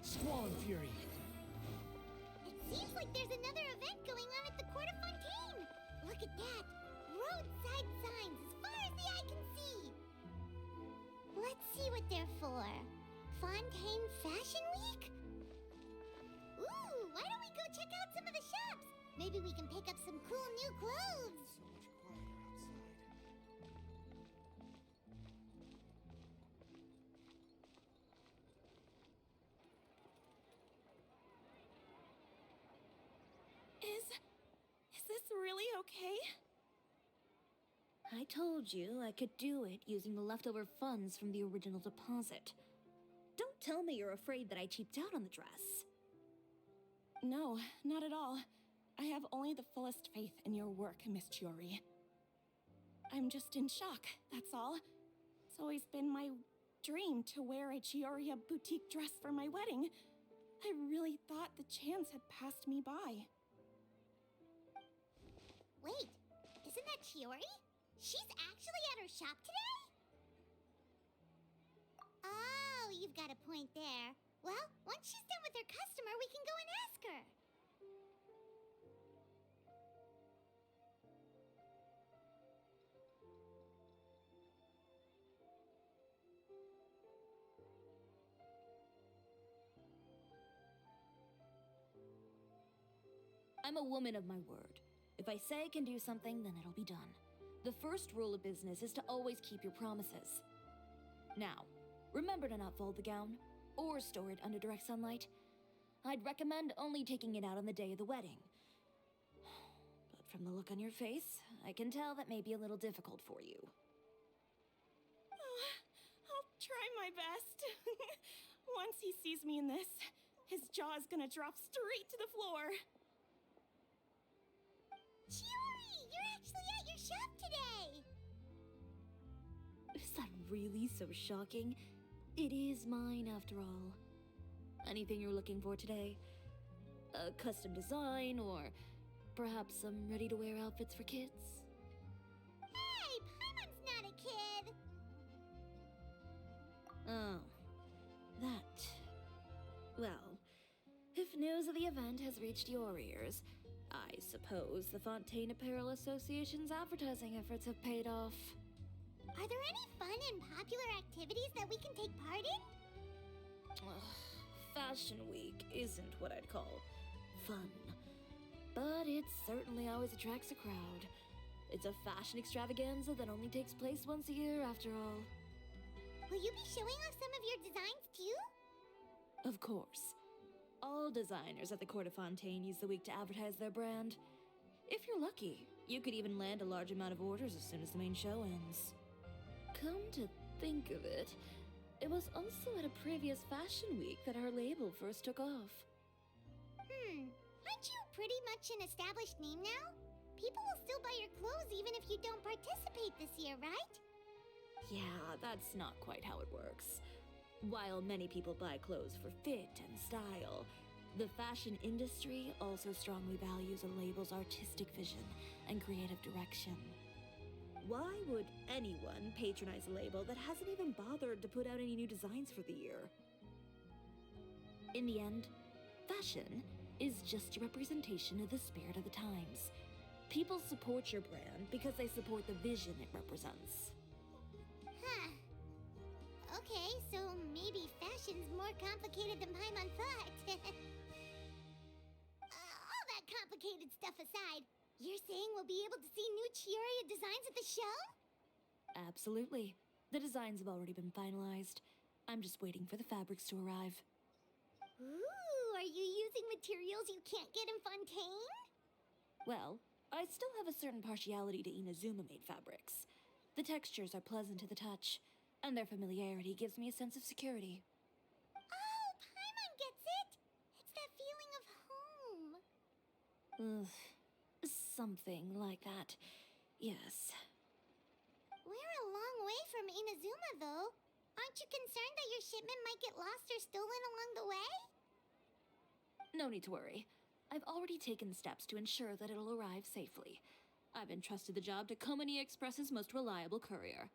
Squall and Fury! It seems like there's another event going on at the Court of Fontaine! Look at that! Roadside signs as far as the eye can see! Let's see what they're for. Fontaine Fashion Week? Ooh, why don't we go check out some of the shops? Maybe we can pick up some cool new clothes! So much quieter outside. Is this really okay? I told you I could do it using the leftover funds from the original deposit. Don't tell me you're afraid that I cheaped out on the dress. No, not at all. I have only the fullest faith in your work, Miss Chiori. I'm just in shock, that's all. It's always been my dream to wear a Chioriya boutique dress for my wedding. I really thought the chance had passed me by. Wait, isn't that Chiori? She's actually at her shop today? Oh, you've got a point there. Well, once she's done with her customer, we can go and ask her. I'm a woman of my word. If I say I can do something, then it'll be done. The first rule of business is to always keep your promises. Now, remember to not fold the gown, or store it under direct sunlight. I'd recommend only taking it out on the day of the wedding. But from the look on your face, I can tell that may be a little difficult for you. I'll try my best. Once he sees me in this, his jaw is gonna drop straight to the floor. Chiori, you're actually at your shop today! Is that really so shocking? It is mine, after all. Anything you're looking for today? A custom design, or perhaps some ready-to-wear outfits for kids? Hey, Paimon's not a kid! Oh, that. Well, if news of the event has reached your ears, I suppose the Fontaine Apparel Association's advertising efforts have paid off. Are there any fun and popular activities that we can take part in? Ugh, Fashion Week isn't what I'd call fun. But it certainly always attracts a crowd. It's a fashion extravaganza that only takes place once a year, after all. Will you be showing off some of your designs too? Of course. All designers at the Court of Fontaine use the week to advertise their brand. If you're lucky, you could even land a large amount of orders as soon as the main show ends. Come to think of it, it was also at a previous fashion week that our label first took off. Aren't you pretty much an established name now? People will still buy your clothes even if you don't participate this year, right? Yeah, that's not quite how it works. While many people buy clothes for fit and style, the fashion industry also strongly values a label's artistic vision and creative direction. Why would anyone patronize a label that hasn't even bothered to put out any new designs for the year? In the end, fashion is just a representation of the spirit of the times. People support your brand because they support the vision it represents. Huh. Okay, so maybe fashion's more complicated than Paimon thought. All that complicated stuff aside, you're saying we'll be able to see new Chiyoria designs at the show? Absolutely. The designs have already been finalized. I'm just waiting for the fabrics to arrive. Ooh, are you using materials you can't get in Fontaine? Well, I still have a certain partiality to Inazuma-made fabrics. The textures are pleasant to the touch, and their familiarity gives me a sense of security. Oh, Paimon gets it! It's that feeling of home. Ugh. Something like that. Yes. We're a long way from Inazuma, though. Aren't you concerned that your shipment might get lost or stolen along the way? No need to worry. I've already taken steps to ensure that it'll arrive safely. I've entrusted the job to Komani Express's most reliable courier.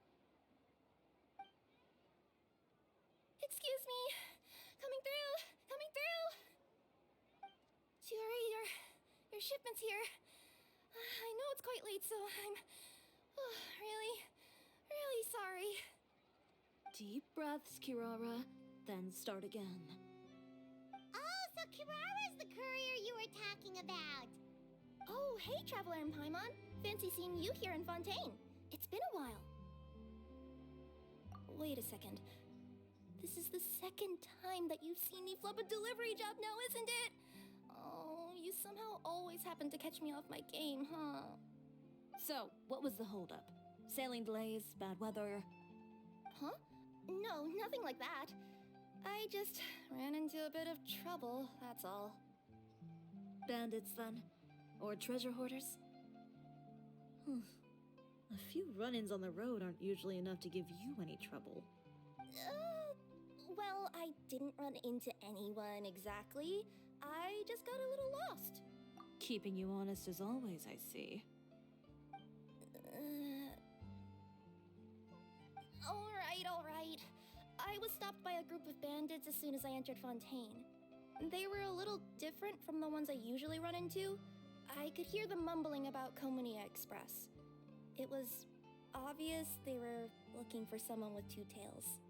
Excuse me. Coming through. Coming through. Chiori, your shipment's here. I know it's quite late, so I'm really sorry. Deep breaths, Kirara, then start again. Oh, so Kirara's the courier you were talking about. Oh, hey, Traveler and Paimon. Fancy seeing you here in Fontaine. It's been a while. Wait a second. This is the second time that you've seen me flub a delivery job now, isn't it? Oh, you somehow always happen to catch me off my game, huh? So, what was the holdup? Sailing delays, bad weather? Huh? No, nothing like that. I just ran into a bit of trouble, that's all. Bandits, then? Or treasure hoarders? A few run-ins on the road aren't usually enough to give you any trouble. Well, I didn't run into anyone exactly. I just got a little lost. Keeping you honest as always, I see. All right. I was stopped by a group of bandits as soon as I entered Fontaine. They were a little different from the ones I usually run into. I could hear them mumbling about Komunia Express. It was obvious they were looking for someone with two tails.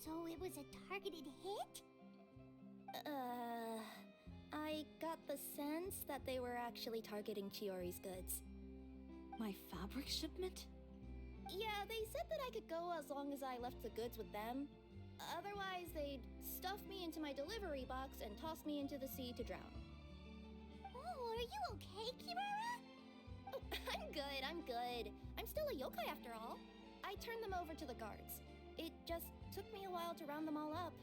So it was a targeted hit? I got the sense that they were actually targeting Chiori's goods. My fabric shipment? Yeah, they said that I could go as long as I left the goods with them. Otherwise, they'd stuff me into my delivery box and toss me into the sea to drown. Oh, are you okay, Kirara? Oh, I'm good. I'm still a yokai after all. I turned them over to the guards. It just took me a while to round them all up.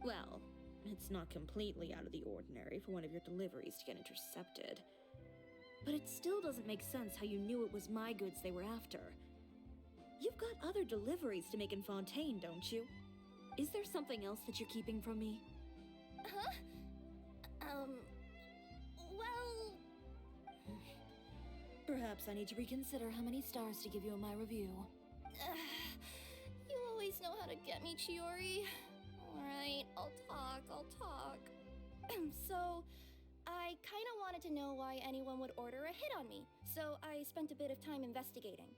Well, it's not completely out of the ordinary for one of your deliveries to get intercepted. But it still doesn't make sense how you knew it was my goods they were after. You've got other deliveries to make in Fontaine, don't you? Is there something else that you're keeping from me? Huh? Well... Perhaps I need to reconsider how many stars to give you in my review. You always know how to get me, Chiori. Alright, I'll talk. So, I kinda wanted to know why anyone would order a hit on me, so I spent a bit of time investigating.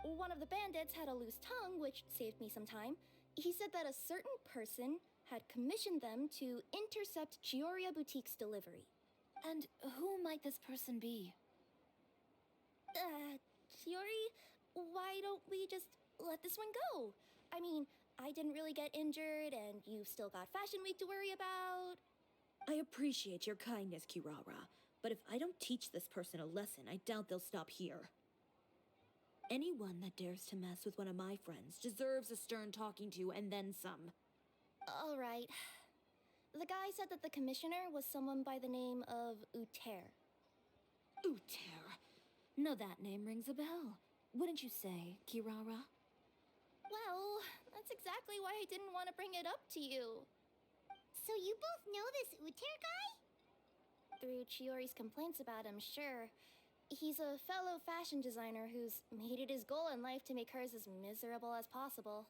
One of the bandits had a loose tongue, which saved me some time. He said that a certain person had commissioned them to intercept Chioria Boutique's delivery. And who might this person be? Chiori, why don't we just let this one go? I mean, I didn't really get injured, and you've still got Fashion Week to worry about. I appreciate your kindness, Kirara, but if I don't teach this person a lesson, I doubt they'll stop here. Anyone that dares to mess with one of my friends deserves a stern talking to and then some. All right. The guy said that the commissioner was someone by the name of Uter. Uter. Now that name rings a bell. Wouldn't you say, Kirara? Well, that's exactly why I didn't want to bring it up to you. So you both know this Uter guy? Through Chiori's complaints about him, sure. He's a fellow fashion designer who's made it his goal in life to make hers as miserable as possible.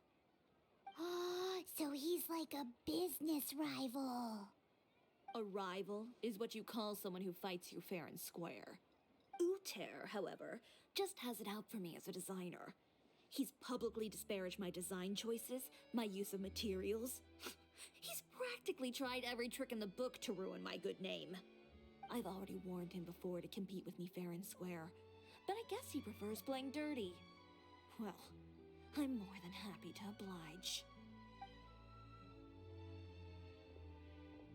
Oh, so he's like a business rival. A rival is what you call someone who fights you fair and square. Uter, however, just has it out for me as a designer. He's publicly disparaged my design choices, my use of materials. He's practically tried every trick in the book to ruin my good name. I've already warned him before to compete with me fair and square, but I guess he prefers playing dirty. Well, I'm more than happy to oblige.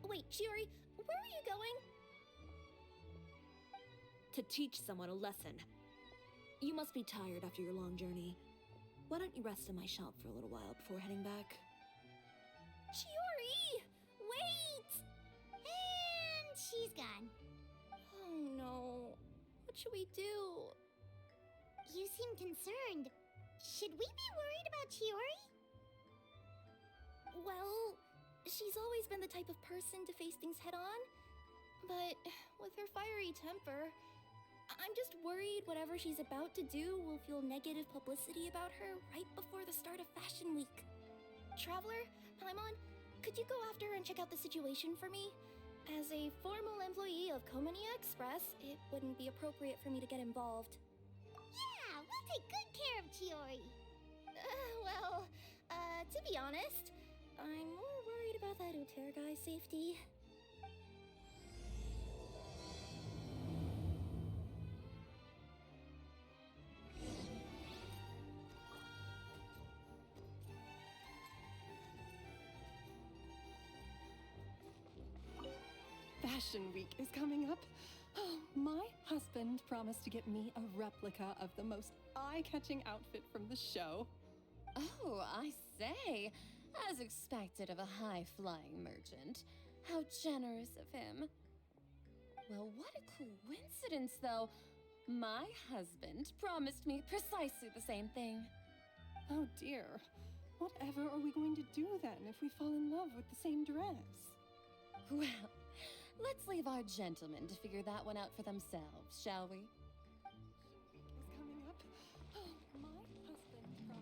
Wait, Chiori, where are you going? To teach someone a lesson. You must be tired after your long journey. Why don't you rest in my shop for a little while before heading back? Chiori! Wait! And she's gone. Oh no. What should we do? You seem concerned. Should we be worried about Chiori? Well, she's always been the type of person to face things head on. But with her fiery temper, I'm just worried whatever she's about to do will feel negative publicity about her right before the start of Fashion Week. Traveler, Paimon, could you go after her and check out the situation for me? As a formal employee of Komania Express, it wouldn't be appropriate for me to get involved. Yeah, we'll take good care of Chiori. To be honest, I'm more worried about that Uter guy's safety. Fashion Week is coming up. Oh, my husband promised to get me a replica of the most eye-catching outfit from the show. Oh, I say. As expected of a high-flying merchant. How generous of him. Well, what a coincidence, though. My husband promised me precisely the same thing. Oh dear. Whatever are we going to do then if we fall in love with the same dress? Well, let's leave our gentlemen to figure that one out for themselves, shall we? Is coming up. Oh, my husband promised to get me.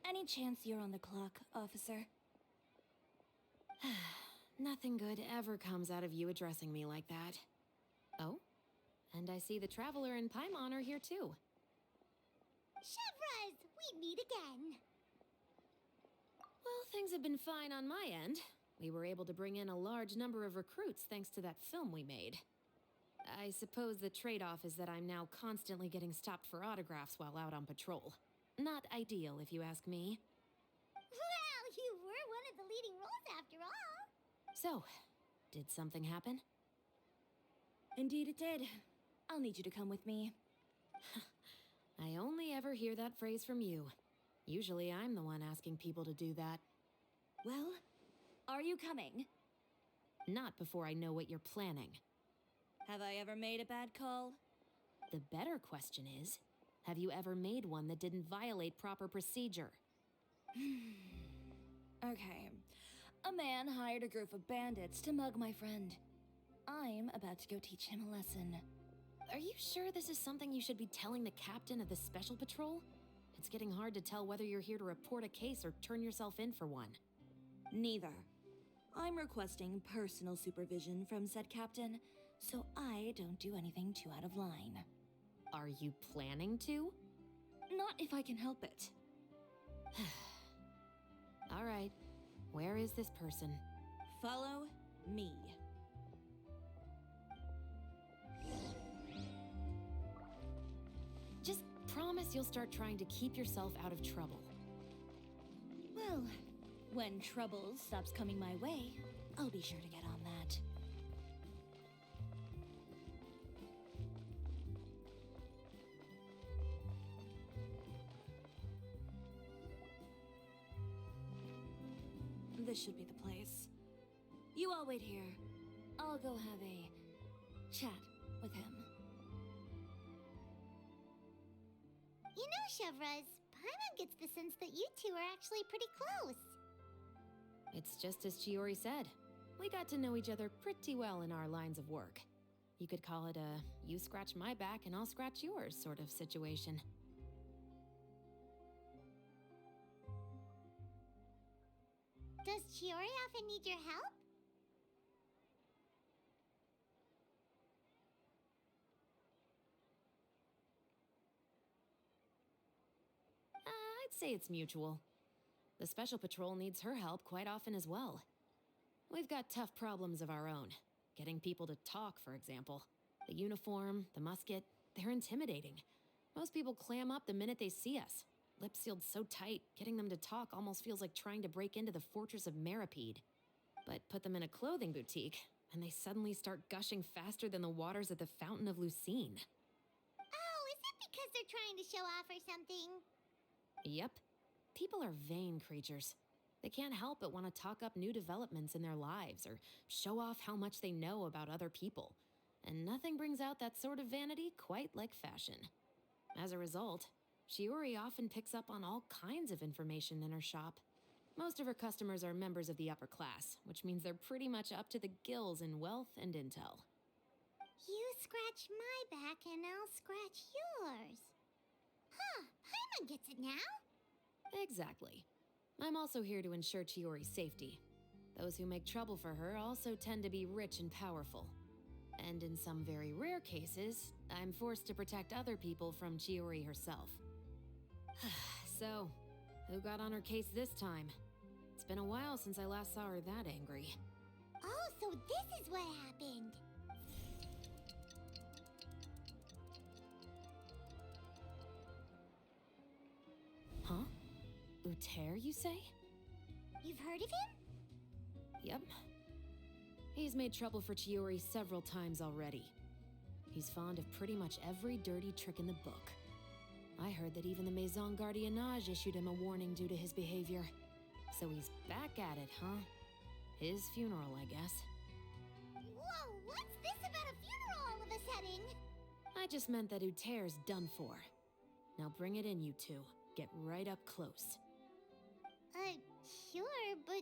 Any chance you're on the clock, officer? Nothing good ever comes out of you addressing me like that. Oh? And I see the Traveler and Paimon are here too. Chevraz, we meet again. Well, things have been fine on my end. We were able to bring in a large number of recruits thanks to that film we made. I suppose the trade-off is that I'm now constantly getting stopped for autographs while out on patrol. Not ideal, if you ask me. Well, you were one of the leading roles after all. So, did something happen? Indeed it did. I'll need you to come with me. I only ever hear that phrase from you. Usually I'm the one asking people to do that. Well, are you coming? Not before I know what you're planning. Have I ever made a bad call? The better question is, have you ever made one that didn't violate proper procedure? Okay. A man hired a group of bandits to mug my friend. I'm about to go teach him a lesson. Are you sure this is something you should be telling the captain of the special patrol? It's getting hard to tell whether you're here to report a case or turn yourself in for one. Neither. I'm requesting personal supervision from said captain, so I don't do anything too out of line. Are you planning to? Not if I can help it. All right. Where is this person? Follow me. Just promise you'll start trying to keep yourself out of trouble. Well, when trouble stops coming my way, I'll be sure to get on that. This should be the place. You all wait here. I'll go have a chat with him. You know, Chevraz, Paimon gets the sense that you two are actually pretty close. It's just as Chiori said. We got to know each other pretty well in our lines of work. You could call it a you scratch my back and I'll scratch yours sort of situation. Does Chiori often need your help? I'd say it's mutual. The Special Patrol needs her help quite often as well. We've got tough problems of our own. Getting people to talk, for example. The uniform, the musket, they're intimidating. Most people clam up the minute they see us. Lips sealed so tight, getting them to talk almost feels like trying to break into the fortress of Maripede. But put them in a clothing boutique, and they suddenly start gushing faster than the waters at the Fountain of Lucine. Oh, is it because they're trying to show off or something? Yep. People are vain creatures. They can't help but want to talk up new developments in their lives or show off how much they know about other people. And nothing brings out that sort of vanity quite like fashion. As a result, Shiori often picks up on all kinds of information in her shop. Most of her customers are members of the upper class, which means they're pretty much up to the gills in wealth and intel. You scratch my back and I'll scratch yours. Huh, Paimon gets it now. Exactly. I'm also here to ensure Chiori's safety. Those who make trouble for her also tend to be rich and powerful. And in some very rare cases, I'm forced to protect other people from Chiori herself. So, who got on her case this time? It's been a while since I last saw her that angry. Oh, so this is what happened. Huh? Uter, you say? You've heard of him? Yep. He's made trouble for Chiori several times already. He's fond of pretty much every dirty trick in the book. I heard that even the Maison Gardiennage issued him a warning due to his behavior. So he's back at it, huh? His funeral, I guess. Whoa, what's this about a funeral all of a sudden? I just meant that Uter's done for. Now bring it in, you two. Get right up close. Sure, but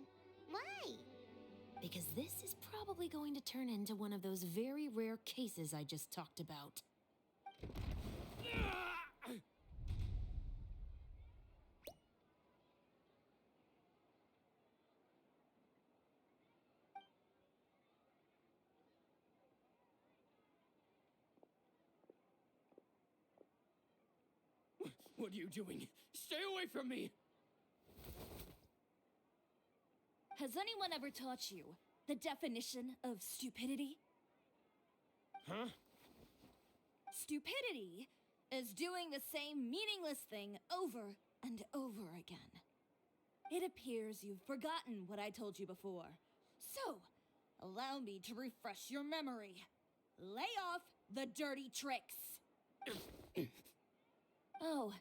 why? Because this is probably going to turn into one of those very rare cases I just talked about. What are you doing? Stay away from me! Has anyone ever taught you the definition of stupidity? Huh? Stupidity is doing the same meaningless thing over and over again. It appears you've forgotten what I told you before. So, allow me to refresh your memory. Lay off the dirty tricks. Oh,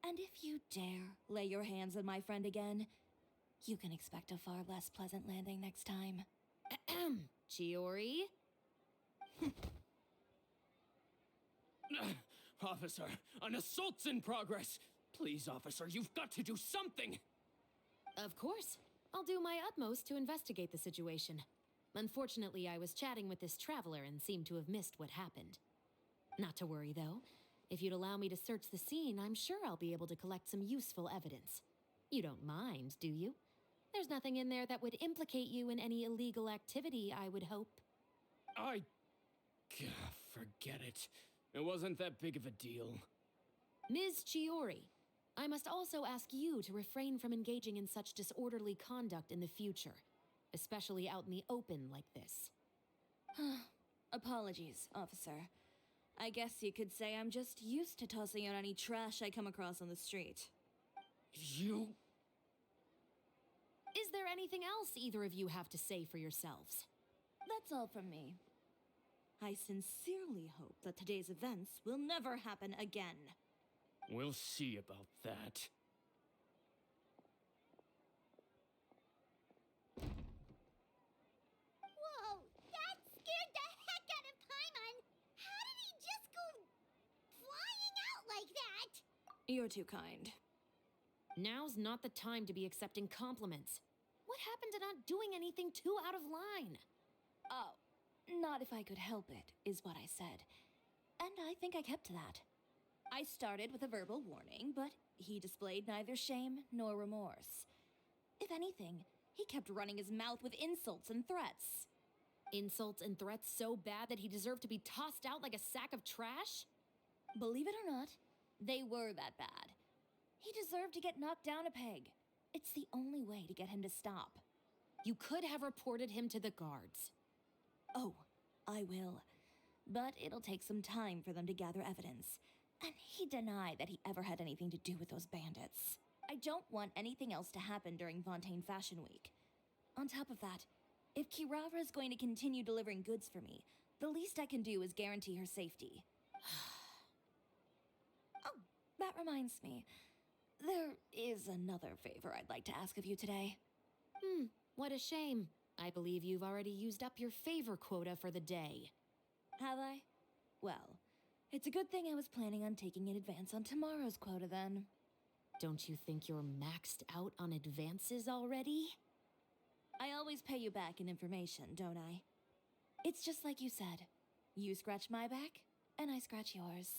and if you dare lay your hands on my friend again, you can expect a far less pleasant landing next time. Ahem. Chiori? Officer, an assault's in progress! Please, officer, you've got to do something! Of course. I'll do my utmost to investigate the situation. Unfortunately, I was chatting with this traveler and seemed to have missed what happened. Not to worry, though. If you'd allow me to search the scene, I'm sure I'll be able to collect some useful evidence. You don't mind, do you? There's nothing in there that would implicate you in any illegal activity, I would hope. Forget it. It wasn't that big of a deal. Ms. Chiori, I must also ask you to refrain from engaging in such disorderly conduct in the future, especially out in the open like this. Apologies, officer. I guess you could say I'm just used to tossing out any trash I come across on the street. You... Is there anything else either of you have to say for yourselves? That's all from me. I sincerely hope that today's events will never happen again. We'll see about that. Whoa, that scared the heck out of Paimon! How did he just go flying out like that? You're too kind. Now's not the time to be accepting compliments. What happened to not doing anything too out of line? Oh, not if I could help it, is what I said. And I think I kept to that. I started with a verbal warning, but he displayed neither shame nor remorse. If anything, he kept running his mouth with insults and threats. Insults and threats so bad that he deserved to be tossed out like a sack of trash? Believe it or not, they were that bad. He deserved to get knocked down a peg. It's the only way to get him to stop. You could have reported him to the guards. Oh, I will. But it'll take some time for them to gather evidence. And he denied that he ever had anything to do with those bandits. I don't want anything else to happen during Fontaine Fashion Week. On top of that, if Kirara is going to continue delivering goods for me, the least I can do is guarantee her safety. Oh, that reminds me. There is another favor I'd like to ask of you today. What a shame. I believe you've already used up your favor quota for the day. Have I? Well, it's a good thing I was planning on taking an advance on tomorrow's quota then. Don't you think you're maxed out on advances already? I always pay you back in information, don't I? It's just like you said. You scratch my back, and I scratch yours.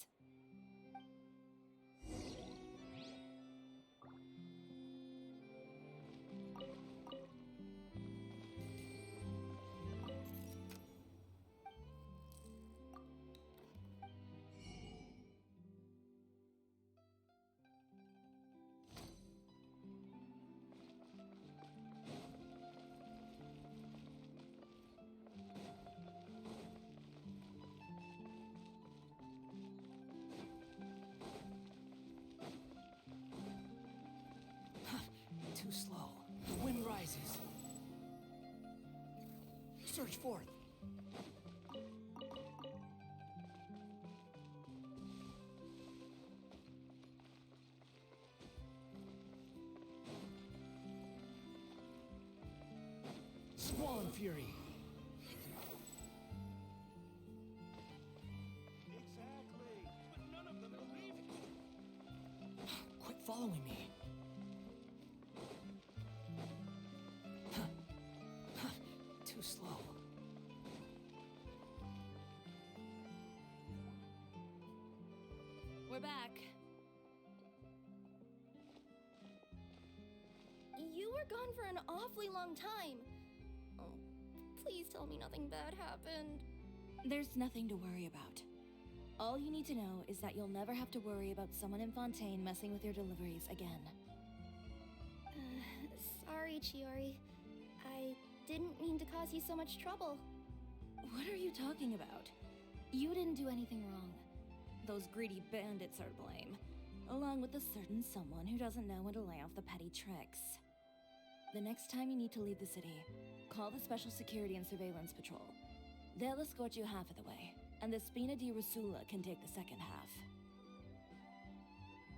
Too slow. The wind rises. Surge forth. Squall and fury. Exactly. But none of them believe it. Quit following me. Too slow. We're back. You were gone for an awfully long time. Oh, please tell me nothing bad happened. There's nothing to worry about. All you need to know is that you'll never have to worry about someone in Fontaine messing with your deliveries again. Sorry, Chiori. I didn't mean to cause you so much trouble. What are you talking about? You didn't do anything wrong. Those greedy bandits are to blame, along with a certain someone who doesn't know when to lay off the petty tricks. The next time you need to leave the city, call the Special Security and Surveillance Patrol. They'll escort you half of the way, and the Spina di Rusula can take the second half.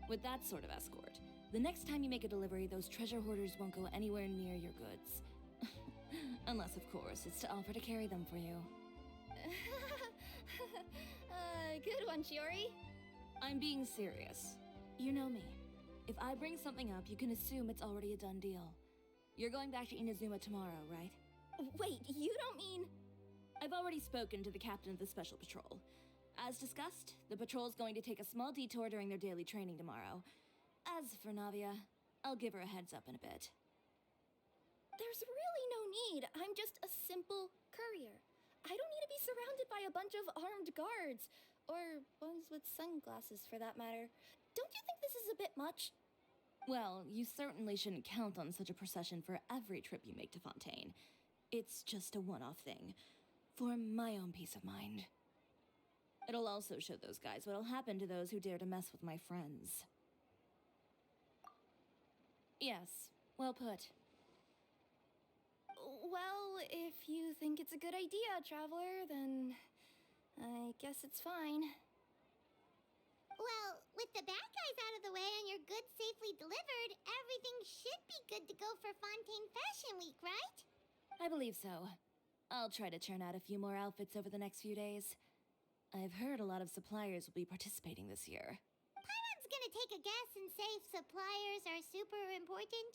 With that sort of escort, the next time you make a delivery, those treasure hoarders won't go anywhere near your goods. Unless, of course, it's to offer to carry them for you. Good one, Chiori. I'm being serious. You know me. If I bring something up, you can assume it's already a done deal. You're going back to Inazuma tomorrow, right? Wait, you don't mean... I've already spoken to the captain of the Special Patrol. As discussed, the patrol's going to take a small detour during their daily training tomorrow. As for Navia, I'll give her a heads up in a bit. There's really no need. I'm just a simple courier. I don't need to be surrounded by a bunch of armed guards. Or ones with sunglasses, for that matter. Don't you think this is a bit much? Well, you certainly shouldn't count on such a procession for every trip you make to Fontaine. It's just a one-off thing, for my own peace of mind. It'll also show those guys what'll happen to those who dare to mess with my friends. Yes, well put. Well, if you think it's a good idea, Traveler, then I guess it's fine. Well, with the bad guys out of the way and your goods safely delivered, everything should be good to go for Fontaine Fashion Week, right? I believe so. I'll try to churn out a few more outfits over the next few days. I've heard a lot of suppliers will be participating this year. Paimon's gonna take a guess and say suppliers are super important.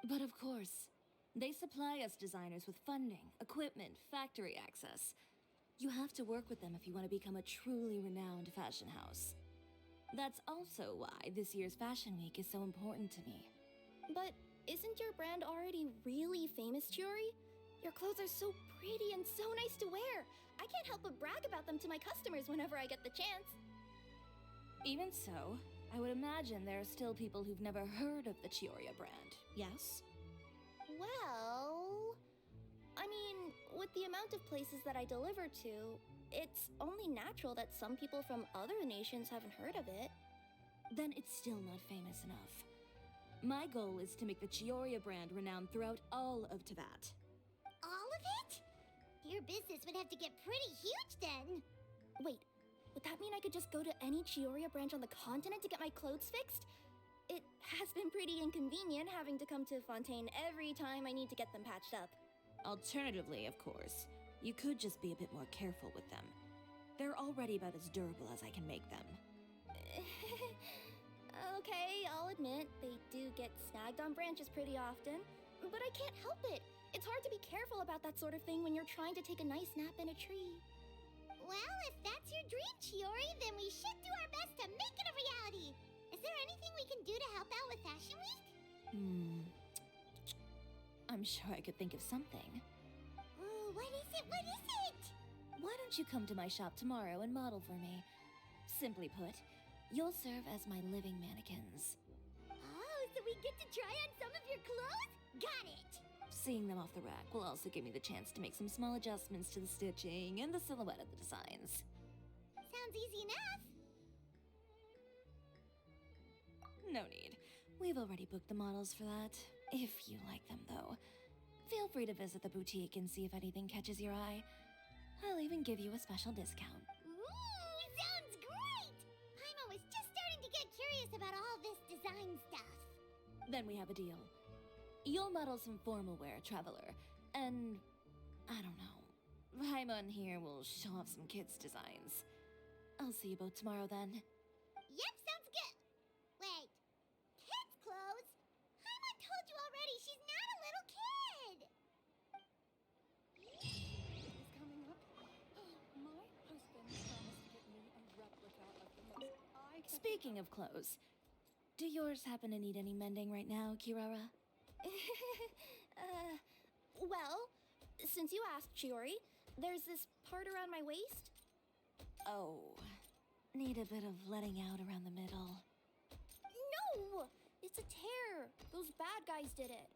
But of course, they supply us designers with funding, equipment, factory access. You have to work with them if you want to become a truly renowned fashion house. That's also why this year's Fashion Week is so important to me. But isn't your brand already really famous, Chiori? Your clothes are so pretty and so nice to wear. I can't help but brag about them to my customers whenever I get the chance. Even so, I would imagine there are still people who've never heard of the Chioria brand, yes? Well, I mean, with the amount of places that I deliver to, it's only natural that some people from other nations haven't heard of it. Then it's still not famous enough. My goal is to make the Chioria brand renowned throughout all of Teyvat. All of it? Your business would have to get pretty huge then. Wait, would that mean I could just go to any Chioria branch on the continent to get my clothes fixed? It has been pretty inconvenient having to come to Fontaine every time I need to get them patched up. Alternatively, of course, you could just be a bit more careful with them. They're already about as durable as I can make them. Okay, I'll admit, they do get snagged on branches pretty often, but I can't help it. It's hard to be careful about that sort of thing when you're trying to take a nice nap in a tree. Well, if that's your dream, Chiori, then we should do our best to make it a reality. Is there anything we can do to help out with Fashion Week? I'm sure I could think of something. Ooh, what is it? What is it? Why don't you come to my shop tomorrow and model for me? Simply put, you'll serve as my living mannequins. Oh, so we get to try on some of your clothes? Got it! Seeing them off the rack will also give me the chance to make some small adjustments to the stitching and the silhouette of the designs. Sounds easy enough. No need. We've already booked the models for that. If you like them, though. Feel free to visit the boutique and see if anything catches your eye. I'll even give you a special discount. Ooh, sounds great! Paimon was just starting to get curious about all this design stuff. Then we have a deal. You'll model some formal wear, Traveler, and I don't know. Paimon here will show off some kids' designs. I'll see you both tomorrow then. Yep, sounds good. Wait, kids' clothes? Paimon told you already she's not a little kid. Is coming up. My husband promised to get me a replica of the most eye-catching. Speaking of clothes, do yours happen to need any mending right now, Kirara? Well, since you asked, Chiori, there's this part around my waist. Oh, need a bit of letting out around the middle. No! It's a tear. Those bad guys did it.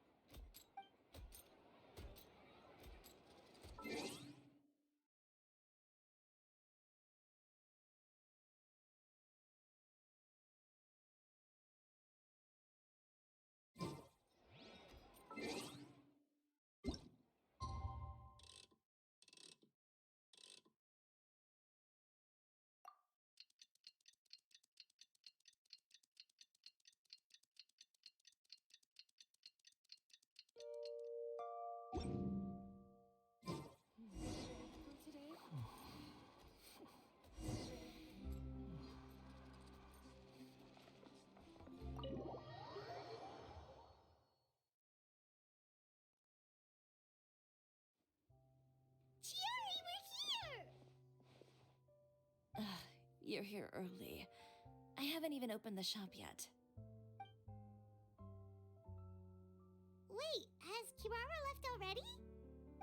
For today. Chiori, we're here! You're here early. I haven't even opened the shop yet. Wait, has Kirara left already?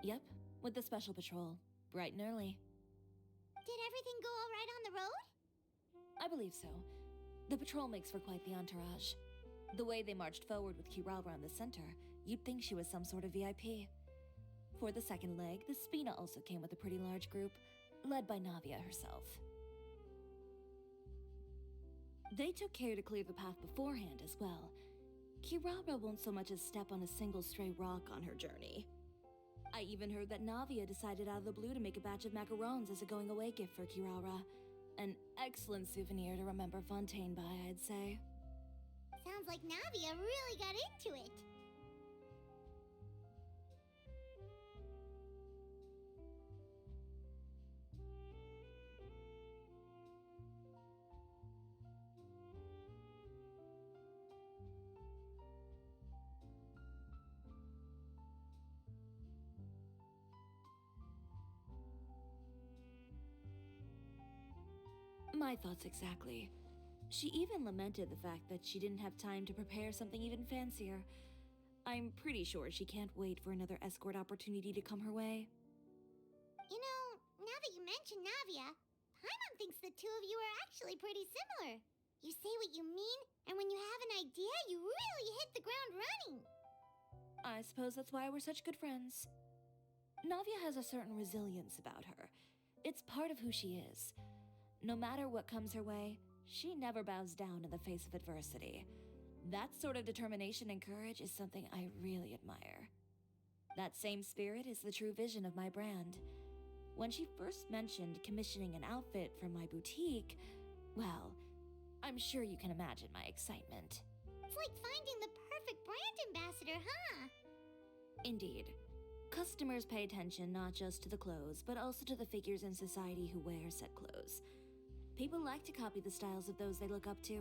Yep, with the special patrol. Bright and early. Did everything go all right on the road? I believe so. The patrol makes for quite the entourage. The way they marched forward with Kirara in the center, you'd think she was some sort of VIP. For the second leg, the Spina also came with a pretty large group, led by Navia herself. They took care to clear the path beforehand as well. Kirara won't so much as step on a single stray rock on her journey. I even heard that Navia decided out of the blue to make a batch of macarons as a going-away gift for Kirara. An excellent souvenir to remember Fontaine by, I'd say. Sounds like Navia really got into it. My thoughts exactly. She even lamented the fact that she didn't have time to prepare something even fancier. I'm pretty sure she can't wait for another escort opportunity to come her way. You know, now that you mention Navia, Paimon thinks the two of you are actually pretty similar. You say what you mean, and when you have an idea, you really hit the ground running. I suppose that's why we're such good friends. Navia has a certain resilience about her. It's part of who she is. No matter what comes her way, she never bows down in the face of adversity. That sort of determination and courage is something I really admire. That same spirit is the true vision of my brand. When she first mentioned commissioning an outfit from my boutique, well, I'm sure you can imagine my excitement. It's like finding the perfect brand ambassador, huh? Indeed. Customers pay attention not just to the clothes, but also to the figures in society who wear said clothes. People like to copy the styles of those they look up to.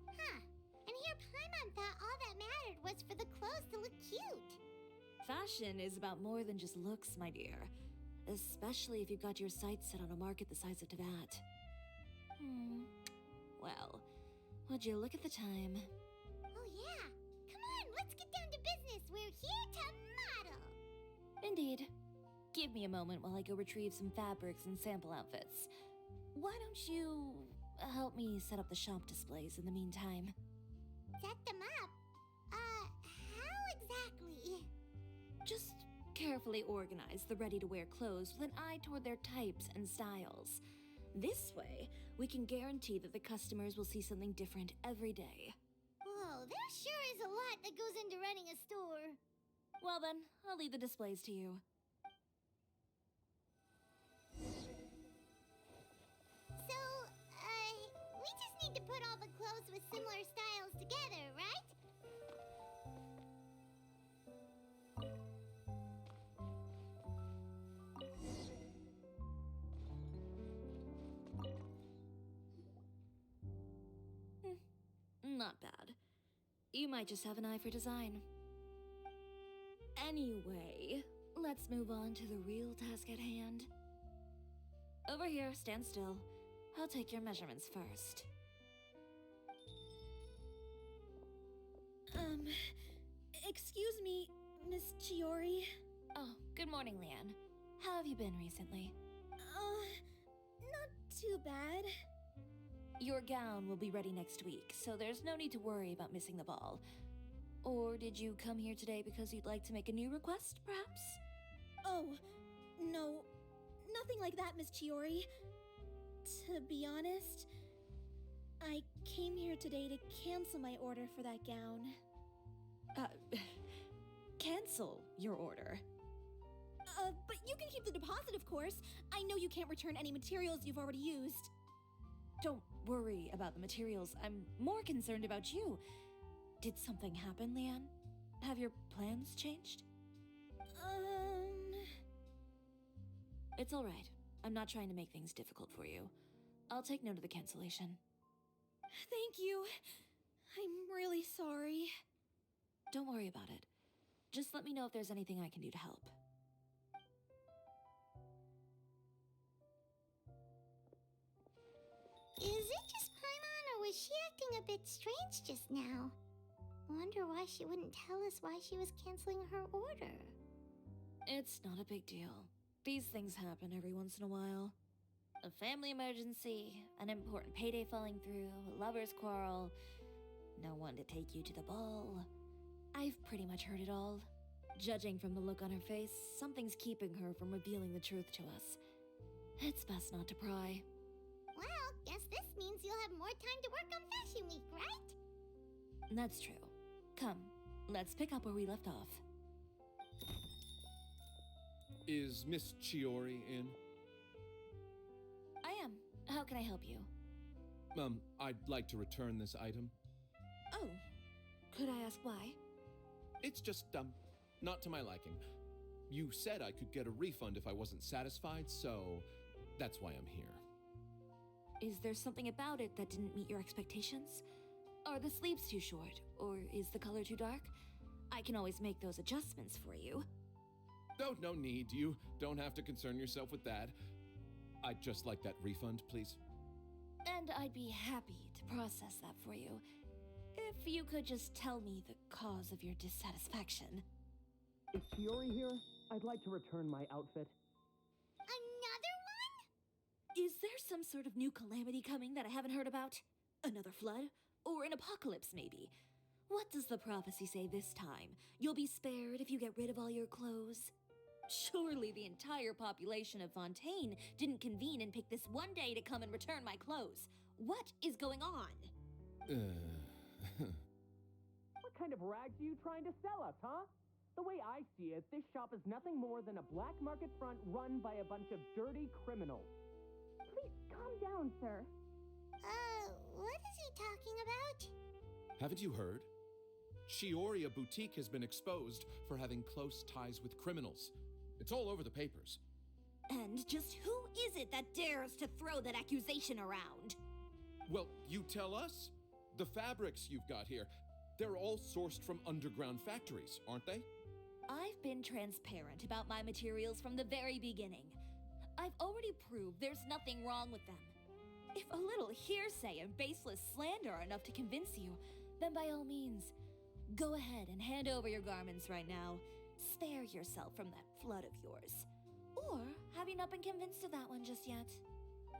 Huh. And here Paimon thought all that mattered was for the clothes to look cute. Fashion is about more than just looks, my dear. Especially if you've got your sights set on a market the size of Teyvat. Well, would you look at the time? Oh yeah. Come on, let's get down to business. We're here to model. Indeed. Give me a moment while I go retrieve some fabrics and sample outfits. Why don't you help me set up the shop displays in the meantime? Set them up? How exactly? Just carefully organize the ready-to-wear clothes with an eye toward their types and styles. This way, we can guarantee that the customers will see something different every day. Whoa, there sure is a lot that goes into running a store. Well then, I'll leave the displays to you. So, we just need to put all the clothes with similar styles together, right? Not bad. You might just have an eye for design. Anyway, let's move on to the real task at hand. Over here, stand still. I'll take your measurements first. Excuse me, Miss Chiori. Oh, good morning, Leanne. How have you been recently? Not too bad. Your gown will be ready next week, so there's no need to worry about missing the ball. Or did you come here today because you'd like to make a new request, perhaps? Oh, no. Nothing like that, Miss Chiori. To be honest, I came here today to cancel my order for that gown. Cancel your order. But you can keep the deposit, of course. I know you can't return any materials you've already used. Don't worry about the materials. I'm more concerned about you. Did something happen, Leanne? Have your plans changed? It's all right. I'm not trying to make things difficult for you. I'll take note of the cancellation. Thank you. I'm really sorry. Don't worry about it. Just let me know if there's anything I can do to help. Is it just Paimon, or was she acting a bit strange just now? Wonder why she wouldn't tell us why she was canceling her order. It's not a big deal. These things happen every once in a while. A family emergency, an important payday falling through, a lover's quarrel, no one to take you to the ball. I've pretty much heard it all. Judging from the look on her face, something's keeping her from revealing the truth to us. It's best not to pry. Well, guess this means you'll have more time to work on Fashion Week, right? That's true. Come, let's pick up where we left off. Is Miss Chiori in? I am. How can I help you? I'd like to return this item. Oh, could I ask why? It's just, not to my liking. You said I could get a refund if I wasn't satisfied, so that's why I'm here. Is there something about it that didn't meet your expectations? Are the sleeves too short, or is the color too dark? I can always make those adjustments for you. Oh, no need. You don't have to concern yourself with that. I'd just like that refund, please. And I'd be happy to process that for you. If you could just tell me the cause of your dissatisfaction. Is Chiori here? I'd like to return my outfit. Another one? Is there some sort of new calamity coming that I haven't heard about? Another flood? Or an apocalypse, maybe? What does the prophecy say this time? You'll be spared if you get rid of all your clothes? Surely the entire population of Fontaine didn't convene and pick this one day to come and return my clothes. What is going on? What kind of rags are you trying to sell us, huh? The way I see it, this shop is nothing more than a black market front run by a bunch of dirty criminals. Please calm down, sir. What is he talking about? Haven't you heard? Chiori Boutique has been exposed for having close ties with criminals. It's all over the papers. And just who is it that dares to throw that accusation around? Well, you tell us. The fabrics you've got here, they're all sourced from underground factories, aren't they? I've been transparent about my materials from the very beginning. I've already proved there's nothing wrong with them. If a little hearsay and baseless slander are enough to convince you, then by all means, go ahead and hand over your garments right now. Spare yourself from that flood of yours. Or have you not been convinced of that one just yet?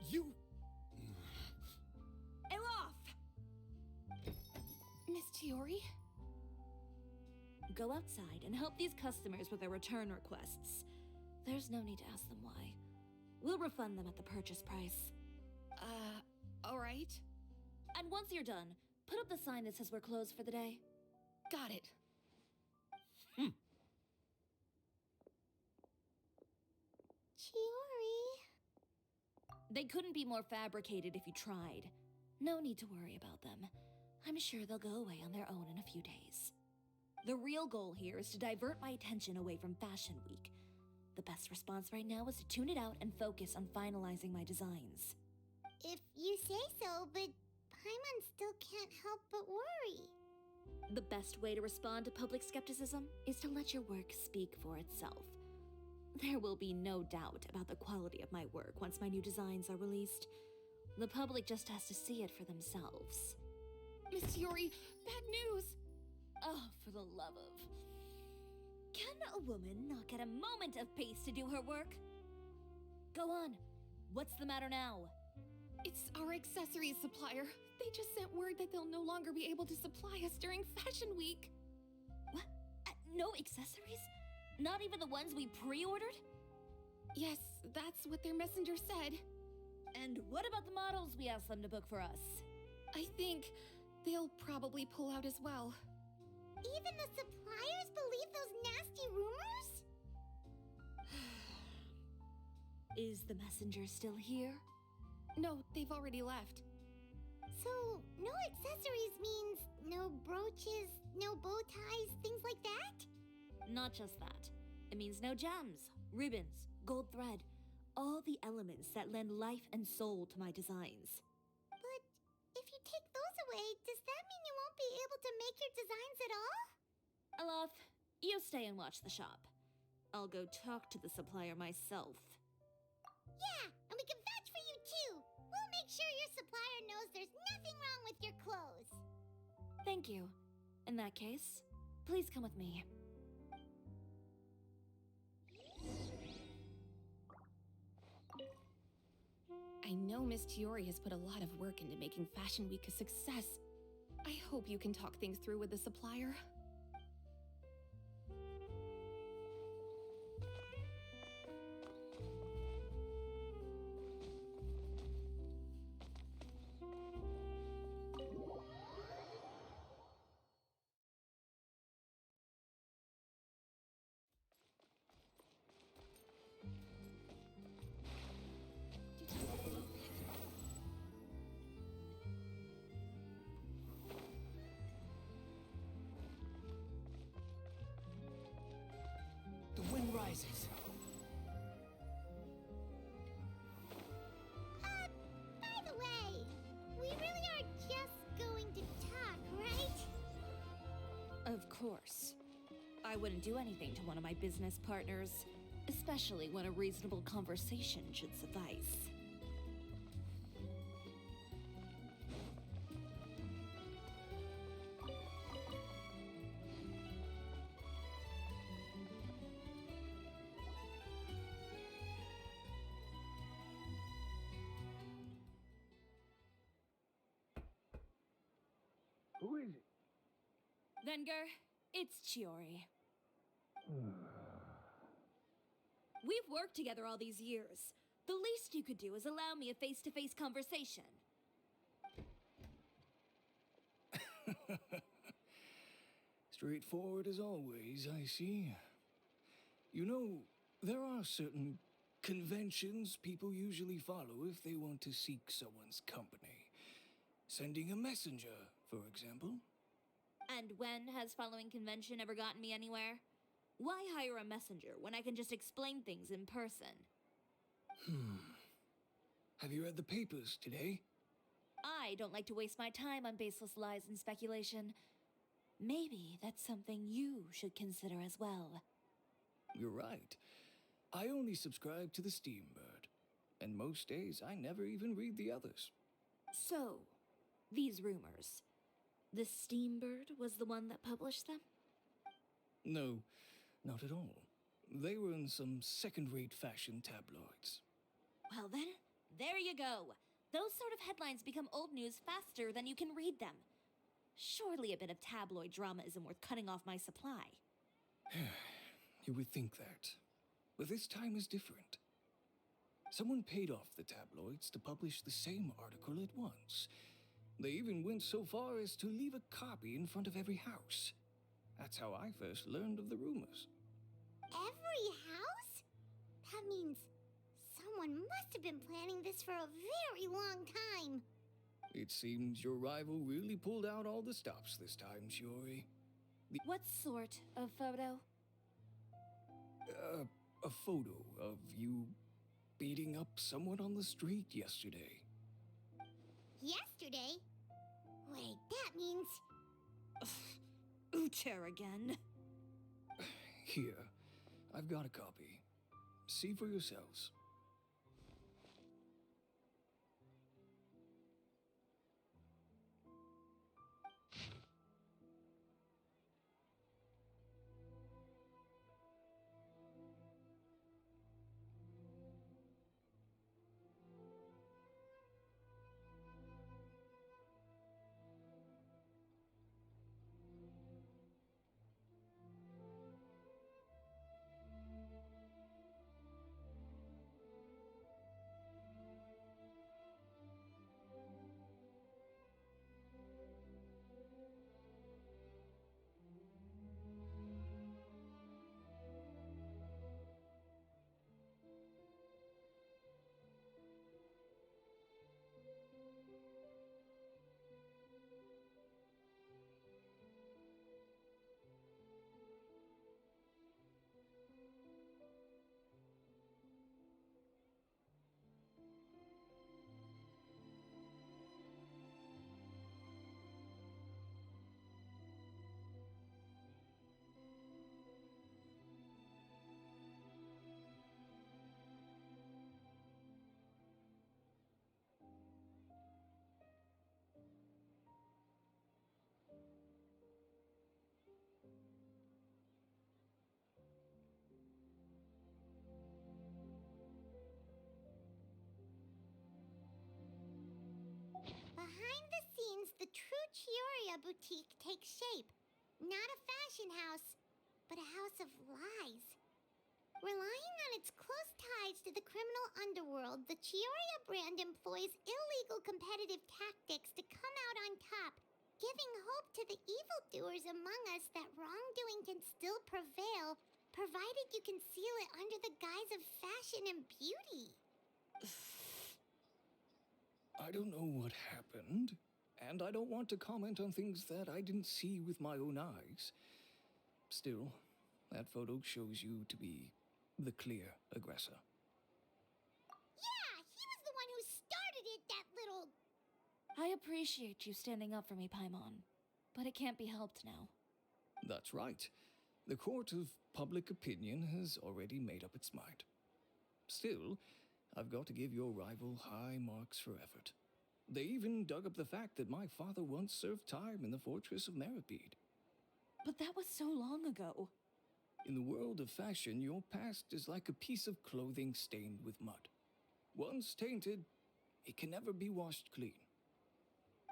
You... Elof! Miss Chiori? Go outside and help these customers with their return requests. There's no need to ask them why. We'll refund them at the purchase price. Alright. And once you're done, put up the sign that says we're closed for the day. Got it. Chiori. They couldn't be more fabricated if you tried. No need to worry about them. I'm sure they'll go away on their own in a few days. The real goal here is to divert my attention away from Fashion Week. The best response right now is to tune it out and focus on finalizing my designs. If you say so, but Paimon still can't help but worry. The best way to respond to public skepticism is to let your work speak for itself. There will be no doubt about the quality of my work once my new designs are released. The public just has to see it for themselves. Miss Chiori, bad news! Oh, for the love of... Can a woman not get a moment of peace to do her work? Go on. What's the matter now? It's our accessories supplier. They just sent word that they'll no longer be able to supply us during Fashion Week. What? No accessories? Not even the ones we pre-ordered? Yes, that's what their messenger said. And what about the models we asked them to book for us? I think they'll probably pull out as well. Even the suppliers believe those nasty rumors? Is the messenger still here? No, they've already left. So, no accessories means no brooches, no bow ties, things like that? Not just that. It means no gems, ribbons, gold thread, all the elements that lend life and soul to my designs. But if you take those away, does that mean you won't be able to make your designs at all? Alof, you stay and watch the shop. I'll go talk to the supplier myself. Yeah, and we can vouch for you too. We'll make sure your supplier knows there's nothing wrong with your clothes. Thank you. In that case, please come with me. I know Miss Chiori has put a lot of work into making Fashion Week a success. I hope you can talk things through with the supplier. The wind rises. By the way, we really are just going to talk, right? Of course. I wouldn't do anything to one of my business partners, especially when a reasonable conversation should suffice. Who is it? Venger, it's Chiori. We've worked together all these years. The least you could do is allow me a face-to-face conversation. Straightforward as always, I see. You know, there are certain conventions people usually follow if they want to seek someone's company. Sending a messenger, for example. And when has following convention ever gotten me anywhere? Why hire a messenger when I can just explain things in person? Have you read the papers today? I don't like to waste my time on baseless lies and speculation. Maybe that's something you should consider as well. You're right. I only subscribe to the Steambird. And most days, I never even read the others. So, these rumors. The Steambird was the one that published them? No, not at all. They were in some second-rate fashion tabloids. Well then, there you go. Those sort of headlines become old news faster than you can read them. Surely a bit of tabloid drama isn't worth cutting off my supply. You would think that. But this time is different. Someone paid off the tabloids to publish the same article at once. They even went so far as to leave a copy in front of every house. That's how I first learned of the rumors. Every house? That means someone must have been planning this for a very long time. It seems your rival really pulled out all the stops this time, Shiori. What sort of photo? A photo of you beating up someone on the street yesterday. Yesterday? Wait, that means... Ucher again. Here, I've got a copy. See for yourselves. boutique take shape. Not a fashion house, but a house of lies. Relying on its close ties to the criminal underworld, the Chioria brand employs illegal competitive tactics to come out on top, giving hope to the evildoers among us that wrongdoing can still prevail, provided you conceal it under the guise of fashion and beauty. I don't know what happened, and I don't want to comment on things that I didn't see with my own eyes. Still, that photo shows you to be the clear aggressor. Yeah, he was the one who started it, that little... I appreciate you standing up for me, Paimon, but it can't be helped now. That's right. The court of public opinion has already made up its mind. Still, I've got to give your rival high marks for effort. They even dug up the fact that my father once served time in the fortress of Meripede. But that was so long ago. In the world of fashion, your past is like a piece of clothing stained with mud. Once tainted, it can never be washed clean.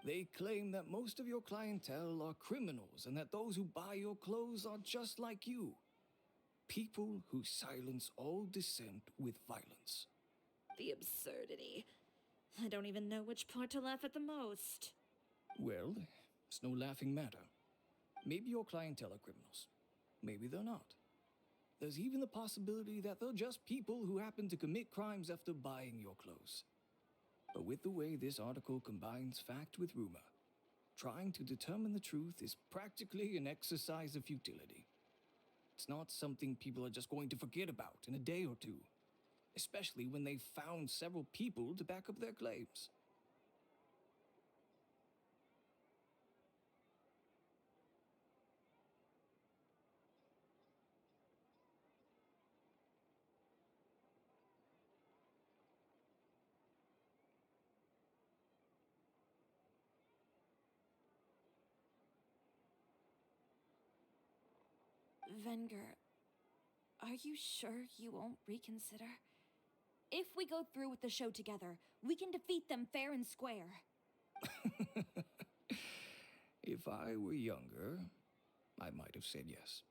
They claim that most of your clientele are criminals and that those who buy your clothes are just like you. People who silence all dissent with violence. The absurdity. I don't even know which part to laugh at the most. Well, it's no laughing matter. Maybe your clientele are criminals. Maybe they're not. There's even the possibility that they're just people who happen to commit crimes after buying your clothes. But with the way this article combines fact with rumor, trying to determine the truth is practically an exercise of futility. It's not something people are just going to forget about in a day or two, especially when they've found several people to back up their claims. Venger, are you sure you won't reconsider? If we go through with the show together, we can defeat them fair and square. If I were younger, I might have said yes.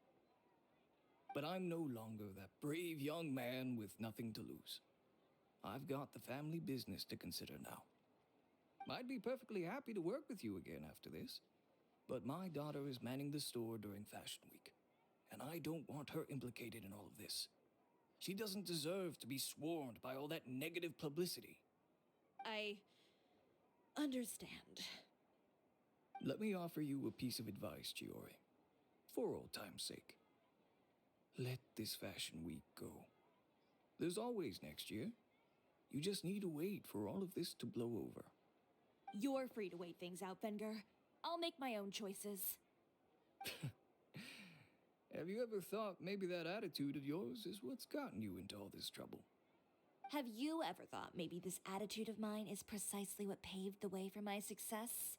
But I'm no longer that brave young man with nothing to lose. I've got the family business to consider now. I'd be perfectly happy to work with you again after this, but my daughter is manning the store during Fashion Week, and I don't want her implicated in all of this. She doesn't deserve to be swarmed by all that negative publicity. I understand. Let me offer you a piece of advice, Chiori. For old time's sake. Let this Fashion Week go. There's always next year. You just need to wait for all of this to blow over. You're free to wait things out, Venger. I'll make my own choices. Have you ever thought maybe that attitude of yours is what's gotten you into all this trouble? Have you ever thought maybe this attitude of mine is precisely what paved the way for my success?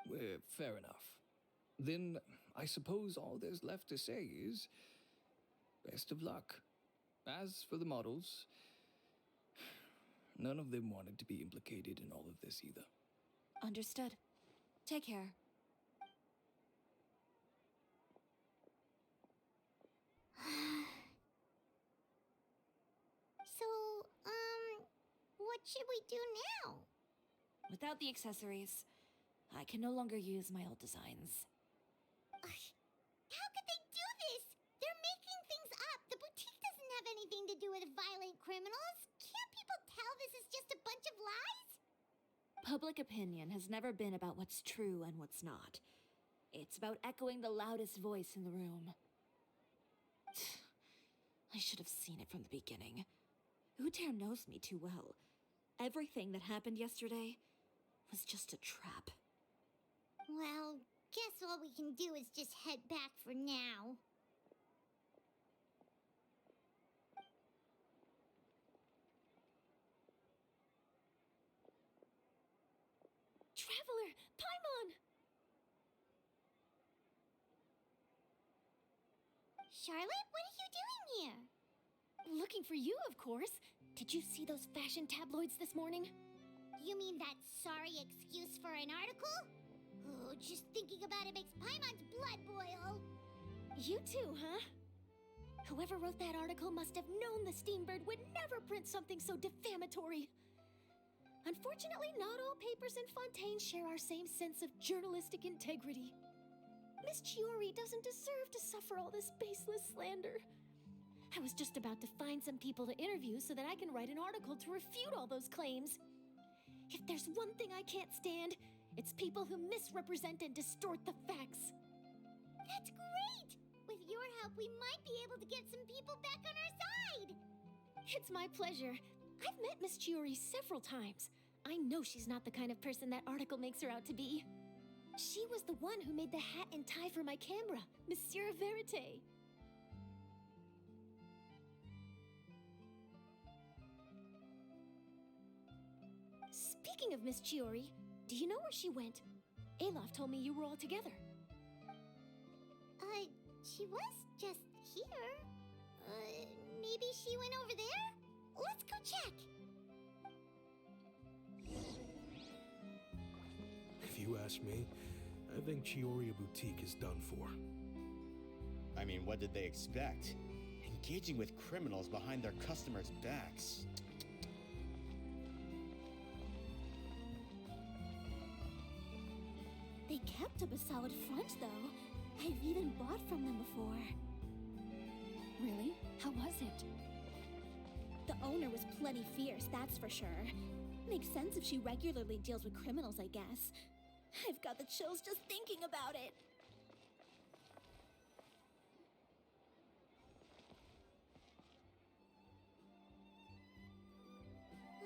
Well, fair enough. Then I suppose all there's left to say is best of luck. As for the models, none of them wanted to be implicated in all of this either. Understood. Take care. So, what should we do now? Without the accessories, I can no longer use my old designs. How could they do this? They're making things up. The boutique doesn't have anything to do with violent criminals. Can't people tell this is just a bunch of lies? Public opinion has never been about what's true and what's not. It's about echoing the loudest voice in the room. I should have seen it from the beginning. Uter knows me too well. Everything that happened yesterday was just a trap. Well, guess all we can do is just head back for now. Traveler! Paimon! Charlotte, what are you doing here? Looking for you, of course. Did you see those fashion tabloids this morning? You mean that sorry excuse for an article? Oh, just thinking about it makes Paimon's blood boil. You too, huh? Whoever wrote that article must have known the Steambird would never print something so defamatory. Unfortunately, not all papers in Fontaine share our same sense of journalistic integrity. Miss Chiori doesn't deserve to suffer all this baseless slander. I was just about to find some people to interview so that I can write an article to refute all those claims. If there's one thing I can't stand, it's people who misrepresent and distort the facts. That's great! With your help, we might be able to get some people back on our side! It's my pleasure. I've met Miss Chiori several times. I know she's not the kind of person that article makes her out to be. She was the one who made the hat and tie for my camera, Monsieur Verite. Speaking of Miss Chiori, do you know where she went? Alof told me you were all together. She was just here. Maybe she went over there? Let's go check. If you ask me, I think Chioria Boutique is done for. I mean, what did they expect? Engaging with criminals behind their customers' backs. They kept up a solid front, though. I've even bought from them before. Really? How was it? The owner was plenty fierce, that's for sure. Makes sense if she regularly deals with criminals, I guess. I've got the chills just thinking about it.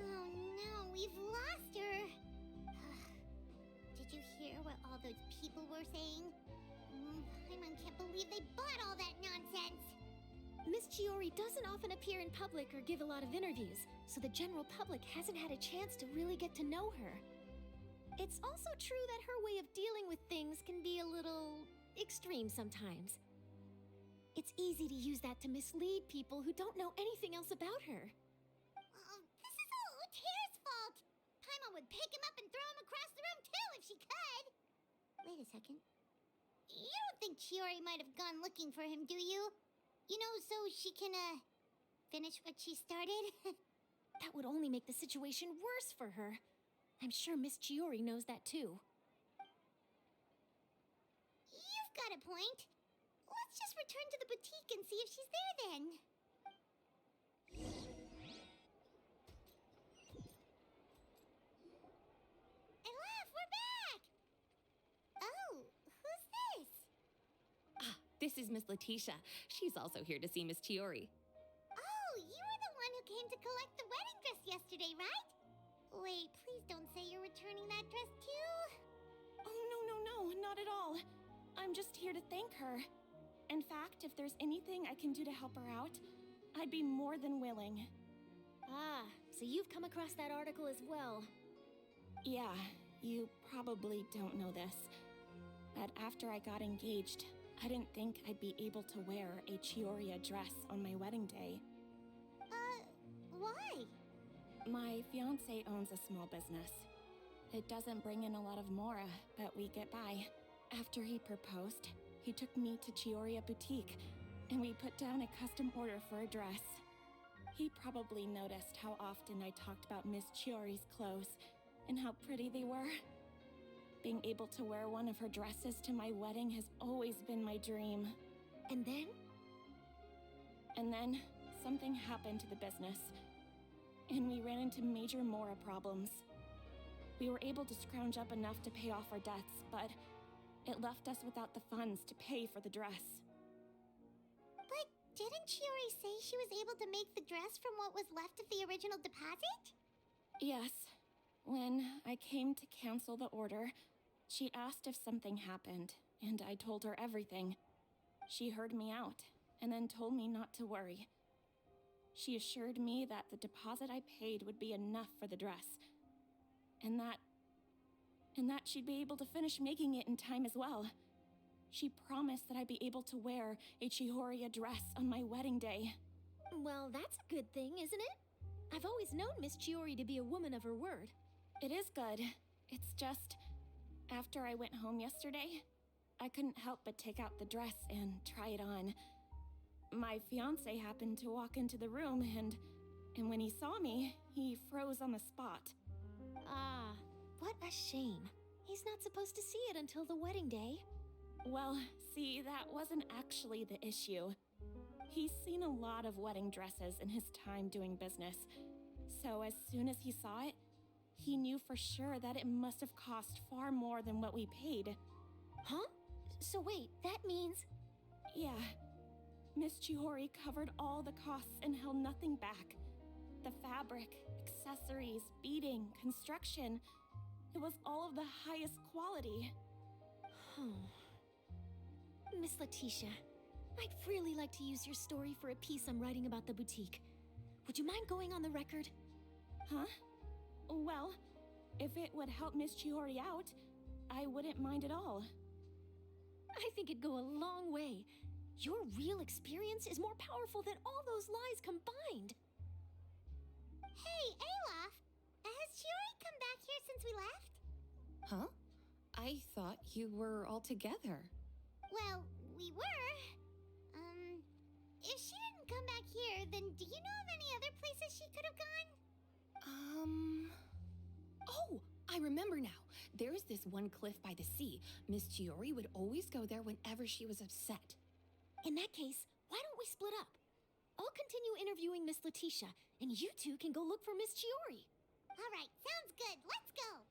Oh no, we've lost her. Did you hear what all those people were saying? Paimon can't believe they bought all that nonsense. Miss Chiori doesn't often appear in public or give a lot of interviews, so the general public hasn't had a chance to really get to know her. It's also true that her way of dealing with things can be a little extreme sometimes. It's easy to use that to mislead people who don't know anything else about her. This is all Uter's fault. Paimon would pick him up and throw him across the room too if she could. Wait a second. You don't think Chiori might have gone looking for him, do you? You know, so she can, finish what she started? That would only make the situation worse for her. I'm sure Miss Chiori knows that too. You've got a point. Let's just return to the boutique and see if she's there then. Elaf, we're back! Oh, who's this? This is Miss Letitia. She's also here to see Miss Chiori. Oh, you were the one who came to collect the wedding dress yesterday, right? Wait, please don't say you're returning that dress too. Oh, no, not at all. I'm just here to thank her. In fact, if there's anything I can do to help her out, I'd be more than willing. Ah, so you've come across that article as well. Yeah, you probably don't know this, but after I got engaged, I didn't think I'd be able to wear a Chioria dress on my wedding day. Why? My fiancé owns a small business. It doesn't bring in a lot of mora, but we get by. After he proposed, he took me to Chioria Boutique, and we put down a custom order for a dress. He probably noticed how often I talked about Miss Chiori's clothes, and how pretty they were. Being able to wear one of her dresses to my wedding has always been my dream. And then? And then, something happened to the business, and we ran into major mora problems. We were able to scrounge up enough to pay off our debts, but it left us without the funds to pay for the dress. But didn't Chiori say she was able to make the dress from what was left of the original deposit? Yes. When I came to cancel the order, she asked if something happened, and I told her everything. She heard me out, and then told me not to worry. She assured me that the deposit I paid would be enough for the dress, and that she'd be able to finish making it in time as well. She promised that I'd be able to wear a Chihoria dress on my wedding day. Well, that's a good thing, isn't it? I've always known Miss Chiori to be a woman of her word. It is good. It's just, After I went home yesterday, I couldn't help but take out the dress and try it on. My fiance happened to walk into the room and when he saw me, he froze on the spot. Ah, what a shame. He's not supposed to see it until the wedding day. Well, see, that wasn't actually the issue. He's seen a lot of wedding dresses in his time doing business. So as soon as he saw it, he knew for sure that it must have cost far more than what we paid. Huh? So wait, that means... Yeah. Miss Chiori covered all the costs and held nothing back. The fabric, accessories, beading, construction. It was all of the highest quality. Miss Letitia, I'd really like to use your story for a piece I'm writing about the boutique. Would you mind going on the record? Huh? Well, if it would help Miss Chiori out, I wouldn't mind at all. I think it'd go a long way. Your real experience is more powerful than all those lies combined. Hey, Olaf! Has Chiori come back here since we left? Huh? I thought you were all together. Well, we were. If she didn't come back here, then do you know of any other places she could have gone? Oh, I remember now. There's this one cliff by the sea. Miss Chiori would always go there whenever she was upset. In that case, why don't we split up? I'll continue interviewing Miss Letitia, and you two can go look for Miss Chiori. All right, sounds good. Let's go.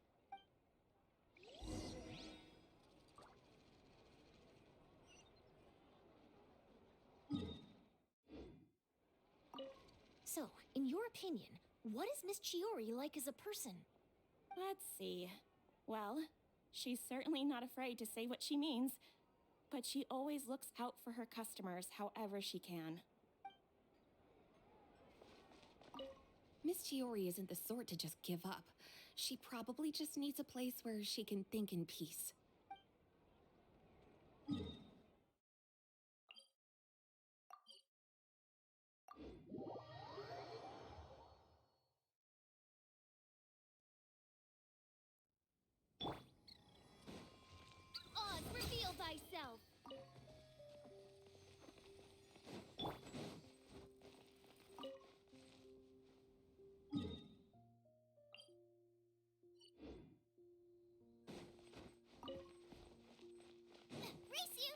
So, in your opinion, what is Miss Chiori like as a person? Let's see. Well, she's certainly not afraid to say what she means, but she always looks out for her customers however she can. Miss Chiori isn't the sort to just give up. She probably just needs a place where she can think in peace. Oz, reveal thyself. Race you!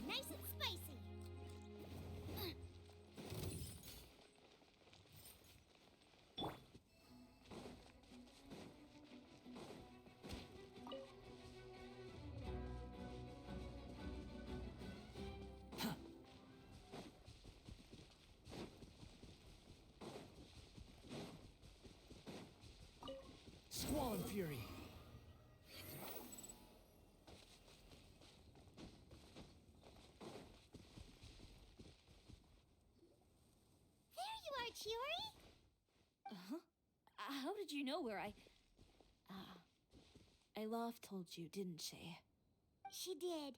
Nice and spicy. Squall and Fury. There you are, Chiori. Uh-huh. How did you know where I... Olaf told you, didn't she? She did.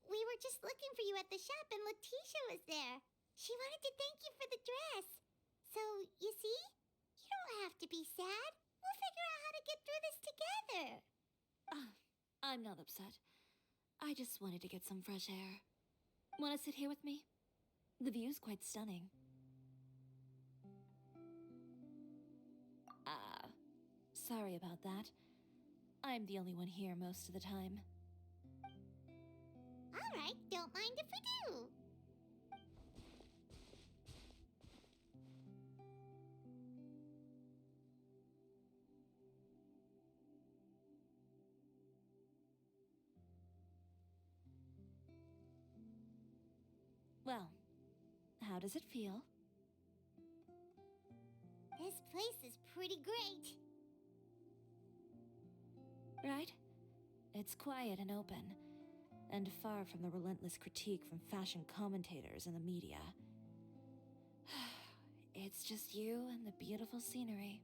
We were just looking for you at the shop and Letitia was there. She wanted to thank you for the dress. So, you see? You don't have to be sad. We'll figure out how to get through this together. I'm not upset. I just wanted to get some fresh air. Want to sit here with me? The view's quite stunning. Sorry about that. I'm the only one here most of the time. All right, don't mind if we do. Well, how does it feel? This place is pretty great. right? It's quiet and open, and far from the relentless critique from fashion commentators and the media. It's just you and the beautiful scenery.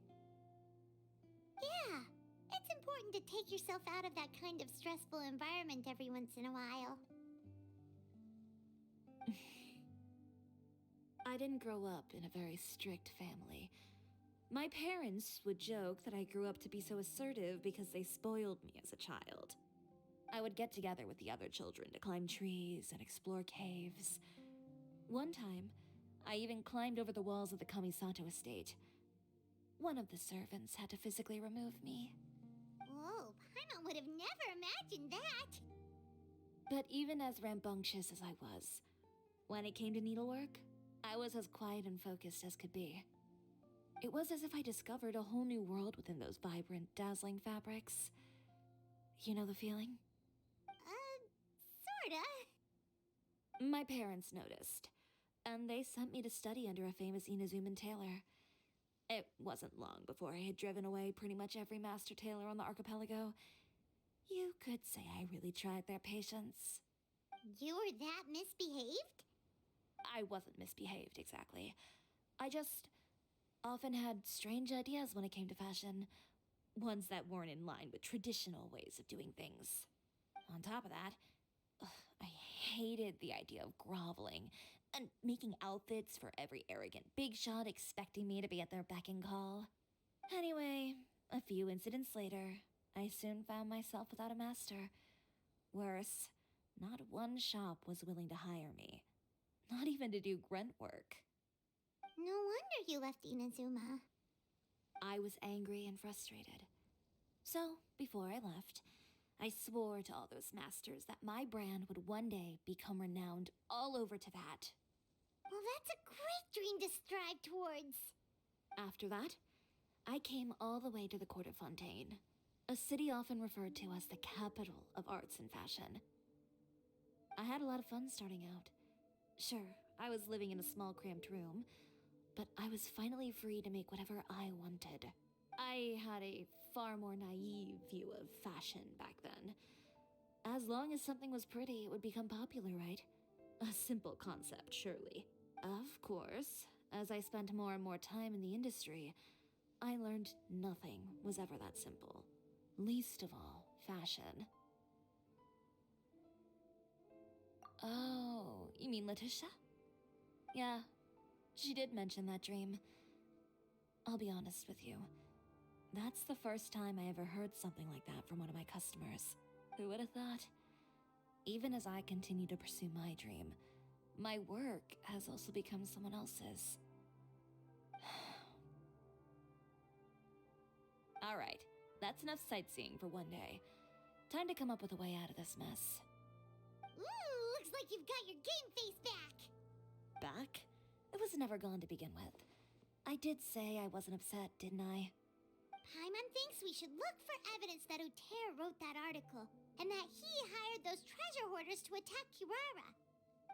Yeah, it's important to take yourself out of that kind of stressful environment every once in a while. I didn't grow up in a very strict family. My parents would joke that I grew up to be so assertive because they spoiled me as a child. I would get together with the other children to climb trees and explore caves. One time, I even climbed over the walls of the Kamisato estate. One of the servants had to physically remove me. Whoa, Paimon would have never imagined that! But even as rambunctious as I was, when it came to needlework, I was as quiet and focused as could be. It was as if I discovered a whole new world within those vibrant, dazzling fabrics. You know the feeling? Sorta. My parents noticed, and they sent me to study under a famous Inazuman tailor. It wasn't long before I had driven away pretty much every master tailor on the archipelago. You could say I really tried their patience. You were that misbehaved? I wasn't misbehaved, exactly. I just often had strange ideas when it came to fashion. Ones that weren't in line with traditional ways of doing things. On top of that, I hated the idea of groveling and making outfits for every arrogant big shot expecting me to be at their beck and call. Anyway, a few incidents later, I soon found myself without a master. Worse, not one shop was willing to hire me. Not even to do grunt work. No wonder you left Inazuma. I was angry and frustrated. So, before I left, I swore to all those masters that my brand would one day become renowned all over Teyvat. Well, that's a great dream to strive towards. After that, I came all the way to the court of Fontaine, a city often referred to as the capital of arts and fashion. I had a lot of fun starting out. Sure, I was living in a small cramped room, but I was finally free to make whatever I wanted. I had a far more naive view of fashion back then. As long as something was pretty, it would become popular, right? A simple concept, surely. Of course, as I spent more and more time in the industry, I learned nothing was ever that simple. Least of all, fashion. Oh, you mean Letitia? Yeah, she did mention that dream. I'll be honest with you. That's the first time I ever heard something like that from one of my customers. Who would have thought? Even as I continue to pursue my dream, my work has also become someone else's. Alright, that's enough sightseeing for one day. Time to come up with a way out of this mess. Ooh, looks like you've got your game face back! Back? It was never gone to begin with. I did say I wasn't upset, didn't I? Paimon thinks we should look for evidence that Uter wrote that article, and that he hired those treasure hoarders to attack Kirara.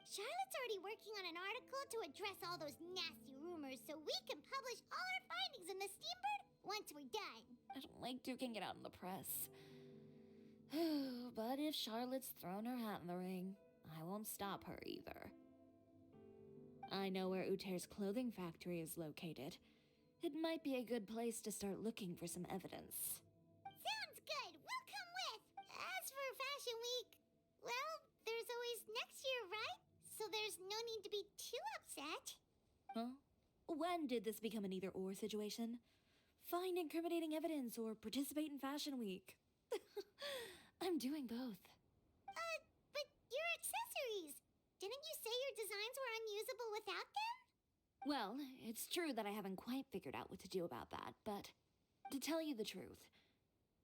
Charlotte's already working on an article to address all those nasty rumors so we can publish all our findings in the Steambird once we're done. I don't like duking it out in the press. But if Charlotte's thrown her hat in the ring, I won't stop her either. I know where Uter's clothing factory is located. It might be a good place to start looking for some evidence. Sounds good! We'll come with! As for Fashion Week, well, there's always next year, right? So there's no need to be too upset. Huh? When did this become an either-or situation? Find incriminating evidence or participate in Fashion Week. I'm doing both. But your accessories! Didn't you say your designs were unusable without them? Well, it's true that I haven't quite figured out what to do about that, but to tell you the truth,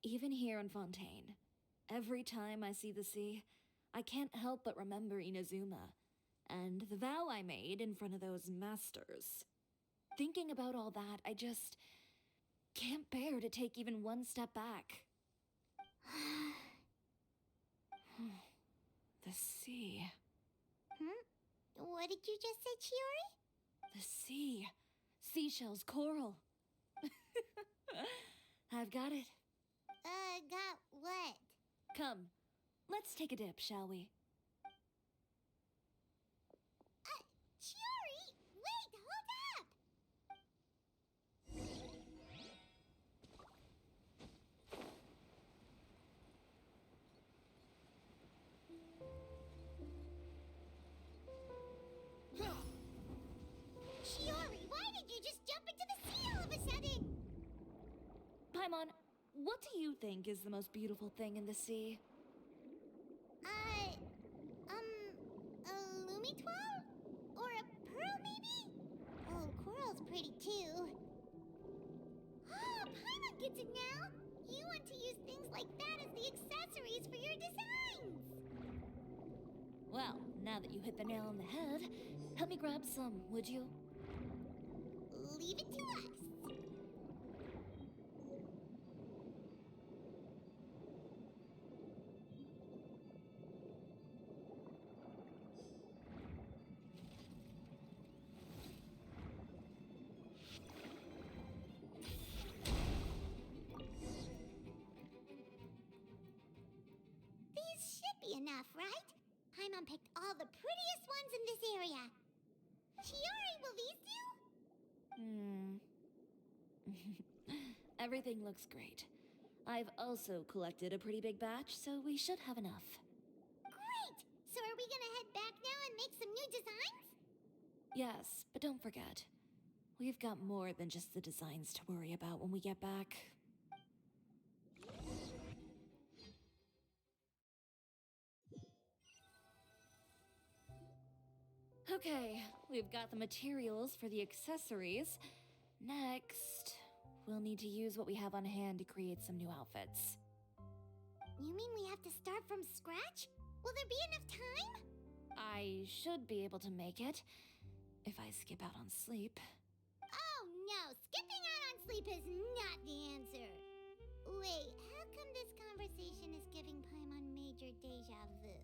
even here in Fontaine, every time I see the sea, I can't help but remember Inazuma and the vow I made in front of those masters. Thinking about all that, I just can't bear to take even one step back. The sea. What did you just say, Chiori? The sea. Seashells, coral. I've got it. Got what? Come, let's take a dip, shall we? Chiori! Wait, hold up! Chiori, why did you just jump into the sea all of a sudden? Paimon, what do you think is the most beautiful thing in the sea? A Lumitoile? Or a pearl, maybe? Oh, coral's pretty too. Oh, Paimon gets it now! You want to use things like that as the accessories for your designs! Well, now that you hit the nail on the head, help me grab some, would you? Leave it to us. These should be enough, right? Paimon picked all the prettiest ones in this area. Chiori, will these do? Everything looks great. I've also collected a pretty big batch, so we should have enough. Great! So are we gonna head back now and make some new designs? Yes, but don't forget, we've got more than just the designs to worry about when we get back. Okay, we've got the materials for the accessories. Next, we'll need to use what we have on hand to create some new outfits. You mean we have to start from scratch? Will there be enough time? I should be able to make it, if I skip out on sleep. Oh no, skipping out on sleep is not the answer. Wait, how come this conversation is giving Paimon major deja vu?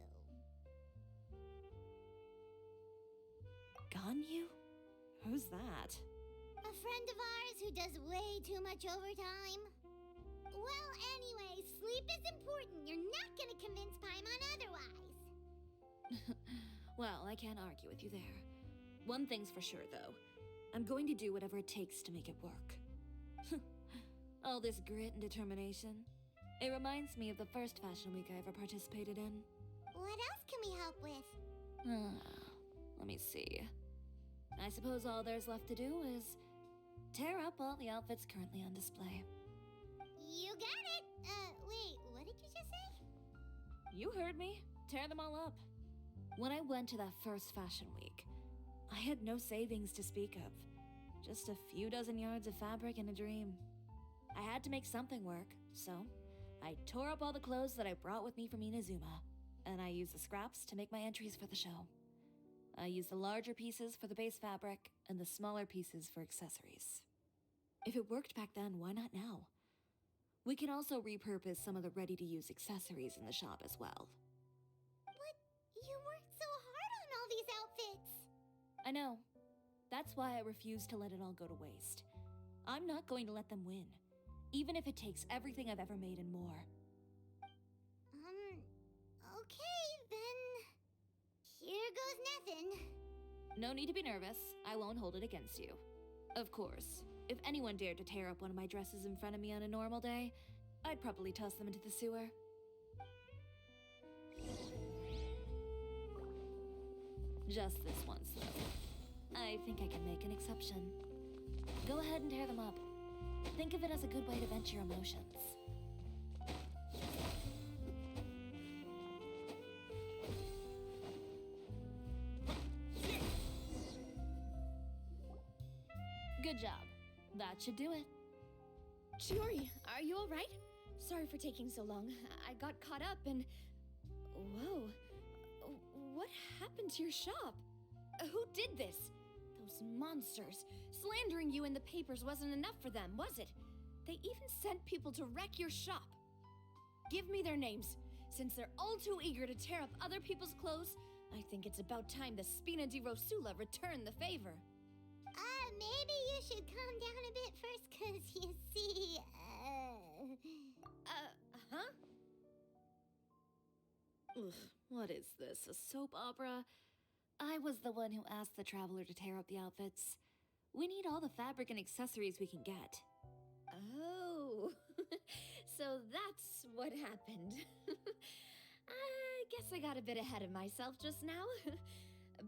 Ganyu? Who's that? A friend of ours who does way too much overtime. Well, anyway, sleep is important. You're not gonna convince Paimon otherwise. Well, I can't argue with you there. One thing's for sure, though. I'm going to do whatever it takes to make it work. All this grit and determination. It reminds me of the first fashion week I ever participated in. What else can we help with? Let me see. I suppose all there's left to do is tear up all the outfits currently on display. You got it! Wait, what did you just say? You heard me. Tear them all up. When I went to that first fashion week, I had no savings to speak of. Just a few dozen yards of fabric and a dream. I had to make something work, so I tore up all the clothes that I brought with me from Inazuma, and I used the scraps to make my entries for the show. I used the larger pieces for the base fabric and the smaller pieces for accessories. If it worked back then, why not now? We can also repurpose some of the ready-to-use accessories in the shop as well. But you worked so hard on all these outfits! I know. That's why I refuse to let it all go to waste. I'm not going to let them win, even if it takes everything I've ever made and more. Okay, then... Here goes nothing. No need to be nervous. I won't hold it against you. Of course, if anyone dared to tear up one of my dresses in front of me on a normal day, I'd probably toss them into the sewer. Just this once, though. I think I can make an exception. Go ahead and tear them up. Think of it as a good way to vent your emotions. Good job. That should do it. Chiori, are you all right? Sorry for taking so long. I got caught up and... Whoa. What happened to your shop? Who did this? Those monsters. Slandering you in the papers wasn't enough for them, was it? They even sent people to wreck your shop. Give me their names. Since they're all too eager to tear up other people's clothes, I think it's about time the Spina di Rosula return the favor. Maybe you should calm down a bit first, 'cause you see, What is this, a soap opera? I was the one who asked the traveler to tear up the outfits. We need all the fabric and accessories we can get. Oh, so that's what happened. I guess I got a bit ahead of myself just now.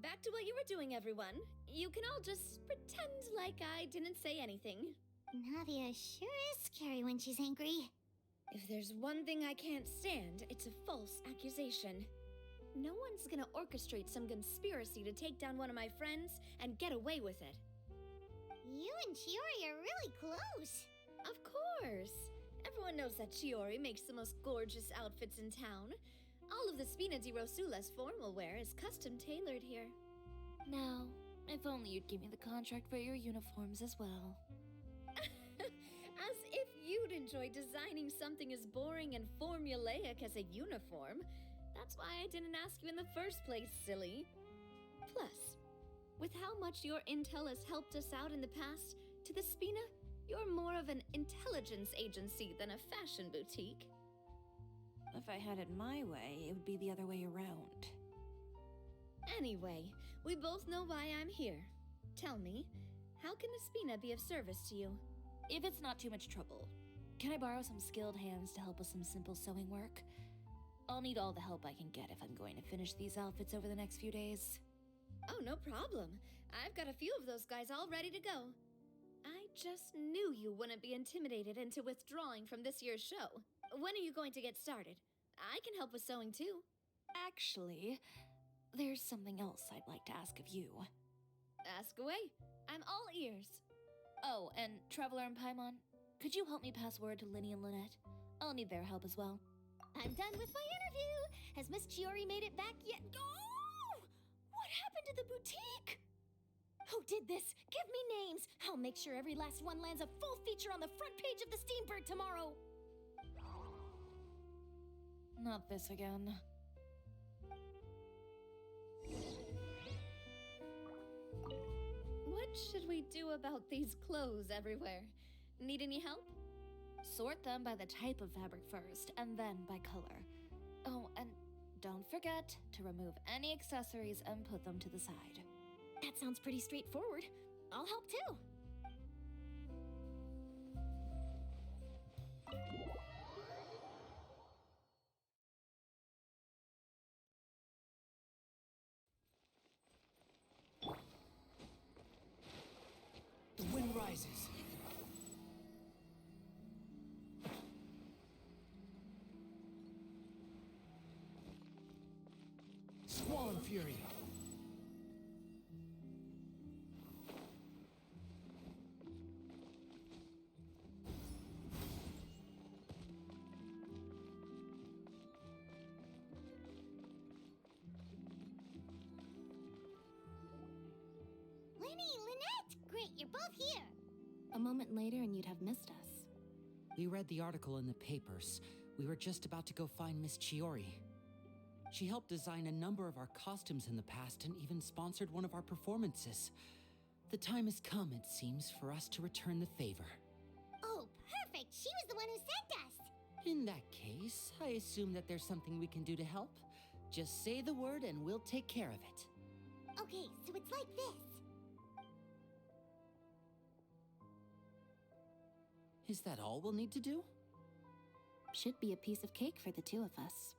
Back to what you were doing, everyone. You can all just pretend like I didn't say anything. Nadia sure is scary when she's angry. If there's one thing I can't stand, it's a false accusation. No one's gonna orchestrate some conspiracy to take down one of my friends and get away with it. You and Chiori are really close. Of course! Everyone knows that Chiori makes the most gorgeous outfits in town. All of the Spina di Rosula's formal wear is custom tailored here. Now, if only you'd give me the contract for your uniforms as well. As if you'd enjoy designing something as boring and formulaic as a uniform. That's why I didn't ask you in the first place, silly. Plus, with how much your intel has helped us out in the past, to the Spina, you're more of an intelligence agency than a fashion boutique. If I had it my way, it would be the other way around. Anyway, we both know why I'm here. Tell me, how can the Spina be of service to you? If it's not too much trouble, can I borrow some skilled hands to help with some simple sewing work? I'll need all the help I can get if I'm going to finish these outfits over the next few days. Oh, no problem. I've got a few of those guys all ready to go. I just knew you wouldn't be intimidated into withdrawing from this year's show. When are you going to get started? I can help with sewing too. Actually, there's something else I'd like to ask of you. Ask away. I'm all ears. Oh, and Traveler and Paimon, could you help me pass word to Linny and Lynette? I'll need their help as well. I'm done with my interview. Has Miss Chiori made it back yet? Oh! What happened to the boutique? Who did this? Give me names. I'll make sure every last one lands a full feature on the front page of the Steambird tomorrow. Not this again. What should we do about these clothes everywhere? Need any help? Sort them by the type of fabric first, and then by color. Oh, and don't forget to remove any accessories and put them to the side. That sounds pretty straightforward. I'll help too. The wind rises. Squall and fury. Linny, Lynette! Great, you're both here. A moment later and you'd have missed us. We read the article in the papers. We were just about to go find Miss Chiori. She helped design a number of our costumes in the past and even sponsored one of our performances. The time has come, it seems, for us to return the favor. Oh, perfect. She was the one who sent us. In that case, I assume that there's something we can do to help. Just say the word and we'll take care of it. Okay, so it's like this. Is that all we'll need to do? Should be a piece of cake for the two of us.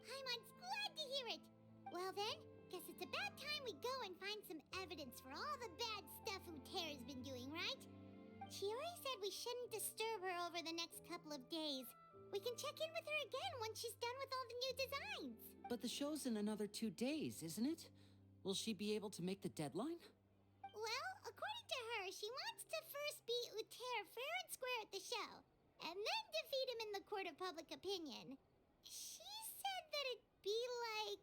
Paimon's glad to hear it. Well then, guess it's about time we go and find some evidence for all the bad stuff Utera's been doing, right? Chiori said we shouldn't disturb her over the next couple of days. We can check in with her again once she's done with all the new designs. But the show's in another 2 days, isn't it? Will she be able to make the deadline? Well, according to her, she wants to first beat Uther fair and square at the show, and then defeat him in the court of public opinion. She said that it'd be like,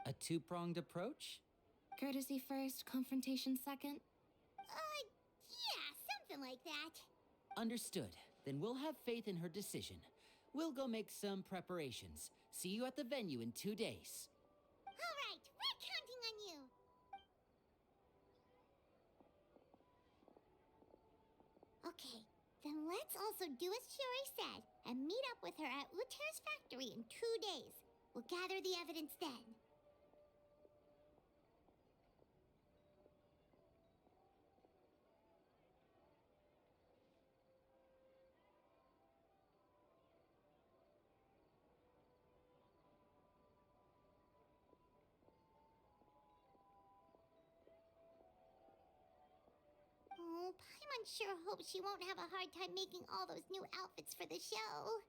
A two-pronged approach? Courtesy first, confrontation second? Yeah, something like that. Understood. Then we'll have faith in her decision. We'll go make some preparations. See you at the venue in 2 days. All right, we're counting on you. Okay, Then let's also do as Shiori said and meet up with her at Uter's factory in 2 days. We'll gather the evidence then. Oh, Paimon sure hopes she won't have a hard time making all those new outfits for the show.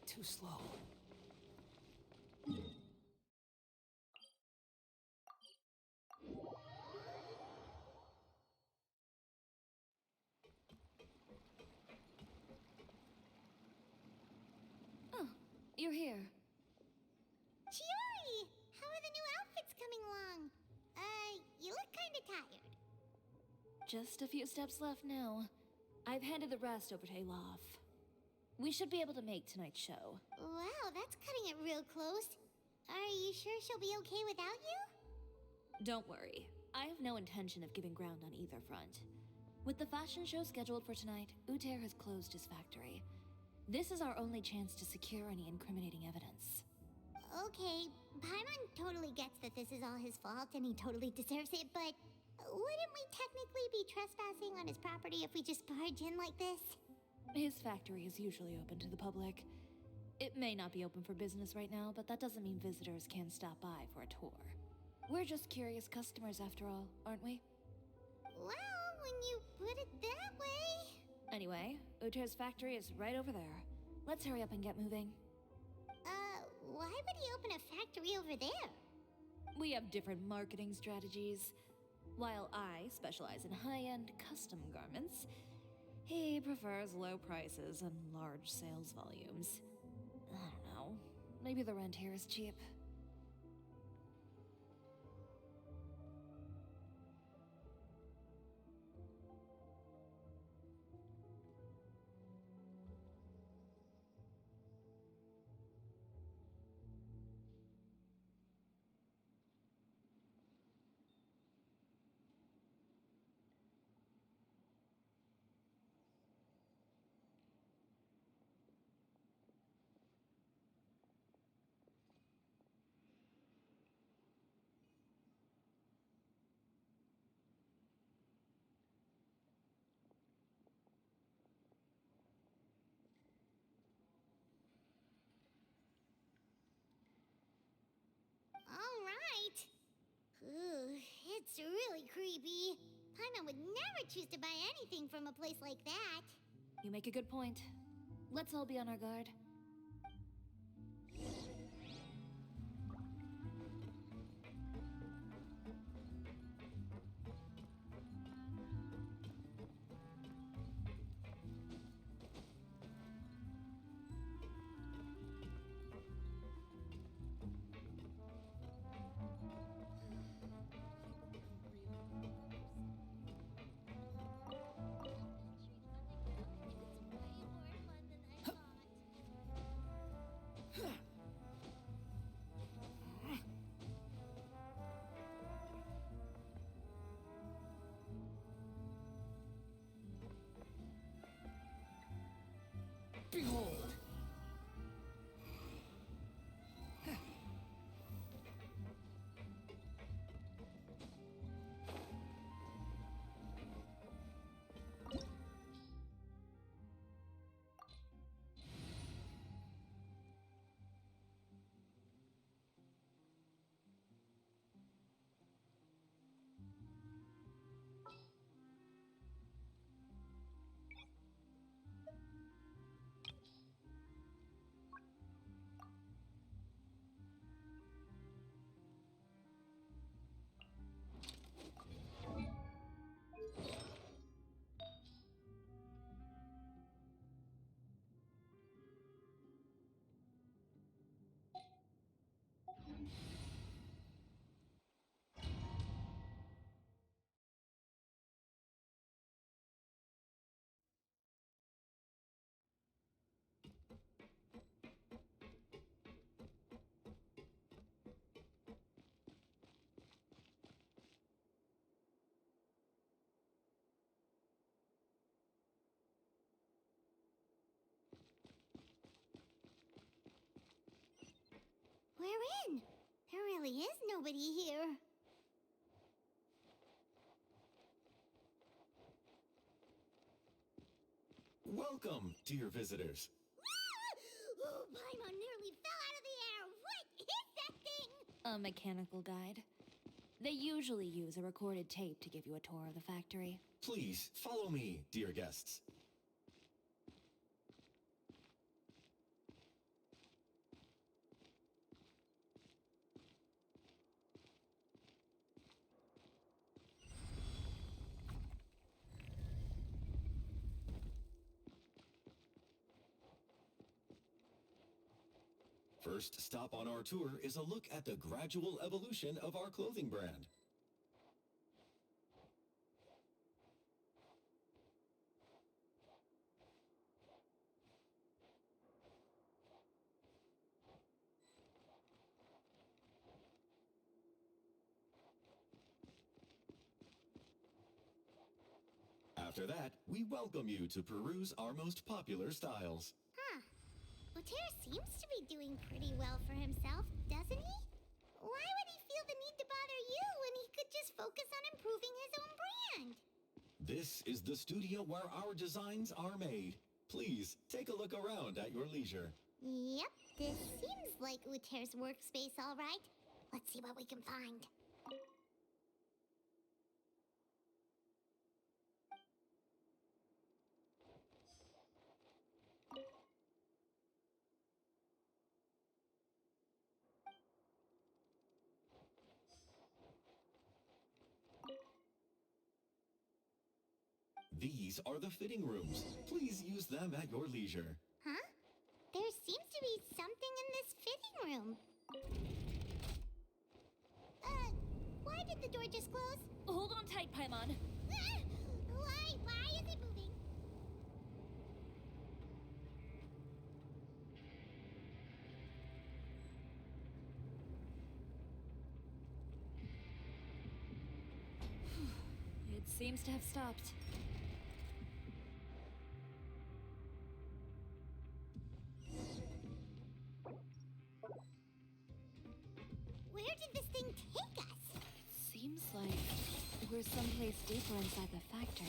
Too slow. Oh, you're here. Chiori! How are the new outfits coming along? You look kinda tired. Just a few steps left now. I've handed the rest over to Olaf. We should be able to make tonight's show. Wow, that's cutting it real close. Are you sure she'll be okay without you? Don't worry. I have no intention of giving ground on either front. With the fashion show scheduled for tonight, Uter has closed his factory. This is our only chance to secure any incriminating evidence. Okay, Paimon totally gets that this is all his fault and he totally deserves it, but wouldn't we technically be trespassing on his property if we just barge in like this? His factory is usually open to the public. It may not be open for business right now, but that doesn't mean visitors can't stop by for a tour. We're just curious customers after all, aren't we? Well, when you put it that way... Anyway, Uter's factory is right over there. Let's hurry up and get moving. Why would he open a factory over there? We have different marketing strategies. While I specialize in high-end custom garments, he prefers low prices and large sales volumes. I don't know. Maybe the rent here is cheap. creepy. Paimon would never choose to buy anything from a place like that. You make a good point. Let's all be on our guard. Behold! We're in. There really is nobody here. Welcome, dear visitors. Oh, Paimon nearly fell out of the air. What is that thing? A mechanical guide. They usually use a recorded tape to give you a tour of the factory. Please follow me, dear guests. First stop on our tour is a look at the gradual evolution of our clothing brand. After that, we welcome you to peruse our most popular styles. Huh. Oter seems to be doing pretty well for himself, doesn't he? Why would he feel the need to bother you when he could just focus on improving his own brand? This is the studio where our designs are made. Please, take a look around at your leisure. Yep, this seems like Uter's workspace, all right. Let's see what we can find. These are the fitting rooms. Please use them at your leisure. Huh? There seems to be something in this fitting room. Why did the door just close? Hold on tight, Paimon. Why is it moving? It seems to have stopped. Where did this thing take us? It seems like we're someplace deeper inside the factory.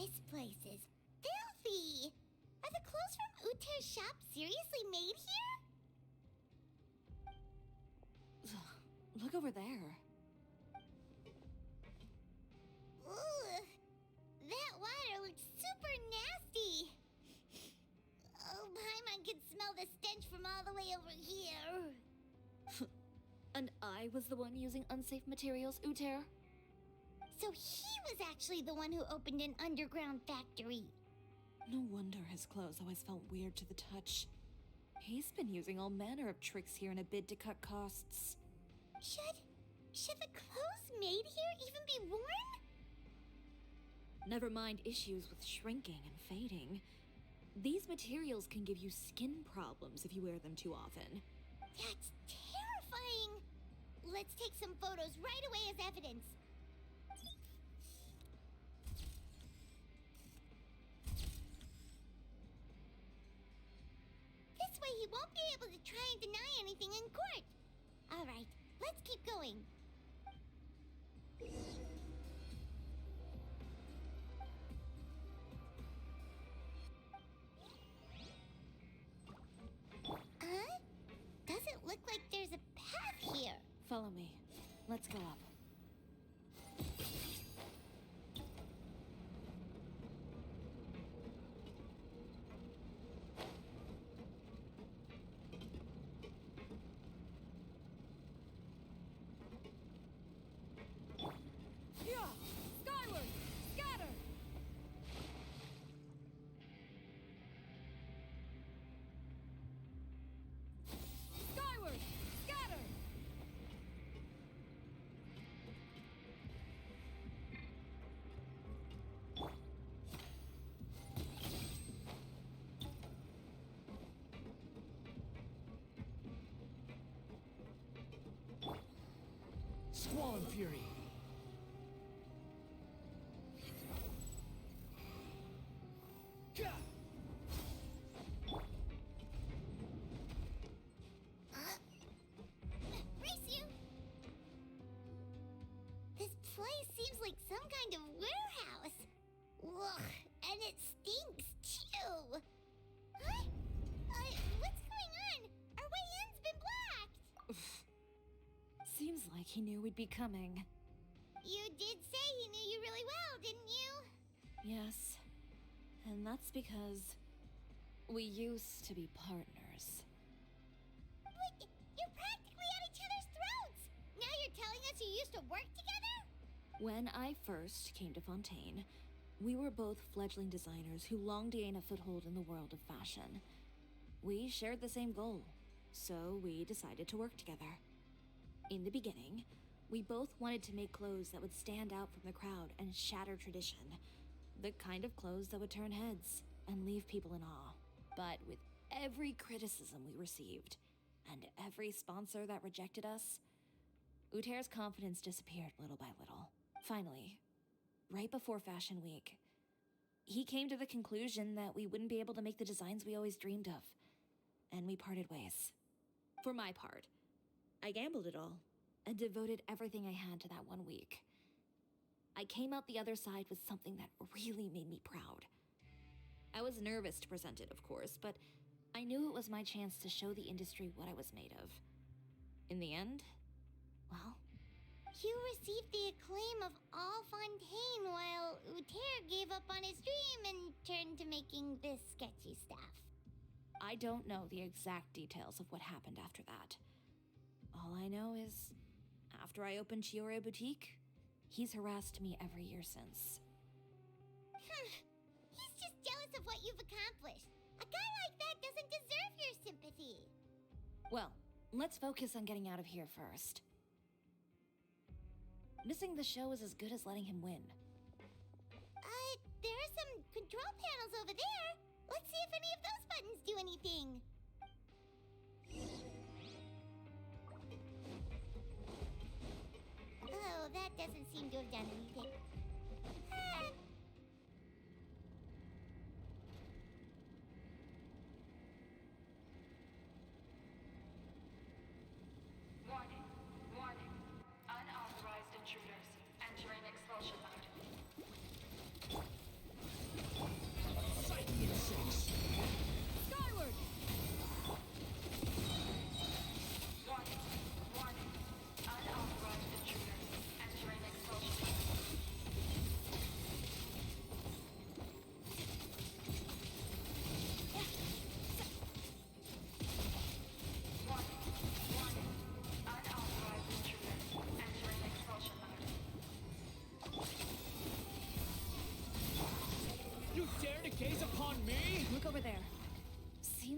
This place is filthy! Are the clothes from Uter's shop seriously made here? Look over there. Ugh! That water looks super nasty! Oh, Paimon can smell the stench from all the way over here. And I was the one using unsafe materials, Uter? So he was actually the one who opened an underground factory. No wonder his clothes always felt weird to the touch. He's been using all manner of tricks here in a bid to cut costs. Should the clothes made here even be worn? Never mind issues with shrinking and fading. These materials can give you skin problems if you wear them too often. That's terrifying! Let's take some photos right away as evidence. This way he won't be able to try and deny anything in court. All right, let's keep going. Huh? Doesn't look like there's a path here. Follow me. Let's go up. Skyward! Scatter! Skyward! Scatter! Squall and Fury. Race you! This place seems like some kind of warehouse. Ugh, and it stinks too. Huh? What's going on? Our way in's been blocked. Seems like he knew we'd be coming. You did say he knew you really well, didn't you? Yes. And that's because we used to be partners. But you're practically at each other's throats. Now you're telling us you used to work together? When I first came to Fontaine, we were both fledgling designers who longed to gain a foothold in the world of fashion. We shared the same goal, so we decided to work together. In the beginning, we both wanted to make clothes that would stand out from the crowd and shatter tradition. The kind of clothes that would turn heads and leave people in awe. But with every criticism we received, and every sponsor that rejected us, Uter's confidence disappeared little by little. Finally, right before Fashion Week, he came to the conclusion that we wouldn't be able to make the designs we always dreamed of, and we parted ways. For my part, I gambled it all and devoted everything I had to that 1 week. I came out the other side with something that really made me proud. I was nervous to present it, of course, but I knew it was my chance to show the industry what I was made of. In the end, well, You received the acclaim of all Fontaine while Uter gave up on his dream and turned to making this sketchy stuff. I don't know the exact details of what happened after that. All I know is, after I opened Chiore Boutique, he's harassed me every year since. He's just jealous of what you've accomplished. A guy like that doesn't deserve your sympathy. Well, let's focus on getting out of here first. Missing the show is as good as letting him win. There are some control panels over there. Let's see if any of those buttons do anything. Oh, that doesn't seem to have done anything. Warning. Warning. Unauthorized intruders entering expulsion mode.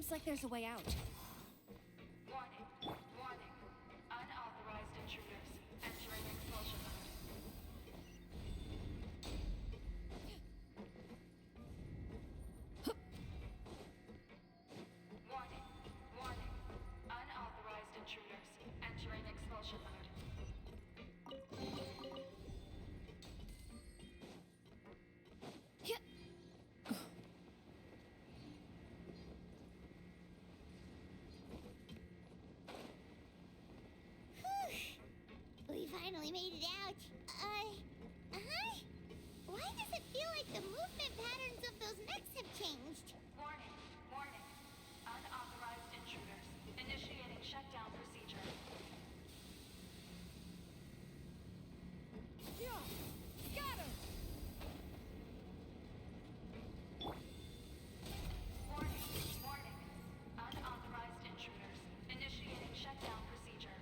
Seems like there's a way out. Warning. Warning. Unauthorized intruders entering expulsion mode. Warning. Warning. Unauthorized intruders entering expulsion mode. We finally made it out. Huh? Why does it feel like the movement patterns of those mechs have changed? Warning. Warning. Unauthorized intruders initiating shutdown procedure. Warning. Warning. Unauthorized intruders initiating shutdown procedure.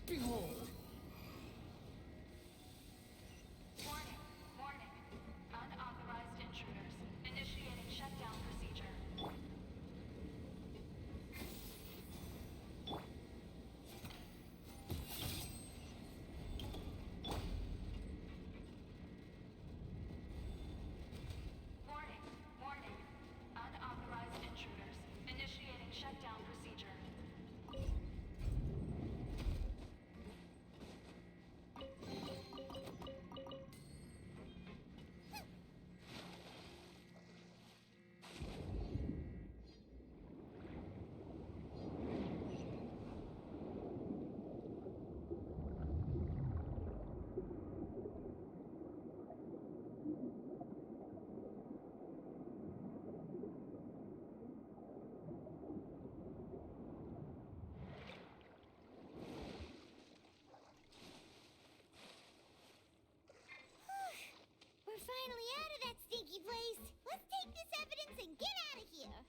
Behold! Warning. Warning. Unauthorized intruders initiating shutdown procedure. Warning. Warning. Unauthorized intruders initiating shutdown procedure. We're finally out of that stinky place. Let's take this evidence and get out of here.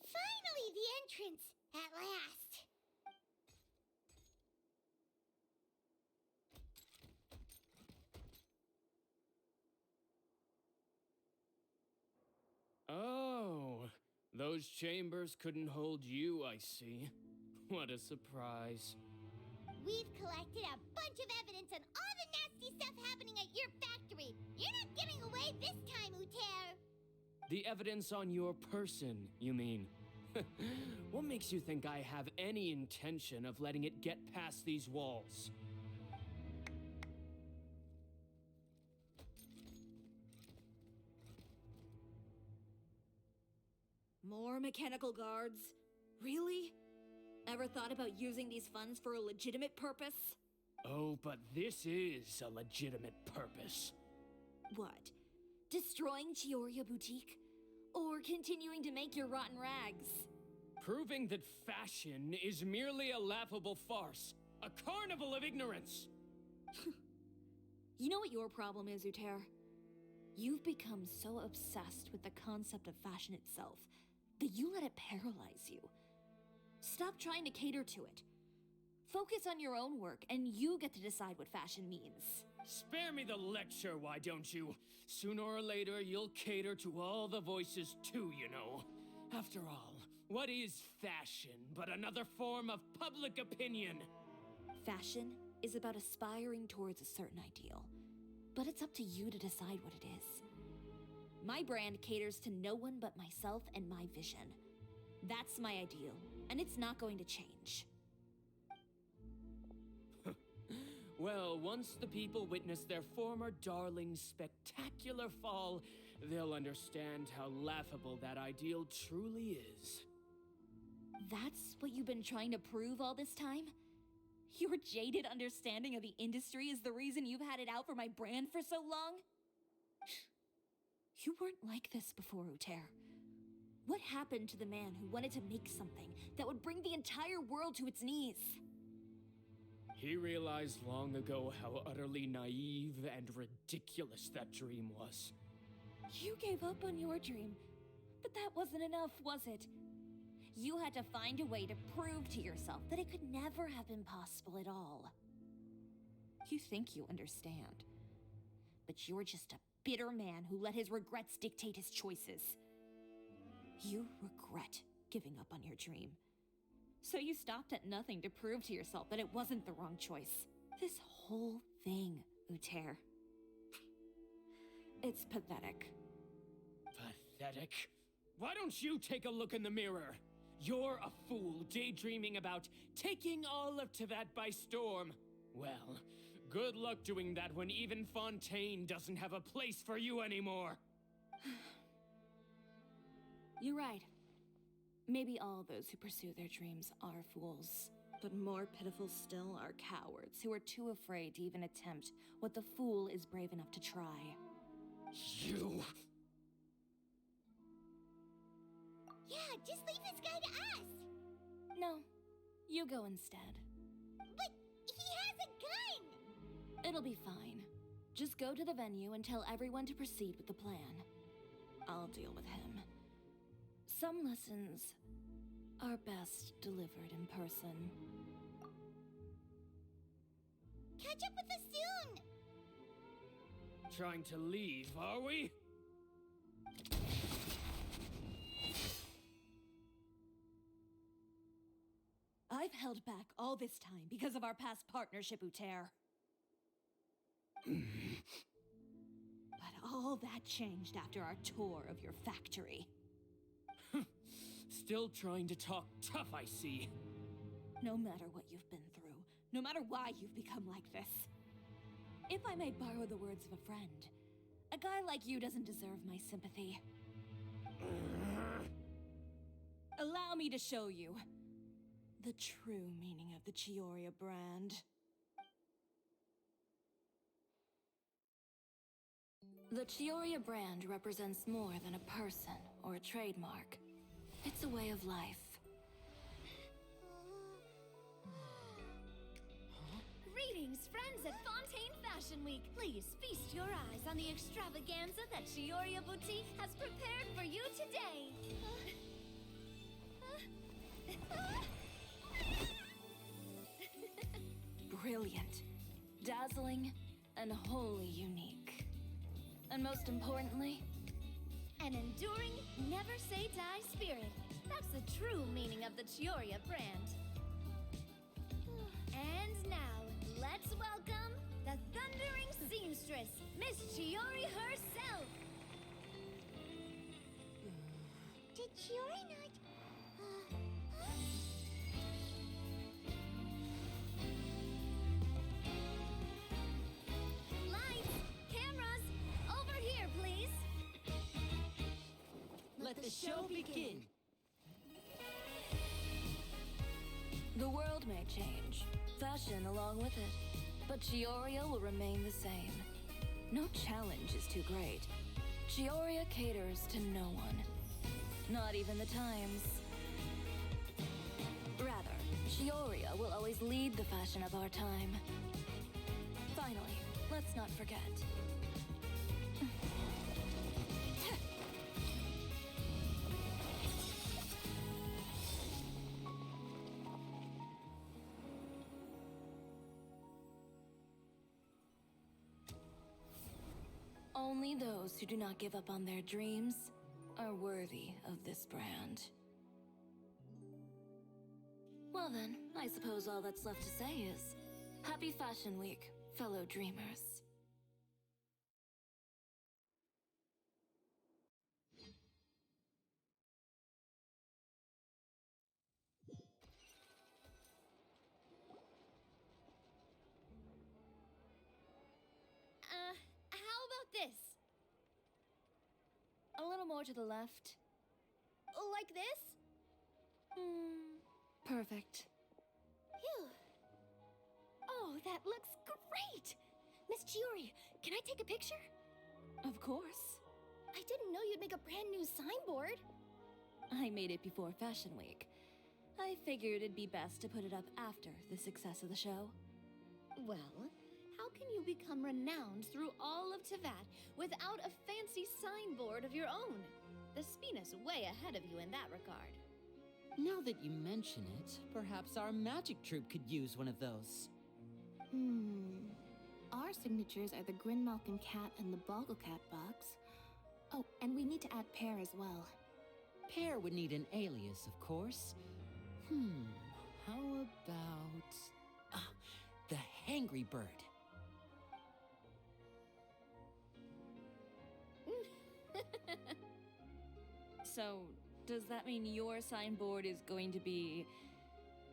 Finally, the entrance. At last. Oh, those chambers couldn't hold you, I see. What a surprise. We've collected a bunch of evidence on all the nasty stuff happening at your factory. You're not getting away this time, Uter. The evidence on your person, you mean? What makes you think I have any intention of letting it get past these walls? More mechanical guards? Really? Ever thought about using these funds for a legitimate purpose? Oh, but this is a legitimate purpose. What? Destroying Chioria Boutique? Or continuing to make your rotten rags? Proving that fashion is merely a laughable farce, a carnival of ignorance. You know what your problem is, Uter? You've become so obsessed with the concept of fashion itself that you let it paralyze you. Stop trying to cater to it. Focus on your own work, and you get to decide what fashion means. Spare me the lecture, why don't you? Sooner or later, you'll cater to all the voices too, you know. After all, what is fashion but another form of public opinion? Fashion is about aspiring towards a certain ideal, but it's up to you to decide what it is. My brand caters to no one but myself and my vision. That's my ideal, and it's not going to change. Well, once the people witness their former darling's spectacular fall, they'll understand how laughable that ideal truly is. That's what you've been trying to prove all this time? Your jaded understanding of the industry is the reason you've had it out for my brand for so long? You weren't like this before, Uter. What happened to the man who wanted to make something that would bring the entire world to its knees? He realized long ago how utterly naive and ridiculous that dream was. You gave up on your dream But that wasn't enough, was it? You had to find a way to prove to yourself that it could never have been possible at all. You think you understand, but you're just a bitter man who let his regrets dictate his choices. You regret giving up on your dream. So you stopped at nothing to prove to yourself that it wasn't the wrong choice. This whole thing, Uter. It's pathetic. Pathetic? Why don't you take a look in the mirror? You're a fool daydreaming about taking all of Tevat by storm. Well, good luck doing that when even Fontaine doesn't have a place for you anymore. You're right. Maybe all those who pursue their dreams are fools. But more pitiful still are cowards who are too afraid to even attempt what the fool is brave enough to try. You... Yeah, just leave this guy to us! No, you go instead. But he has a gun! It'll be fine. Just go to the venue and tell everyone to proceed with the plan. I'll deal with him. Some lessons are best delivered in person. Catch up with us soon! Trying to leave, are we? I've held back all this time because of our past partnership, Uter. But all that changed after our tour of your factory. Still trying to talk tough, I see. No matter what you've been through, no matter why you've become like this. If I may borrow the words of a friend, a guy like you doesn't deserve my sympathy. Allow me to show you the true meaning of the Chioria brand. The Chioria brand represents more than a person or a trademark. It's a way of life. Greetings, friends at Fontaine Fashion Week. Please feast your eyes on the extravaganza that Chioria Boutique has prepared for you today. Brilliant, dazzling, and wholly unique. And most importantly, an enduring, never-say-die spirit. That's the true meaning of the Chioria brand. And now, let's welcome the thundering seamstress, Miss Chiori herself! Did Chiori not... Lights! Cameras! Over here, please! let the show begin. The world may change, fashion along with it, but Chioria will remain the same. No challenge is too great. Chioria caters to no one, not even the times. Rather, Chioria will always lead the fashion of our time. Finally, let's not forget. Only those who do not give up on their dreams are worthy of this brand. Well then, I suppose all that's left to say is, Happy Fashion Week, fellow dreamers. How about this? A little more to the left. Like this? Perfect. Phew. Oh, that looks great! Miss Chiori, can I take a picture? Of course. I didn't know you'd make a brand new signboard. I made it before Fashion Week. I figured it'd be best to put it up after the success of the show. Well, how can you become renowned through all of Tevat without a fancy signboard of your own? The Spina's way ahead of you in that regard. Now that you mention it, perhaps our magic troupe could use one of those. Our signatures are the Grin Malkin Cat and the Boggle Cat box. Oh, and we need to add Pear as well. Pear would need an alias, of course. How about... the Hangry Bird. So, does that mean your signboard is going to be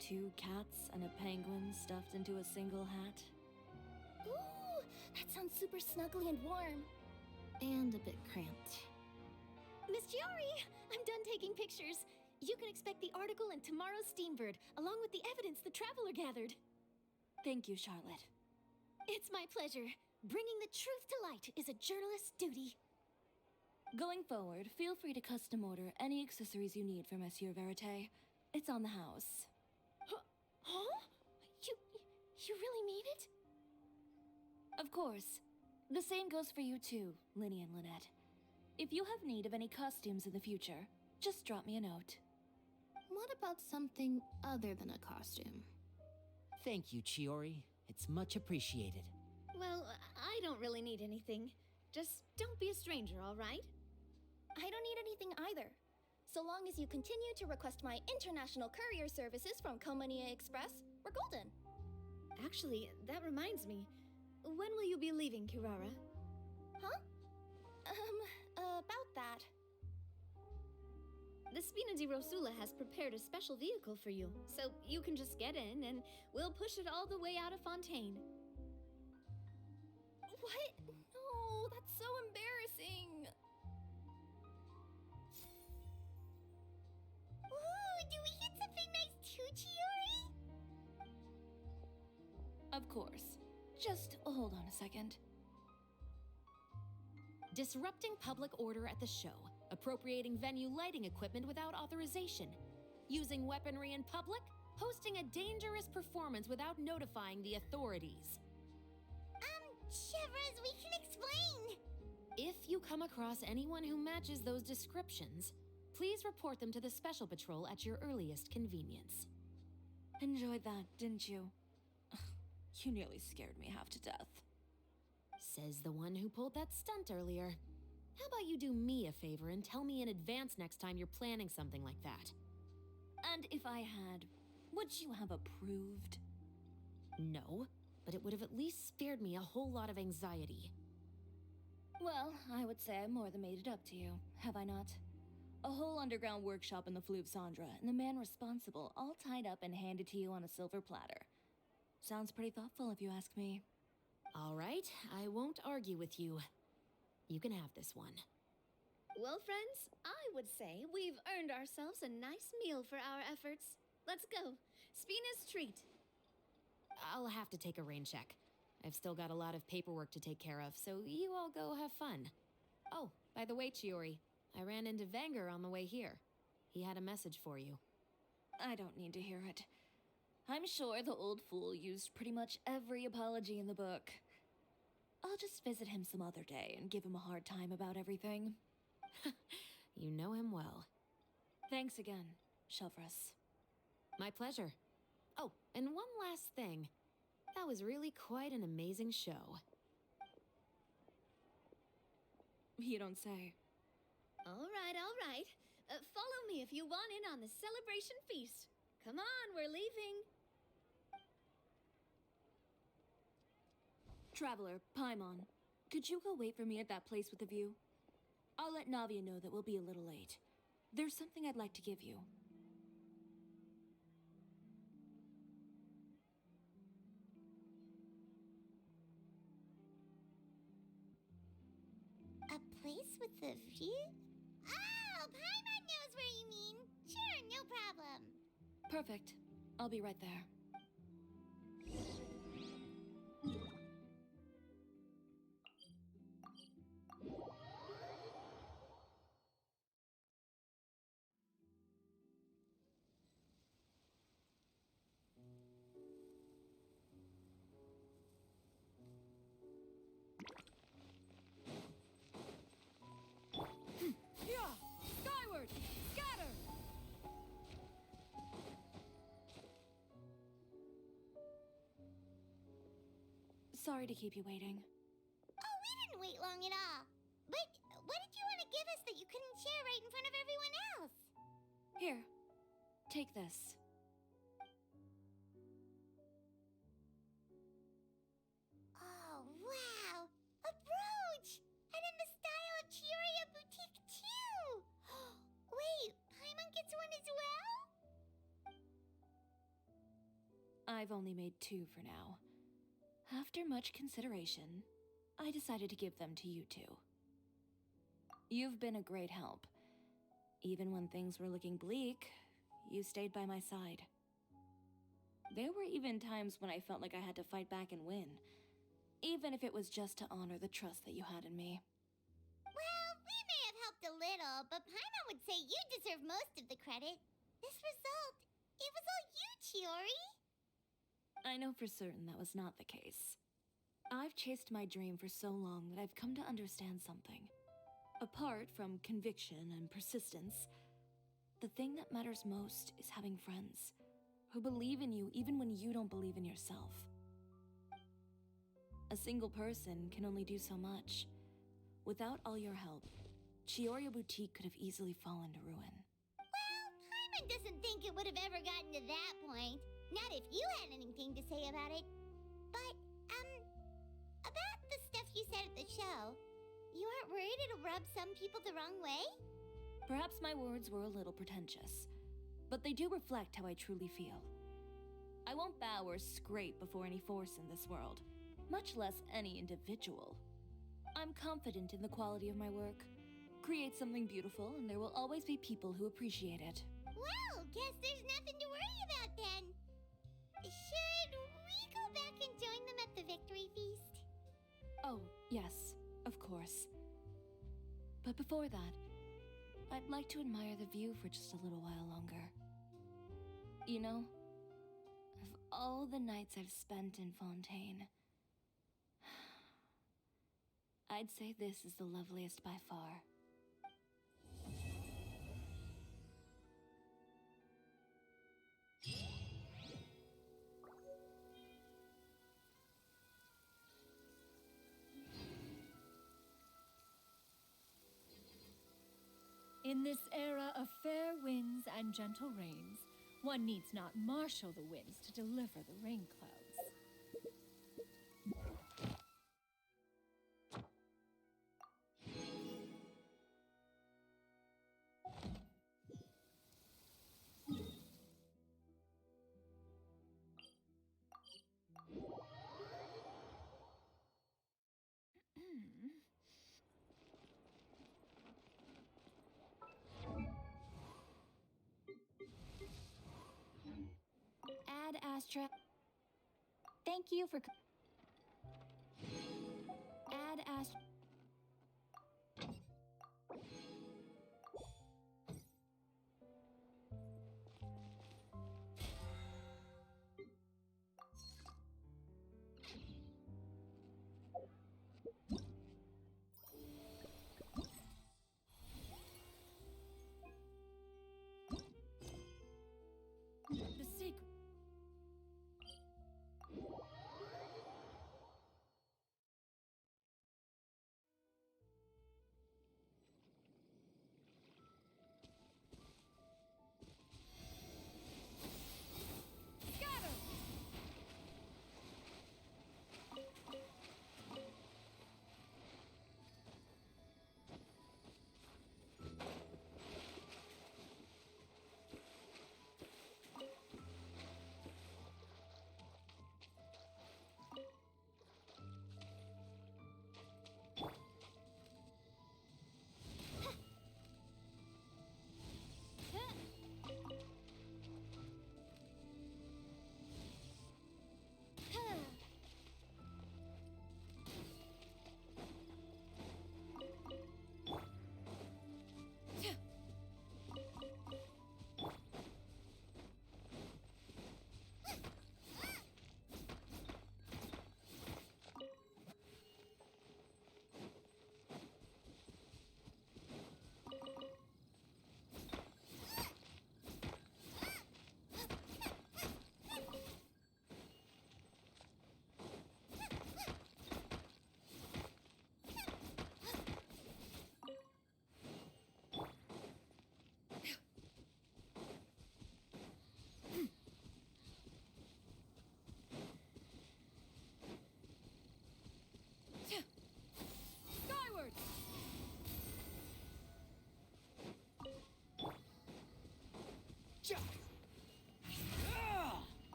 2 cats and a penguin stuffed into a single hat? Ooh, that sounds super snuggly and warm. And a bit cramped. Miss Giori, I'm done taking pictures. You can expect the article in tomorrow's Steambird, along with the evidence the Traveler gathered. Thank you, Charlotte. It's my pleasure. Bringing the truth to light is a journalist's duty. Going forward, feel free to custom order any accessories you need for Monsieur Verite. It's on the house. Huh? You really mean it? Of course. The same goes for you too, Linny and Lynette. If you have need of any costumes in the future, just drop me a note. What about something other than a costume? Thank you, Chiori. It's much appreciated. Well, I don't really need anything. Just don't be a stranger, all right? I don't need anything either. So long as you continue to request my international courier services from Komania Express, we're golden. Actually, that reminds me. When will you be leaving, Kirara? Huh? About that. The Spina di Rosula has prepared a special vehicle for you, so you can just get in and we'll push it all the way out of Fontaine. What? No, that's so embarrassing. Ooh, do we get something nice too, Chiori? Of course. Just hold on a second. Disrupting public order at the show, appropriating venue lighting equipment without authorization, using weaponry in public, hosting a dangerous performance without notifying the authorities. Chevras, we can explain! If you come across anyone who matches those descriptions, please report them to the Special Patrol at your earliest convenience. Enjoyed that, didn't you? You nearly scared me half to death. Says the one who pulled that stunt earlier. How about you do me a favor and tell me in advance next time you're planning something like that? And if I had, would you have approved? No, but it would have at least spared me a whole lot of anxiety. Well, I would say I more than made it up to you, have I not? A whole underground workshop in the Fleuve Cendra, and the man responsible all tied up and handed to you on a silver platter. Sounds pretty thoughtful if you ask me. All right, I won't argue with you. You can have this one. Well, friends, I would say we've earned ourselves a nice meal for our efforts. Let's go. Spina's treat. I'll have to take a rain check. I've still got a lot of paperwork to take care of, so you all go have fun. Oh, by the way, Chiori, I ran into Vanger on the way here. He had a message for you. I don't need to hear it. I'm sure the old fool used pretty much every apology in the book. I'll just visit him some other day and give him a hard time about everything. You know him well. Thanks again, Chevras. My pleasure. Oh, and one last thing. That was really quite an amazing show. You don't say. All right. Follow me if you want in on the celebration feast. Come on, we're leaving. Traveler, Paimon, could you go wait for me at that place with the view? I'll let Navia know that we'll be a little late. There's something I'd like to give you. A place with a view? Oh, Paimon knows where you mean. Sure, no problem. Perfect. I'll be right there. Sorry to keep you waiting. Oh, we didn't wait long at all. But what did you want to give us that you couldn't share right in front of everyone else? Here, take this. Oh, wow! A brooch! And in the style of Chioria Boutique, too! Wait, Paimon gets one as well? I've only made 2 for now. After much consideration, I decided to give them to you two. You've been a great help. Even when things were looking bleak, you stayed by my side. There were even times when I felt like I had to fight back and win, even if it was just to honor the trust that you had in me. Well, we may have helped a little, but Paimon would say you deserve most of the credit. This result, it was all you, Chiori. I know for certain that was not the case. I've chased my dream for so long that I've come to understand something. Apart from conviction and persistence, the thing that matters most is having friends who believe in you even when you don't believe in yourself. A single person can only do so much. Without all your help, Chioria Boutique could have easily fallen to ruin. Well, Paimon doesn't think it would have ever gotten to that point. Not if you had anything to say about it. But, about the stuff you said at the show, you aren't worried it'll rub some people the wrong way? Perhaps my words were a little pretentious, but they do reflect how I truly feel. I won't bow or scrape before any force in this world, much less any individual. I'm confident in the quality of my work. Create something beautiful, and there will always be people who appreciate it. Well, guess there's nothing to worry about then. Should we go back and join them at the victory feast? Oh, yes, of course. But before that, I'd like to admire the view for just a little while longer. You know, of all the nights I've spent in Fontaine, I'd say this is the loveliest by far. In this era of fair winds and gentle rains, one needs not marshal the winds to deliver the rain clouds. Ad Astra. Thank you for. Ad Astra.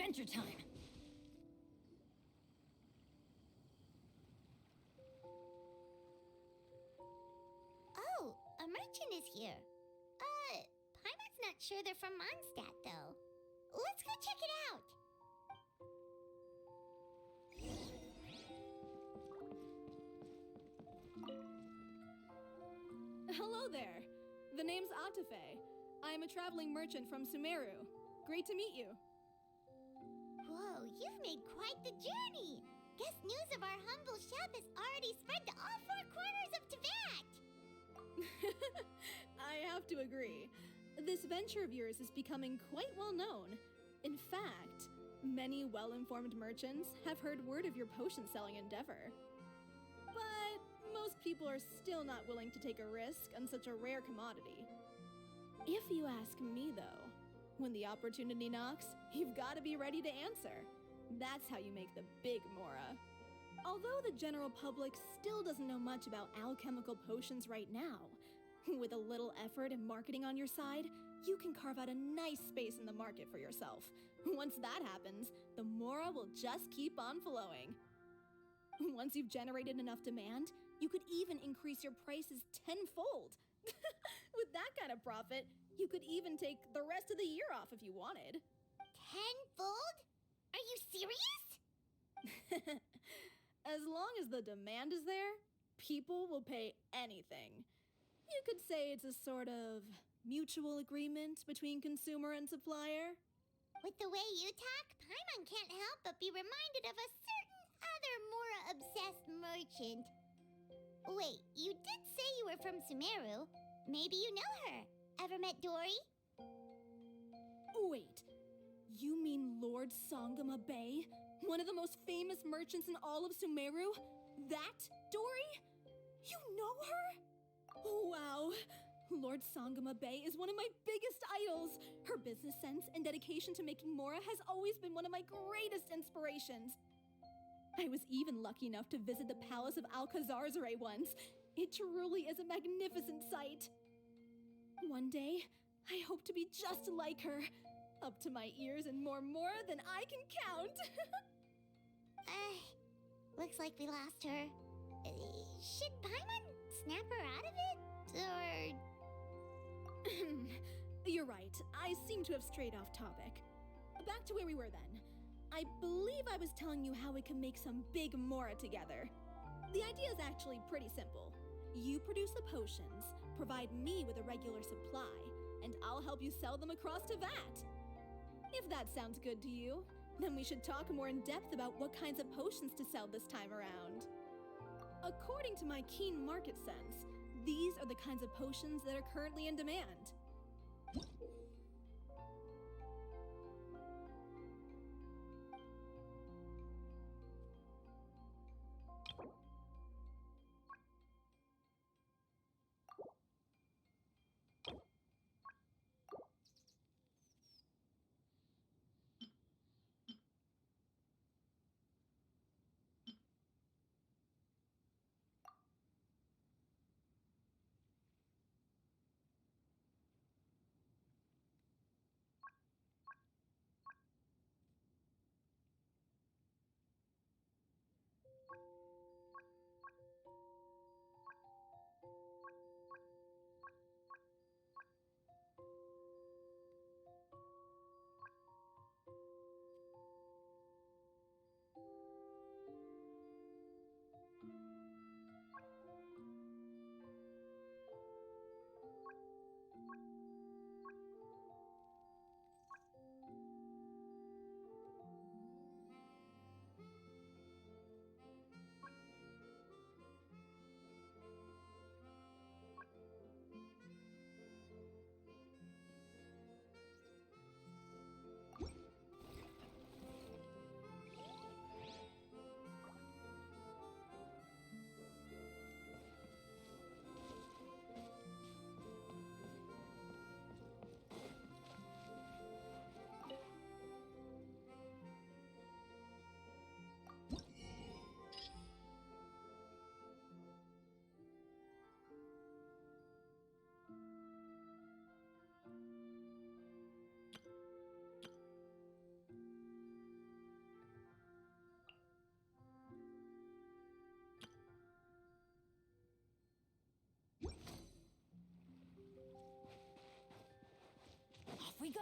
adventure time! Oh, a merchant is here. Paimon's not sure they're from Mondstadt, though. Let's go check it out. Hello there. The name's Atafe. I am a traveling merchant from Sumeru. Great to meet you. Whoa, you've made quite the journey. Guess news of our humble shop has already spread to all four corners of Teyvat. I have to agree. This venture of yours is becoming quite well known. In fact, many well-informed merchants have heard word of your potion-selling endeavor. But most people are still not willing to take a risk on such a rare commodity. If you ask me, though, when the opportunity knocks, you've got to be ready to answer. That's how you make the big Mora. Although the general public still doesn't know much about alchemical potions right now, with a little effort and marketing on your side, you can carve out a nice space in the market for yourself. Once that happens, the Mora will just keep on flowing. Once you've generated enough demand, you could even increase your prices tenfold. With that kind of profit, you could even take the rest of the year off if you wanted. Tenfold? Are you serious? As long as the demand is there, people will pay anything. You could say it's a sort of mutual agreement between consumer and supplier. With the way you talk, Paimon can't help but be reminded of a certain other Mora-obsessed merchant. Wait, you did say you were from Sumeru. Maybe you know her. Ever met Dory? Wait, you mean Lord Sangama Bay? One of the most famous merchants in all of Sumeru? That Dory? You know her? Wow. Lord Sangama Bay is one of my biggest idols. Her business sense and dedication to making Mora has always been one of my greatest inspirations. I was even lucky enough to visit the palace of Alcazarzare once. It truly is a magnificent sight. One day, I hope to be just like her. Up to my ears in more Mora than I can count. Looks like we lost her. Should Paimon snap her out of it? Or... You're right. I seem to have strayed off topic. Back to where we were then. I believe I was telling you how we can make some big Mora together. The idea is actually pretty simple. You produce the potions, provide me with a regular supply, and I'll help you sell them across Teyvat. If that sounds good to you, then we should talk more in depth about what kinds of potions to sell this time around. According to my keen market sense, these are the kinds of potions that are currently in demand. we go!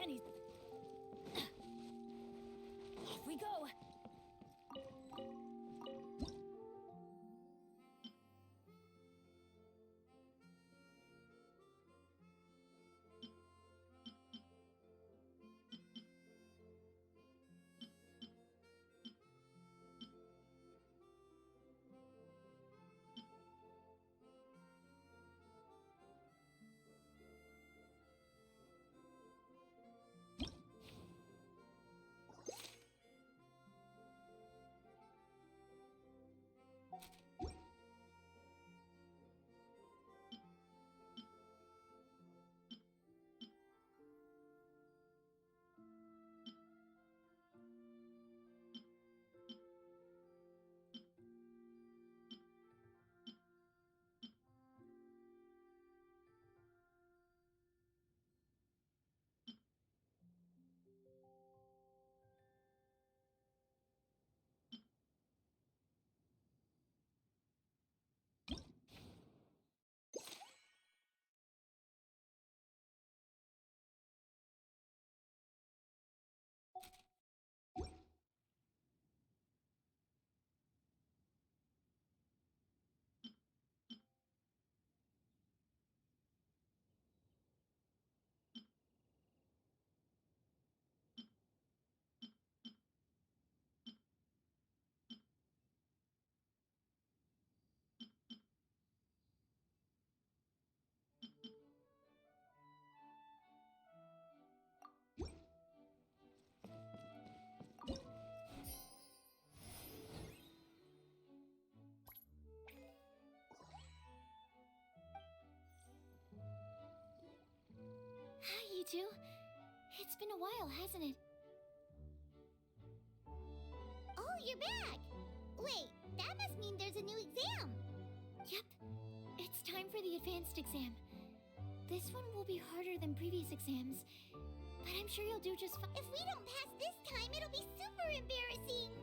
any. Off we go. Hi, you two. It's been a while, hasn't it? Oh, you're back! Wait, that must mean there's a new exam! Yep. It's time for the advanced exam. This one will be harder than previous exams, but I'm sure you'll do just fine. If we don't pass this time, it'll be super embarrassing!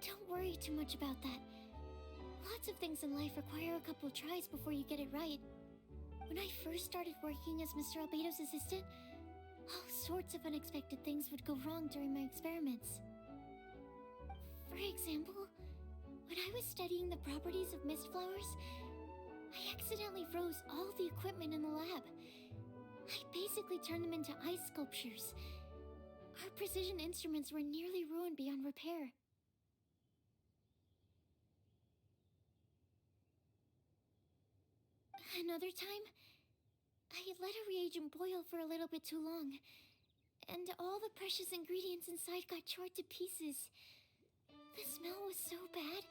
Don't worry too much about that. Lots of things in life require a couple tries before you get it right. When I first started working as Mr. Albedo's assistant, all sorts of unexpected things would go wrong during my experiments. For example, when I was studying the properties of mist flowers, I accidentally froze all the equipment in the lab. I basically turned them into ice sculptures. Our precision instruments were nearly ruined beyond repair. Another time, I had let a reagent boil for a little bit too long, and all the precious ingredients inside got charred to pieces. The smell was so bad,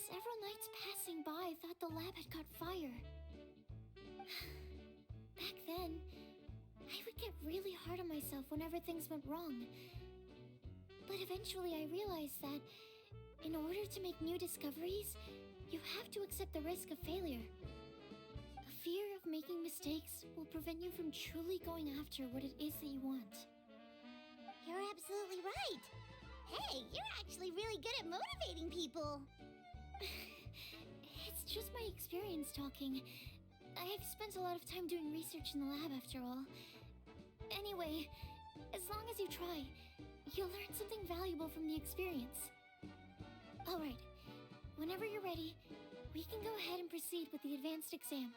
several nights passing by thought the lab had caught fire. Back then, I would get really hard on myself whenever things went wrong. But eventually I realized that in order to make new discoveries, you have to accept the risk of failure. A fear of making mistakes will prevent you from truly going after what it is that you want. You're absolutely right! Hey, you're actually really good at motivating people! It's just my experience talking. I've spent a lot of time doing research in the lab after all. Anyway, as long as you try, you'll learn something valuable from the experience. Alright, whenever you're ready, we can go ahead and proceed with the advanced exam.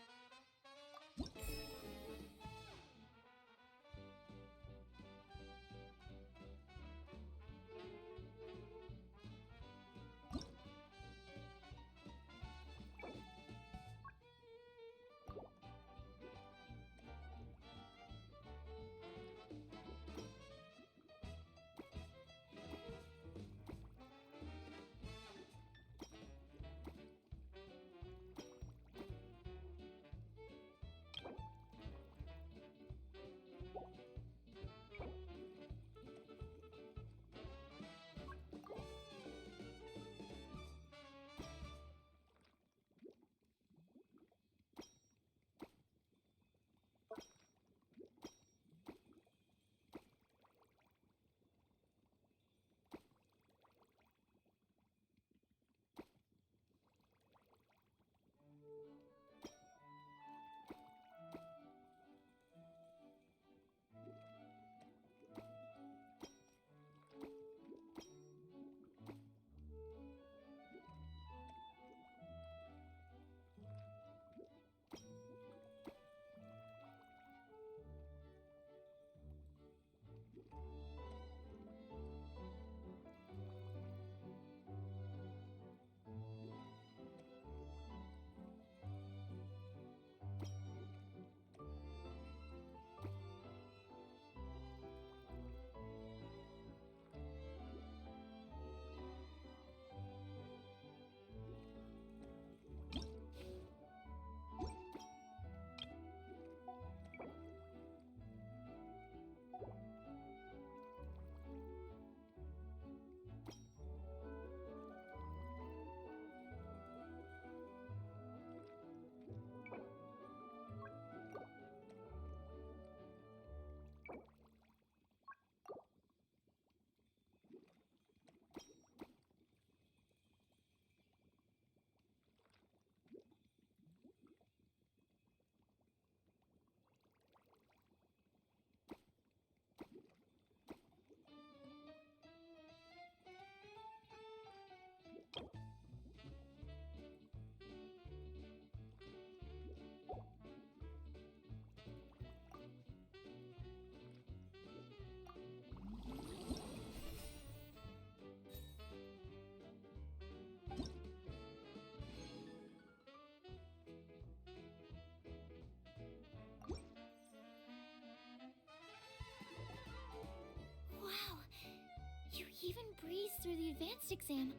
advanced exam.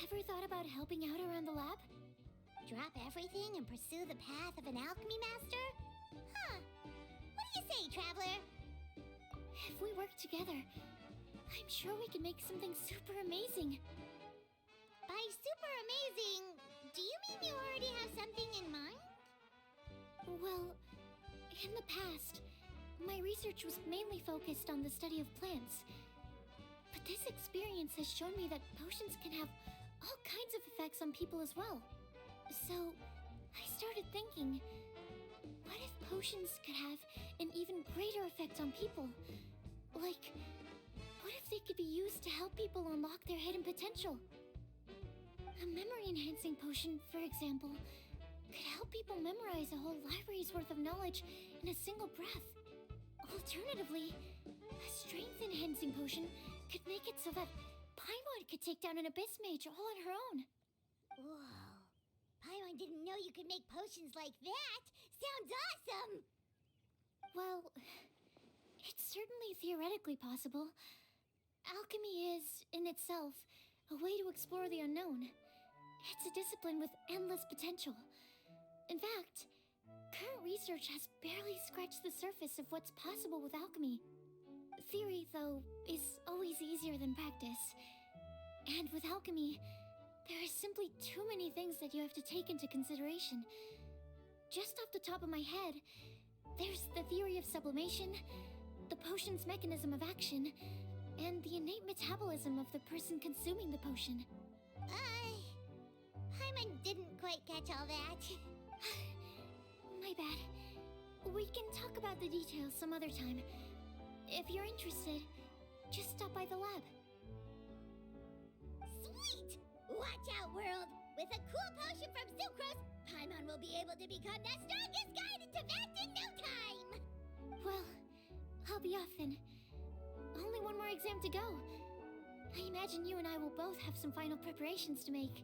Ever thought about helping out around the lab? Drop everything and pursue the path of an alchemy master? Huh. What do you say, Traveler? If we work together, I'm sure we can make something super amazing. By super amazing, do you mean you already have something in mind? Well, in the past, my research was mainly focused on the study of plants. But this experience has shown me that potions can have all kinds of effects on people as well. So, I started thinking, what if potions could have an even greater effect on people? Like, what if they could be used to help people unlock their hidden potential? A memory-enhancing potion, for example, could help people memorize a whole library's worth of knowledge in a single breath. Alternatively, a strength-enhancing potion could make it so that Paimon could take down an Abyss Mage all on her own. Whoa. Paimon didn't know you could make potions like that. Sounds awesome! Well, it's certainly theoretically possible. Alchemy is, in itself, a way to explore the unknown. It's a discipline with endless potential. In fact, current research has barely scratched the surface of what's possible with alchemy. Theory, though, is always easier than practice. And with alchemy, there are simply too many things that you have to take into consideration. Just off the top of my head, there's the theory of sublimation, the potion's mechanism of action, and the innate metabolism of the person consuming the potion. Paimon didn't quite catch all that. My bad. We can talk about the details some other time. If you're interested, just stop by the lab. Sweet! Watch out, world! With a cool potion from Sucrose, Paimon will be able to become the strongest guide in Tibet in no time! Well, I'll be off then. Only one more exam to go. I imagine you and I will both have some final preparations to make.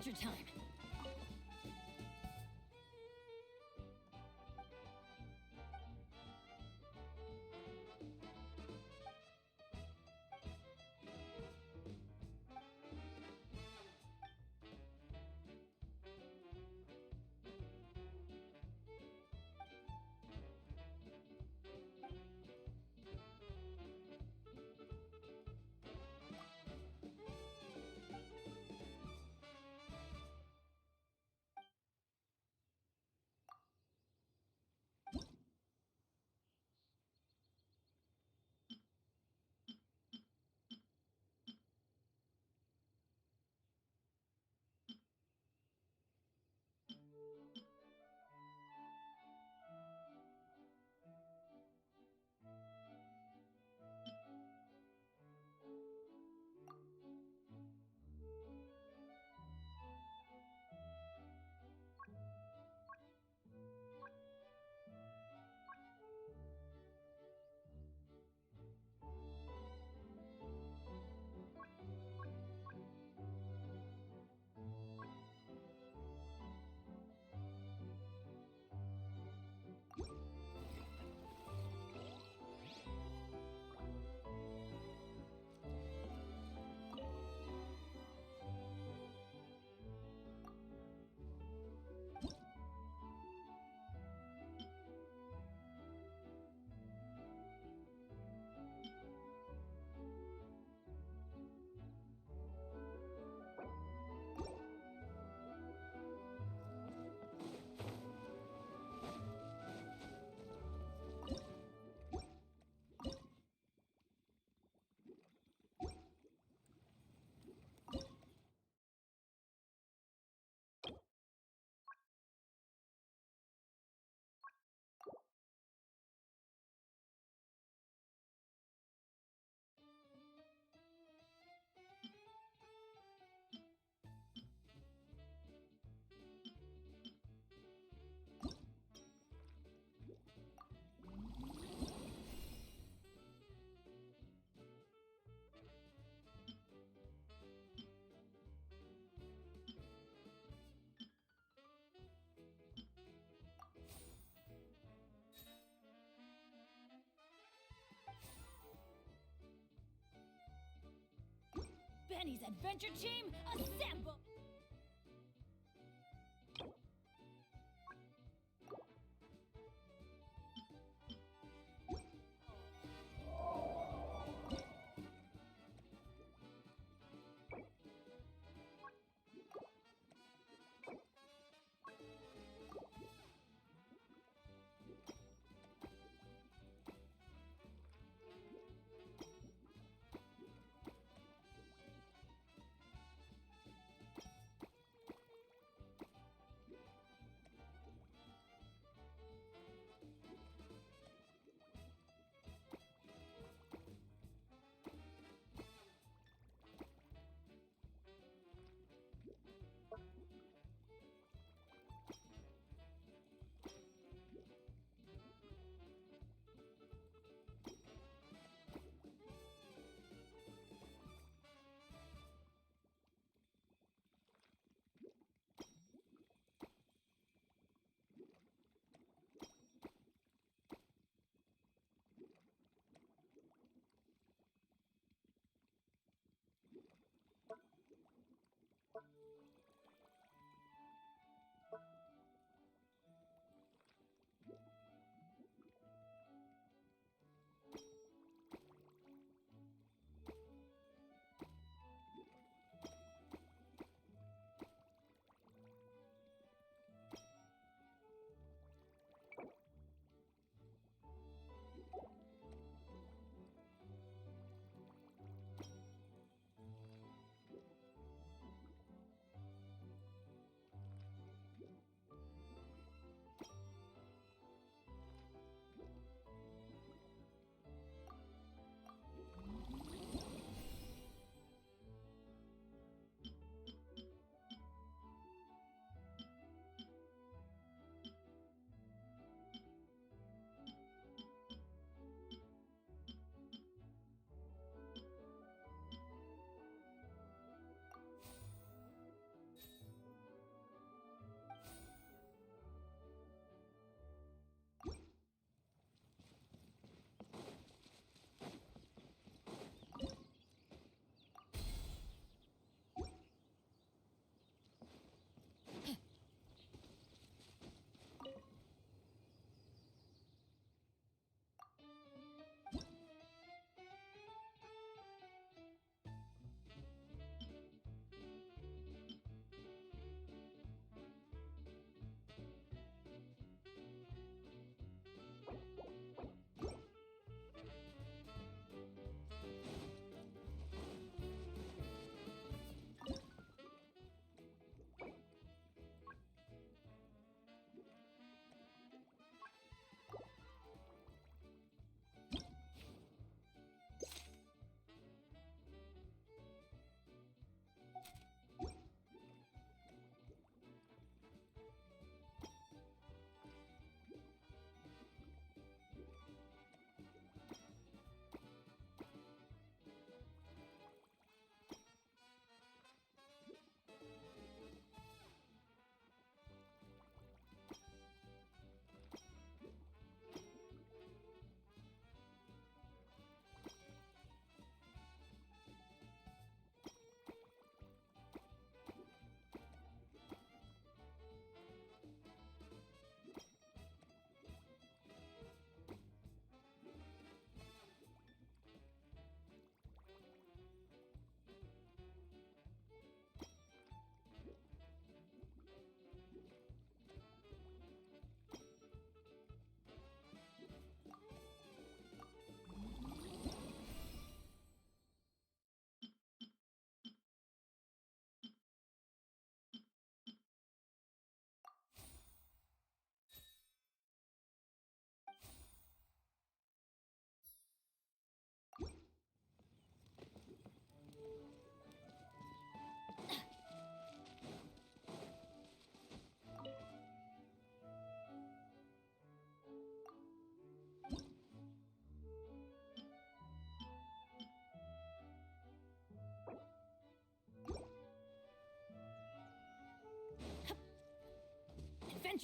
adventure time! Benny's adventure team, assemble!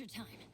adventure time.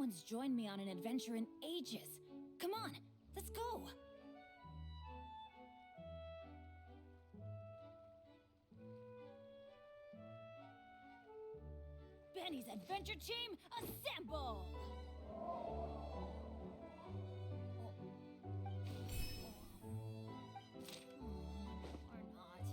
one's joined me on an adventure in ages. Come on, let's go! Benny's adventure team, assemble! Or not.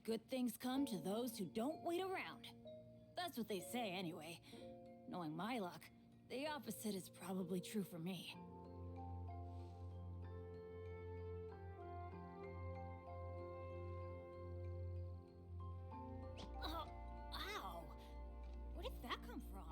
Good things come to those who don't wait around. That's what they say anyway. Knowing my luck, the opposite is probably true for me. Ow! Where did that come from?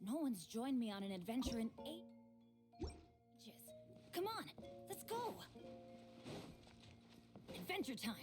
No one's joined me on an adventure in ages. Come on, let's go! Adventure time!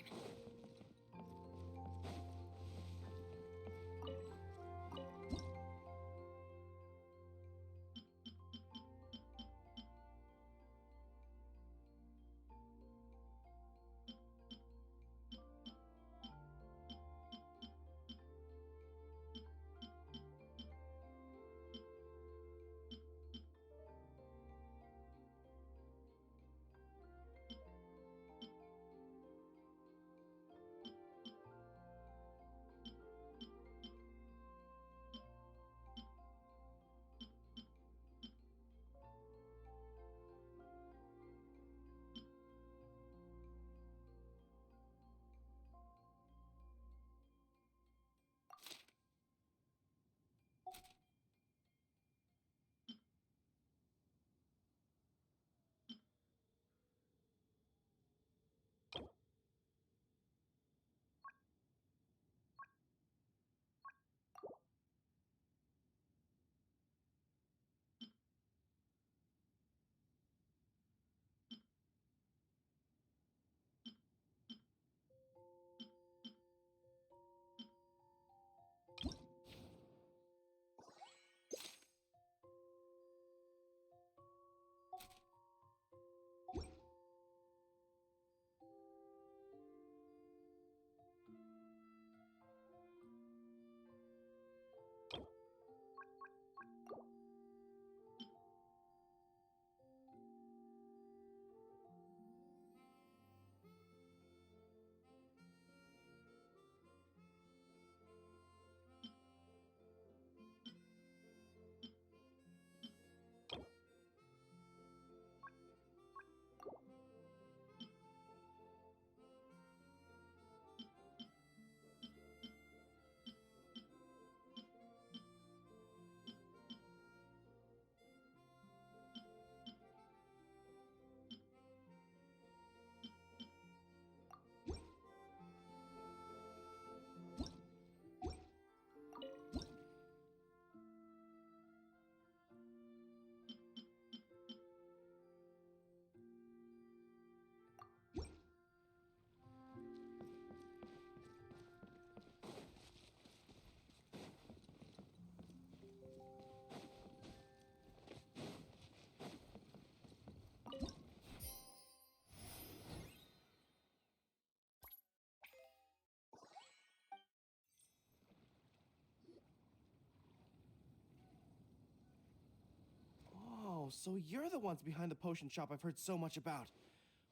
Oh, so you're the ones behind the potion shop I've heard so much about.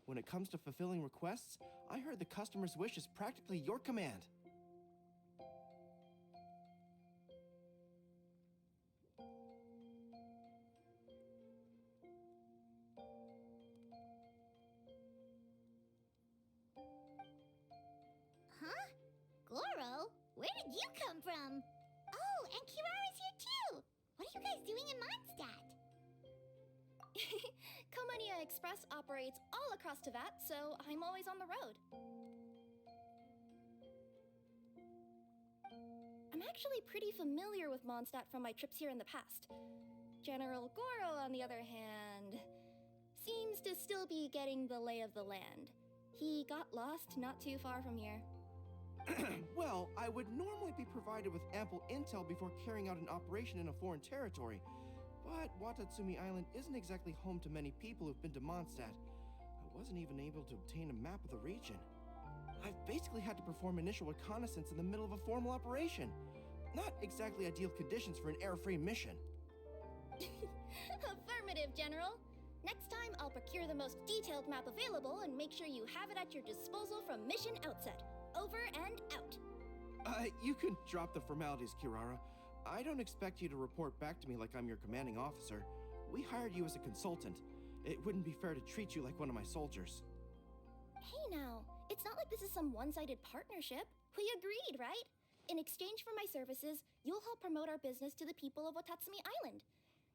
When it comes to fulfilling requests, I heard the customer's wish is practically your command. Huh? Goro? Where did you come from? Oh, and Kirara's here too! What are you guys doing in Mondstadt? Komania Express operates all across Teyvat, so I'm always on the road. I'm actually pretty familiar with Mondstadt from my trips here in the past. General Goro, on the other hand, seems to still be getting the lay of the land. He got lost not too far from here. Well, I would normally be provided with ample intel before carrying out an operation in a foreign territory. But Watatsumi Island isn't exactly home to many people who've been to Mondstadt. I wasn't even able to obtain a map of the region. I've basically had to perform initial reconnaissance in the middle of a formal operation. Not exactly ideal conditions for an air-free mission. Affirmative, General. Next time, I'll procure the most detailed map available and make sure you have it at your disposal from mission outset. Over and out. You can drop the formalities, Kirara. I don't expect you to report back to me like I'm your commanding officer. We hired you as a consultant. It wouldn't be fair to treat you like one of my soldiers. Hey now, it's not like this is some one-sided partnership. We agreed, right? In exchange for my services, you'll help promote our business to the people of Watatsumi Island.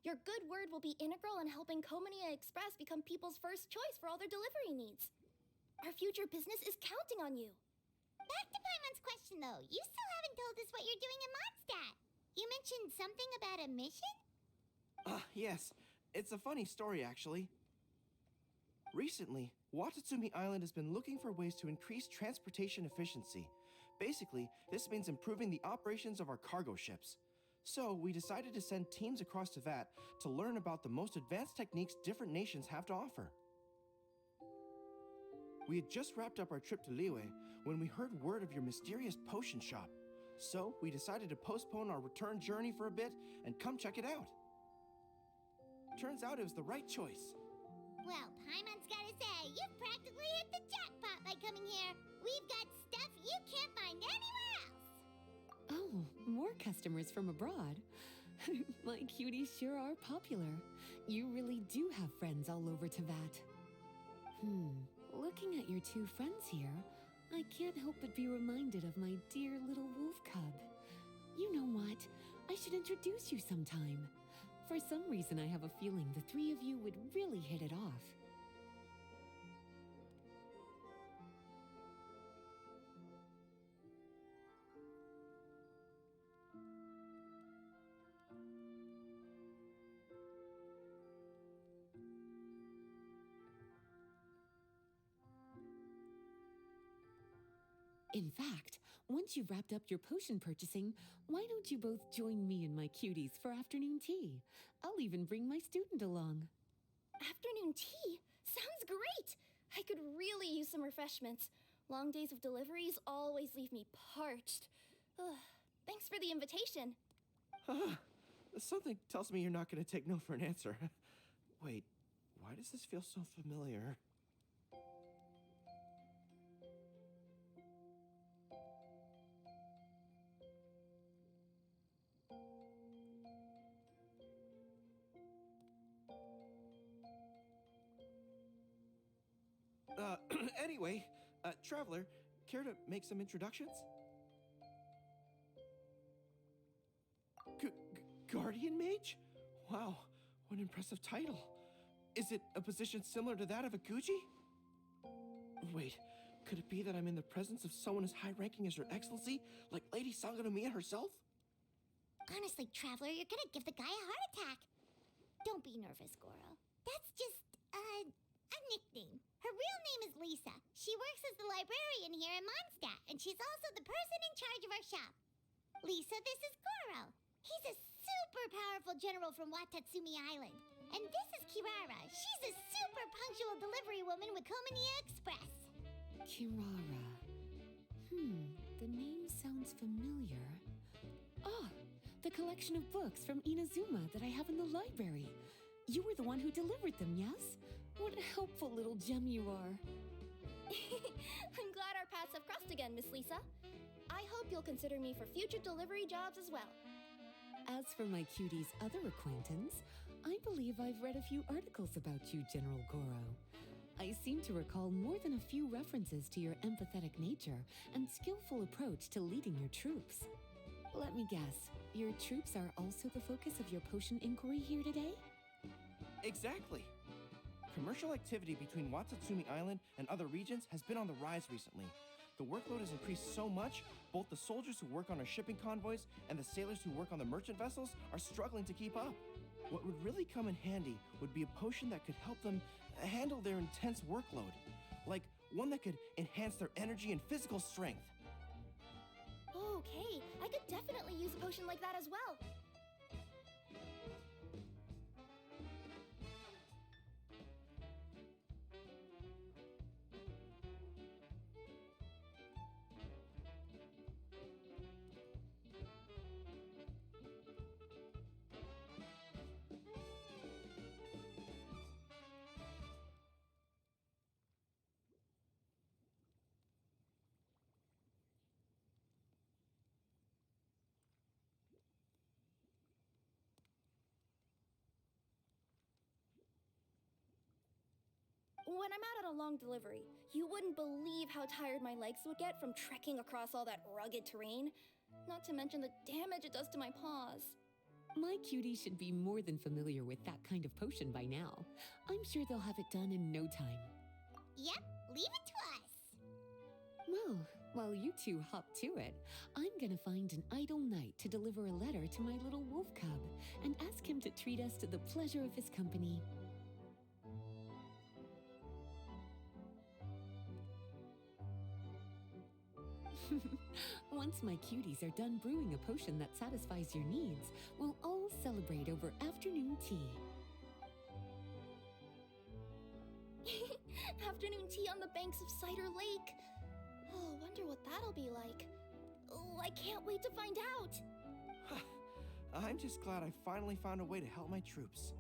Your good word will be integral in helping Komania Express become people's first choice for all their delivery needs. Our future business is counting on you. Back to Paimon's question though, you still haven't told us what you're doing in Mondstadt. You mentioned something about a mission? Yes. It's a funny story, actually. Recently, Watatsumi Island has been looking for ways to increase transportation efficiency. Basically, this means improving the operations of our cargo ships. So, we decided to send teams across Teyvat to learn about the most advanced techniques different nations have to offer. We had just wrapped up our trip to Liyue when we heard word of your mysterious potion shop. So, we decided to postpone our return journey for a bit and come check it out. Turns out it was the right choice. Well, Paimon's gotta say, you've practically hit the jackpot by coming here. We've got stuff you can't find anywhere else. Oh, more customers from abroad. My cuties sure are popular. You really do have friends all over Teyvat. Looking at your two friends here, I can't help but be reminded of my dear little wolf cub. You know what? I should introduce you sometime. For some reason, I have a feeling the three of you would really hit it off. In fact, once you've wrapped up your potion purchasing, why don't you both join me and my cuties for afternoon tea? I'll even bring my student along. Afternoon tea? Sounds great! I could really use some refreshments. Long days of deliveries always leave me parched. Ugh. Thanks for the invitation. Something tells me you're not going to take no for an answer. Wait, why does this feel so familiar? Anyway, Traveler, care to make some introductions? Guardian Mage? Wow, what an impressive title. Is it a position similar to that of a Guji? Wait, could it be that I'm in the presence of someone as high-ranking as Your Excellency, like Lady Sangonomiya herself? Honestly, Traveler, you're gonna give the guy a heart attack. Don't be nervous, Goro. That's just, a nickname. Her real name is Lisa. She works as the librarian here in Mondstadt, and she's also the person in charge of our shop. Lisa, this is Goro. He's a super powerful general from Watatsumi Island. And this is Kirara. She's a super punctual delivery woman with Komania Express. Kirara. The name sounds familiar. Ah, the collection of books from Inazuma that I have in the library. You were the one who delivered them, yes? What a helpful little gem you are. I'm glad our paths have crossed again, Miss Lisa. I hope you'll consider me for future delivery jobs as well. As for my cutie's other acquaintance, I believe I've read a few articles about you, General Goro. I seem to recall more than a few references to your empathetic nature and skillful approach to leading your troops. Let me guess, your troops are also the focus of your potion inquiry here today? Exactly. Commercial activity between Watatsumi Island and other regions has been on the rise recently. The workload has increased so much, both the soldiers who work on our shipping convoys and the sailors who work on the merchant vessels are struggling to keep up. What would really come in handy would be a potion that could help them handle their intense workload. Like one that could enhance their energy and physical strength. Okay, I could definitely use a potion like that as well. When I'm out on a long delivery, you wouldn't believe how tired my legs would get from trekking across all that rugged terrain. Not to mention the damage it does to my paws. My cutie should be more than familiar with that kind of potion by now. I'm sure they'll have it done in no time. Yep, leave it to us. Well, while you two hop to it, I'm gonna find an idle knight to deliver a letter to my little wolf cub and ask him to treat us to the pleasure of his company. Once my cuties are done brewing a potion that satisfies your needs, we'll all celebrate over afternoon tea. Afternoon tea on the banks of Cider Lake. Oh, wonder what that'll be like. Oh, I can't wait to find out. I'm just glad I finally found a way to help my troops.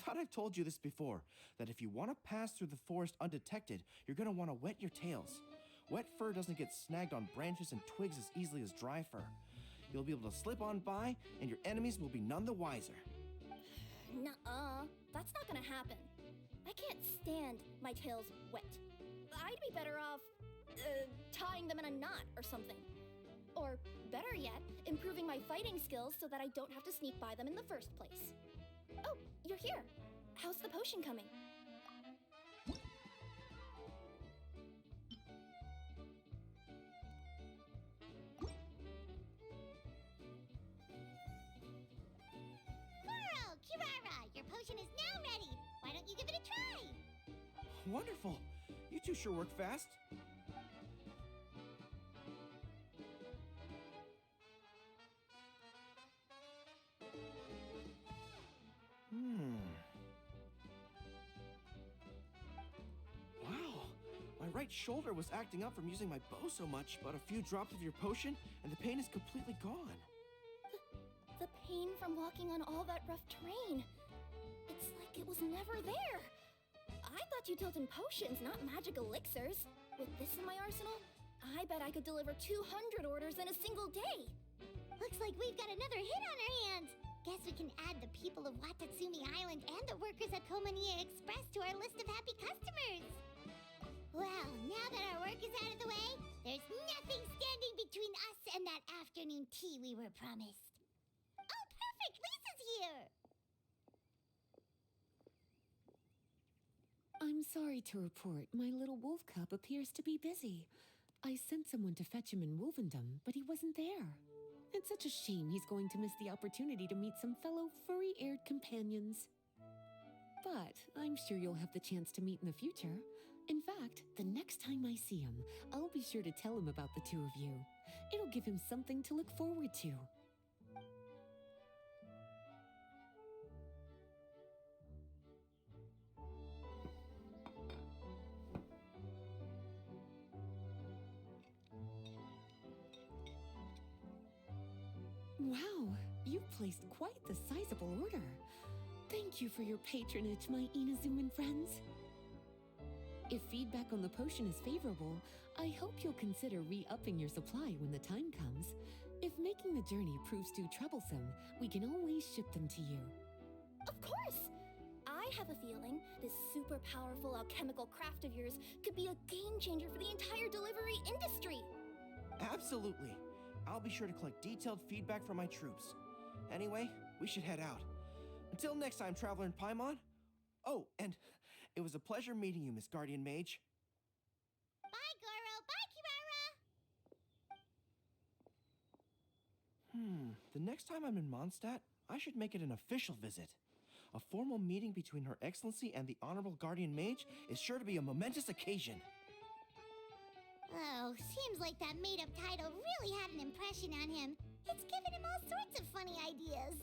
thought I've told you this before, that if you want to pass through the forest undetected, you're going to want to wet your tails. Wet fur doesn't get snagged on branches and twigs as easily as dry fur. You'll be able to slip on by, and your enemies will be none the wiser. Nuh-uh. That's not gonna happen. I can't stand my tails wet. I'd be better off, tying them in a knot or something. Or, better yet, improving my fighting skills so that I don't have to sneak by them in the first place. Oh, you're here. How's the potion coming? Kuro, Kirara, your potion is now ready. Why don't you give it a try? Wonderful. You two sure work fast. Wow. My right shoulder was acting up from using my bow so much, but a few drops of your potion and the pain is completely gone. The pain from walking on all that rough terrain. It's like it was never there. I thought you dealt in potions, not magic elixirs. With this in my arsenal, I bet I could deliver 200 orders in a single day. Looks like we've got another hit on our hands. Guess we can add the people of Watatsumi Island and the workers at Komaniya Express to our list of happy customers. Well, now that our work is out of the way, there's nothing standing between us and that afternoon tea we were promised. Oh, perfect! Lisa's here! I'm sorry to report my little wolf cub appears to be busy. I sent someone to fetch him in Wolvendom, but he wasn't there. It's such a shame he's going to miss the opportunity to meet some fellow furry-aired companions. But I'm sure you'll have the chance to meet in the future. In fact, the next time I see him, I'll be sure to tell him about the two of you. It'll give him something to look forward to. Wow, you've placed quite the sizable order. Thank you for your patronage, my Inazuman friends. If feedback on the potion is favorable, I hope you'll consider re-upping your supply when the time comes. If making the journey proves too troublesome, we can always ship them to you. Of course! I have a feeling this super powerful alchemical craft of yours could be a game changer for the entire delivery industry. Absolutely. I'll be sure to collect detailed feedback from my troops. Anyway, we should head out. Until next time, Traveler in Paimon. Oh, and it was a pleasure meeting you, Miss Guardian Mage. Bye, Goro. Bye, Kirara. The next time I'm in Mondstadt, I should make it an official visit. A formal meeting between Her Excellency and the Honorable Guardian Mage is sure to be a momentous occasion. Oh, seems like that made-up title really had an impression on him. It's given him all sorts of funny ideas.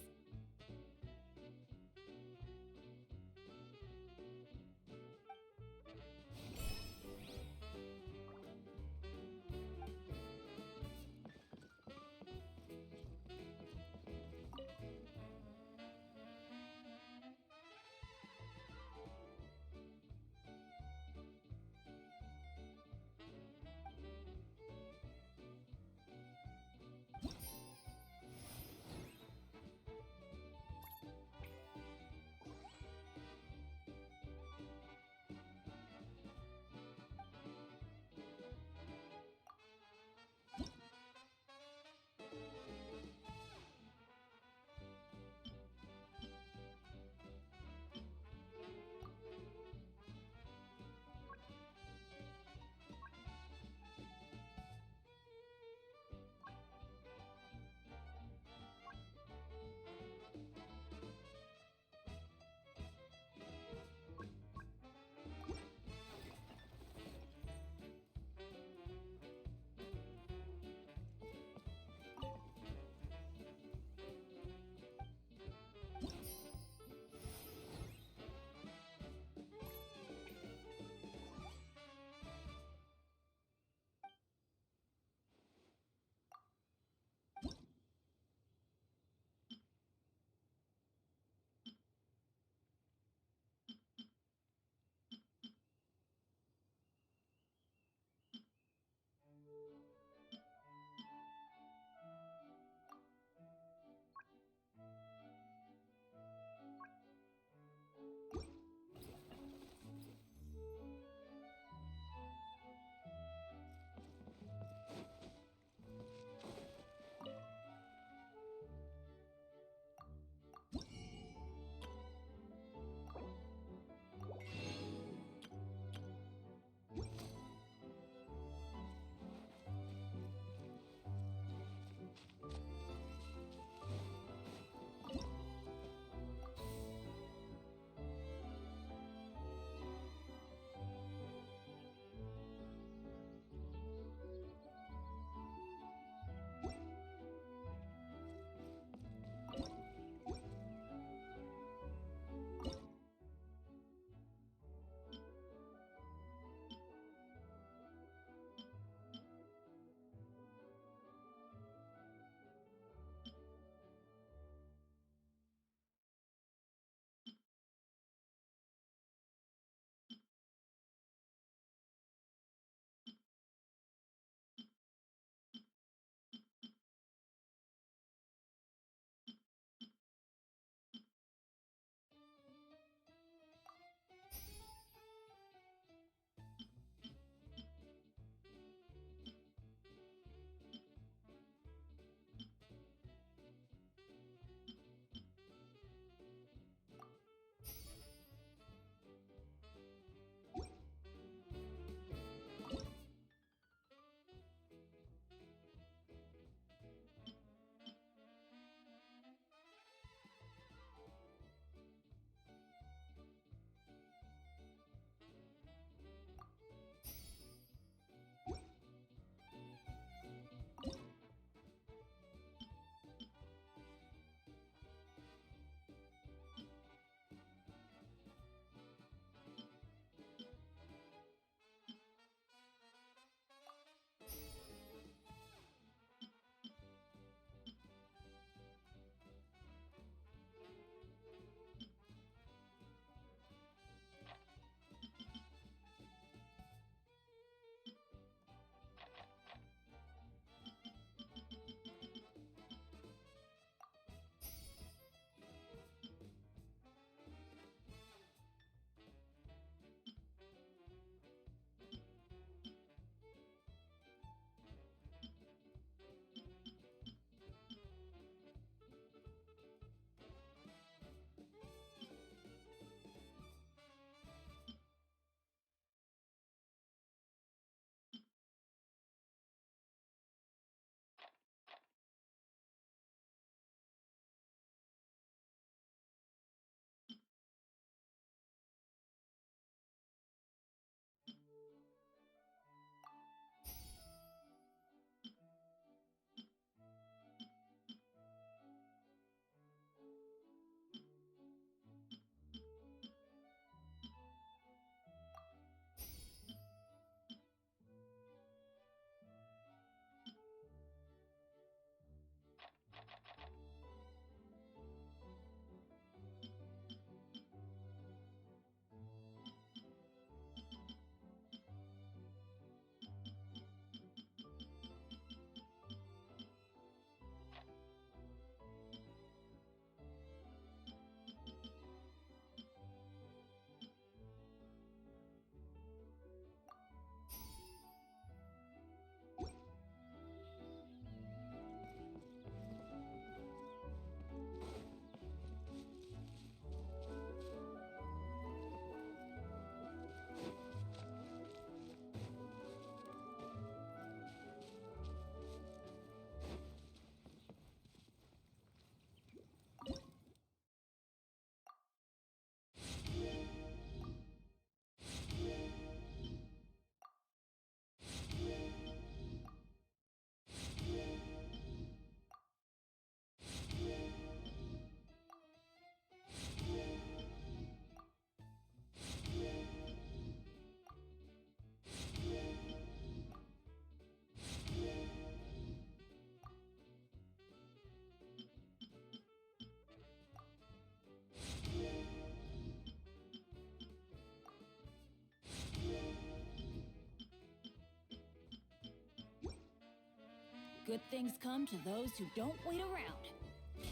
Good things come to those who don't wait around.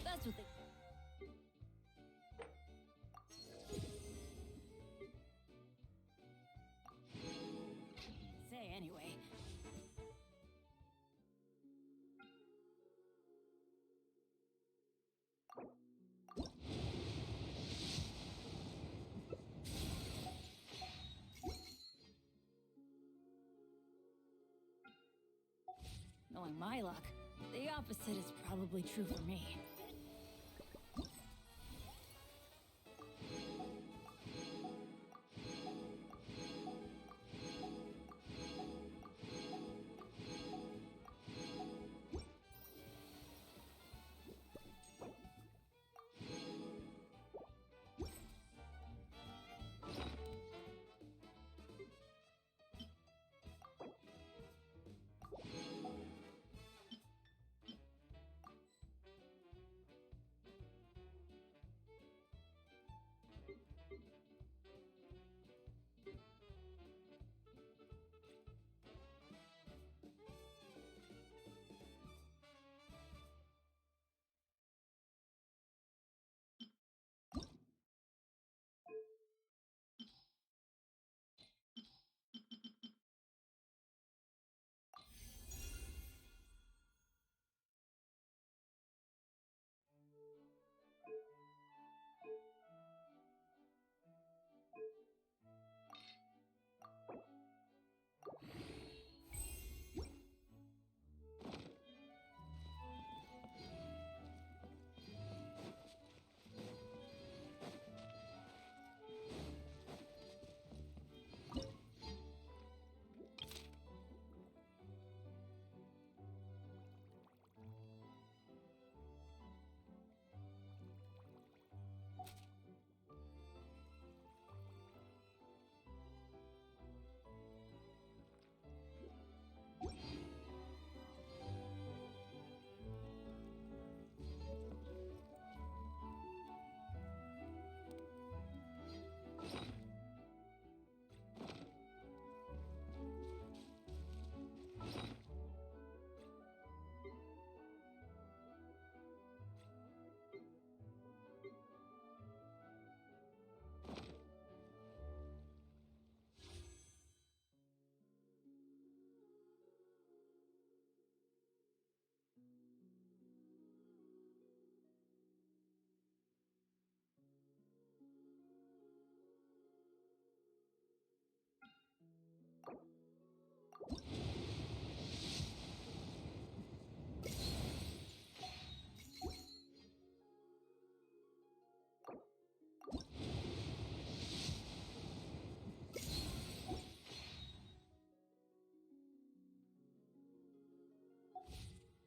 That's what they... say anyway. Knowing my luck, the opposite is probably true for me.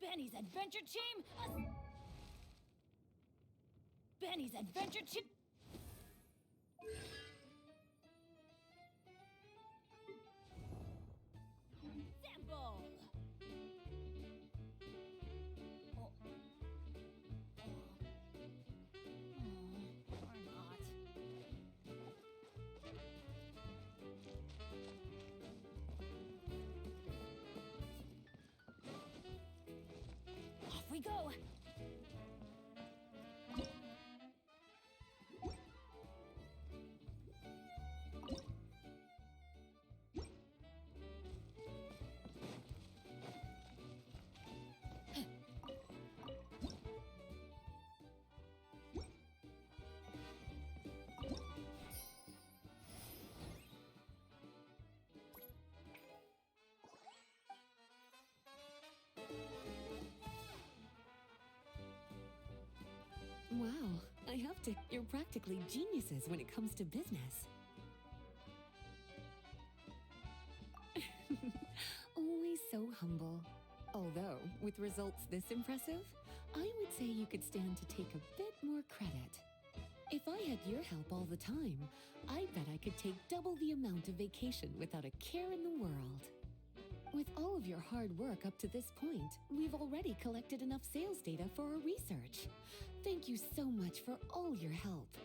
Benny's Adventure Team! Benny's Adventure Team! Sample! Oh. Or not. Off we go! Wow, I have to. You're practically geniuses when it comes to business. Always so humble. Although, with results this impressive, I would say you could stand to take a bit more credit. If I had your help all the time, I bet I could take double the amount of vacation without a care in the world. With all of your hard work up to this point, we've already collected enough sales data for our research. Thank you so much for all your help.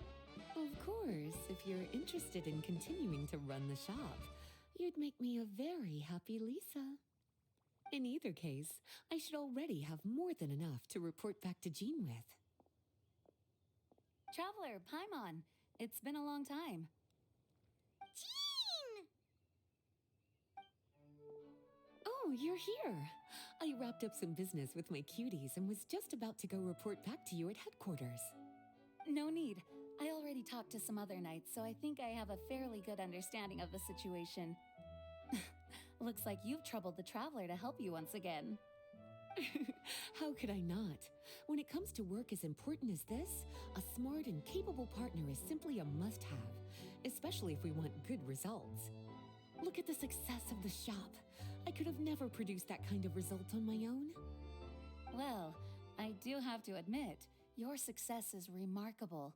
Of course, if you're interested in continuing to run the shop, you'd make me a very happy Lisa. In either case, I should already have more than enough to report back to Jean with. Traveler, Paimon, it's been a long time. Jean! Oh, you're here. I wrapped up some business with my cuties and was just about to go report back to you at headquarters. No need. I already talked to some other knights, so I think I have a fairly good understanding of the situation. Looks like you've troubled the Traveler to help you once again. How could I not? When it comes to work as important as this, a smart and capable partner is simply a must-have, especially if we want good results. Look at the success of the shop. I could have never produced that kind of result on my own. Well, I do have to admit, your success is remarkable.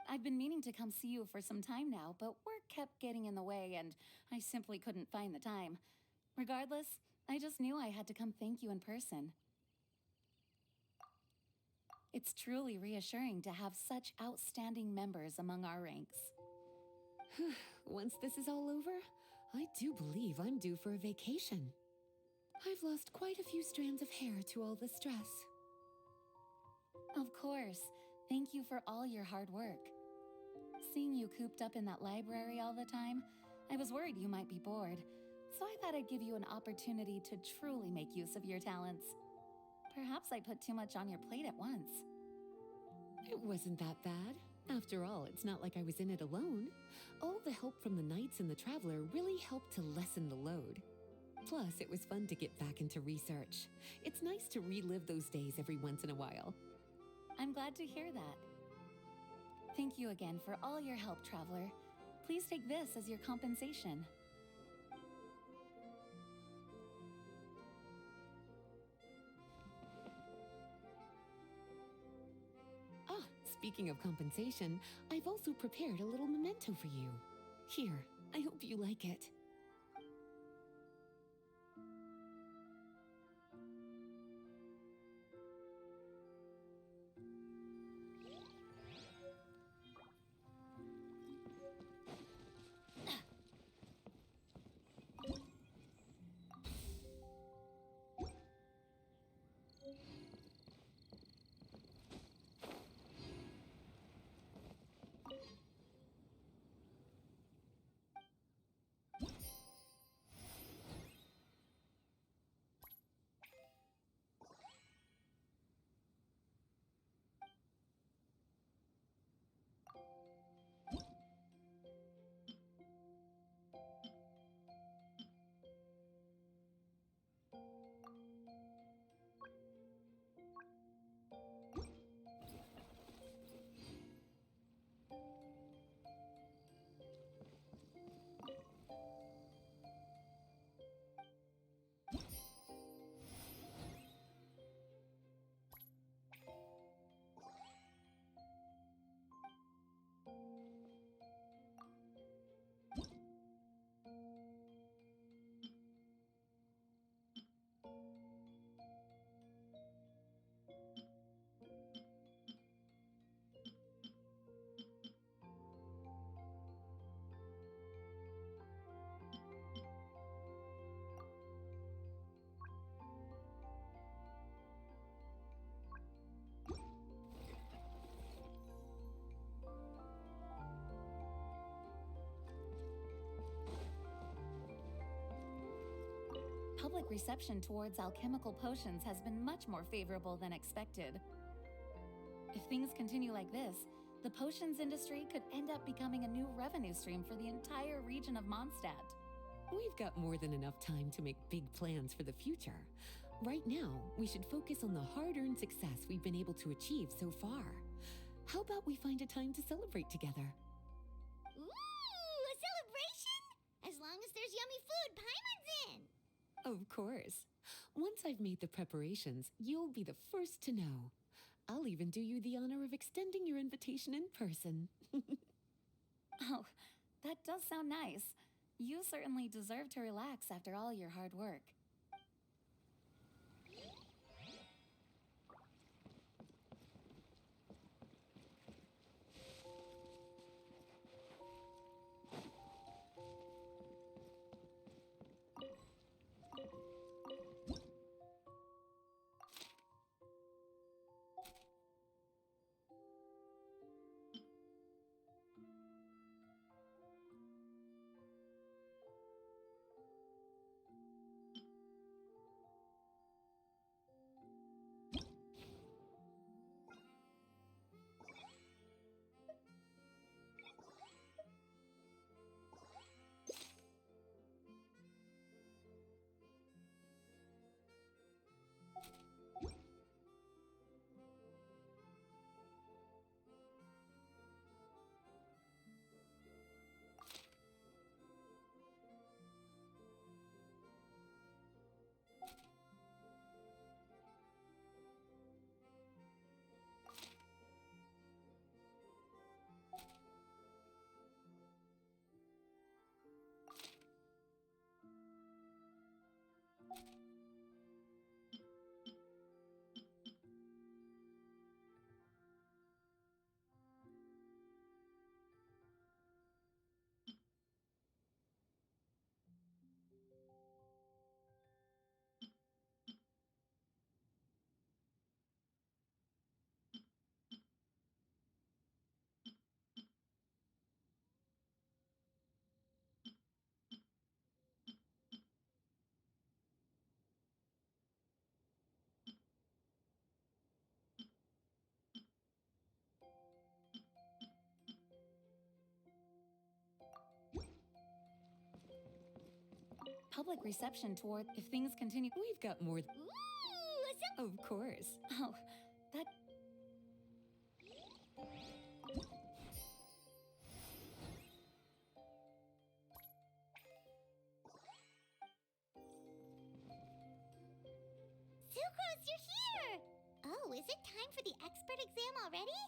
I've been meaning to come see you for some time now, but work kept getting in the way and I simply couldn't find the time. Regardless, I just knew I had to come thank you in person. It's truly reassuring to have such outstanding members among our ranks. Once this is all over, I do believe I'm due for a vacation. I've lost quite a few strands of hair to all the stress. Of course. Thank you for all your hard work. Seeing you cooped up in that library all the time, I was worried you might be bored, so I thought I'd give you an opportunity to truly make use of your talents. Perhaps I put too much on your plate at once. It wasn't that bad. After all, it's not like I was in it alone. All the help from the Knights and the Traveler really helped to lessen the load. Plus, it was fun to get back into research. It's nice to relive those days every once in a while. I'm glad to hear that. Thank you again for all your help, Traveler. Please take this as your compensation. Ah, speaking of compensation, I've also prepared a little memento for you. Here, I hope you like it. Public reception towards alchemical potions has been much more favorable than expected. If things continue like this, the potions industry could end up becoming a new revenue stream for the entire region of Mondstadt. We've got more than enough time to make big plans for the future. Right now, we should focus on the hard-earned success we've been able to achieve so far. How about we find a time to celebrate together? Ooh, a celebration? As long as there's yummy food, Paimon's in. Of course. Once I've made the preparations, you'll be the first to know. I'll even do you the honor of extending your invitation in person. Oh, that does sound nice. You certainly deserve to relax after all your hard work. public reception toward if things continue. We've got more. Ooh, Of course. Oh, that. Sucrose, you're here! Oh, is it time for the expert exam already?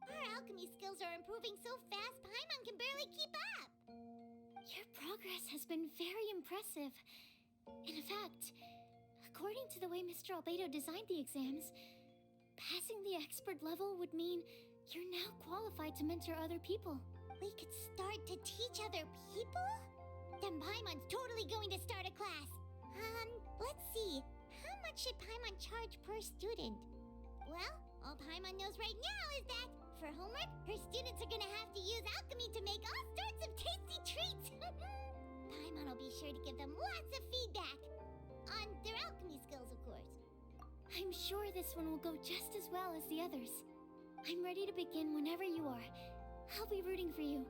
Our alchemy skills are improving so fast, Paimon can barely keep up. Your progress has been very impressive. In fact, according to the way Mr. Albedo designed the exams, passing the expert level would mean you're now qualified to mentor other people. We could start to teach other people? Then Paimon's totally going to start a class. Let's see. How much should Paimon charge per student? Well, all Paimon knows right now is that for homework, her students are gonna have to use alchemy to make all sorts of tasty treats. Paimon will be sure to give them lots of feedback. On their alchemy skills, of course. I'm sure this one will go just as well as the others. I'm ready to begin whenever you are. I'll be rooting for you.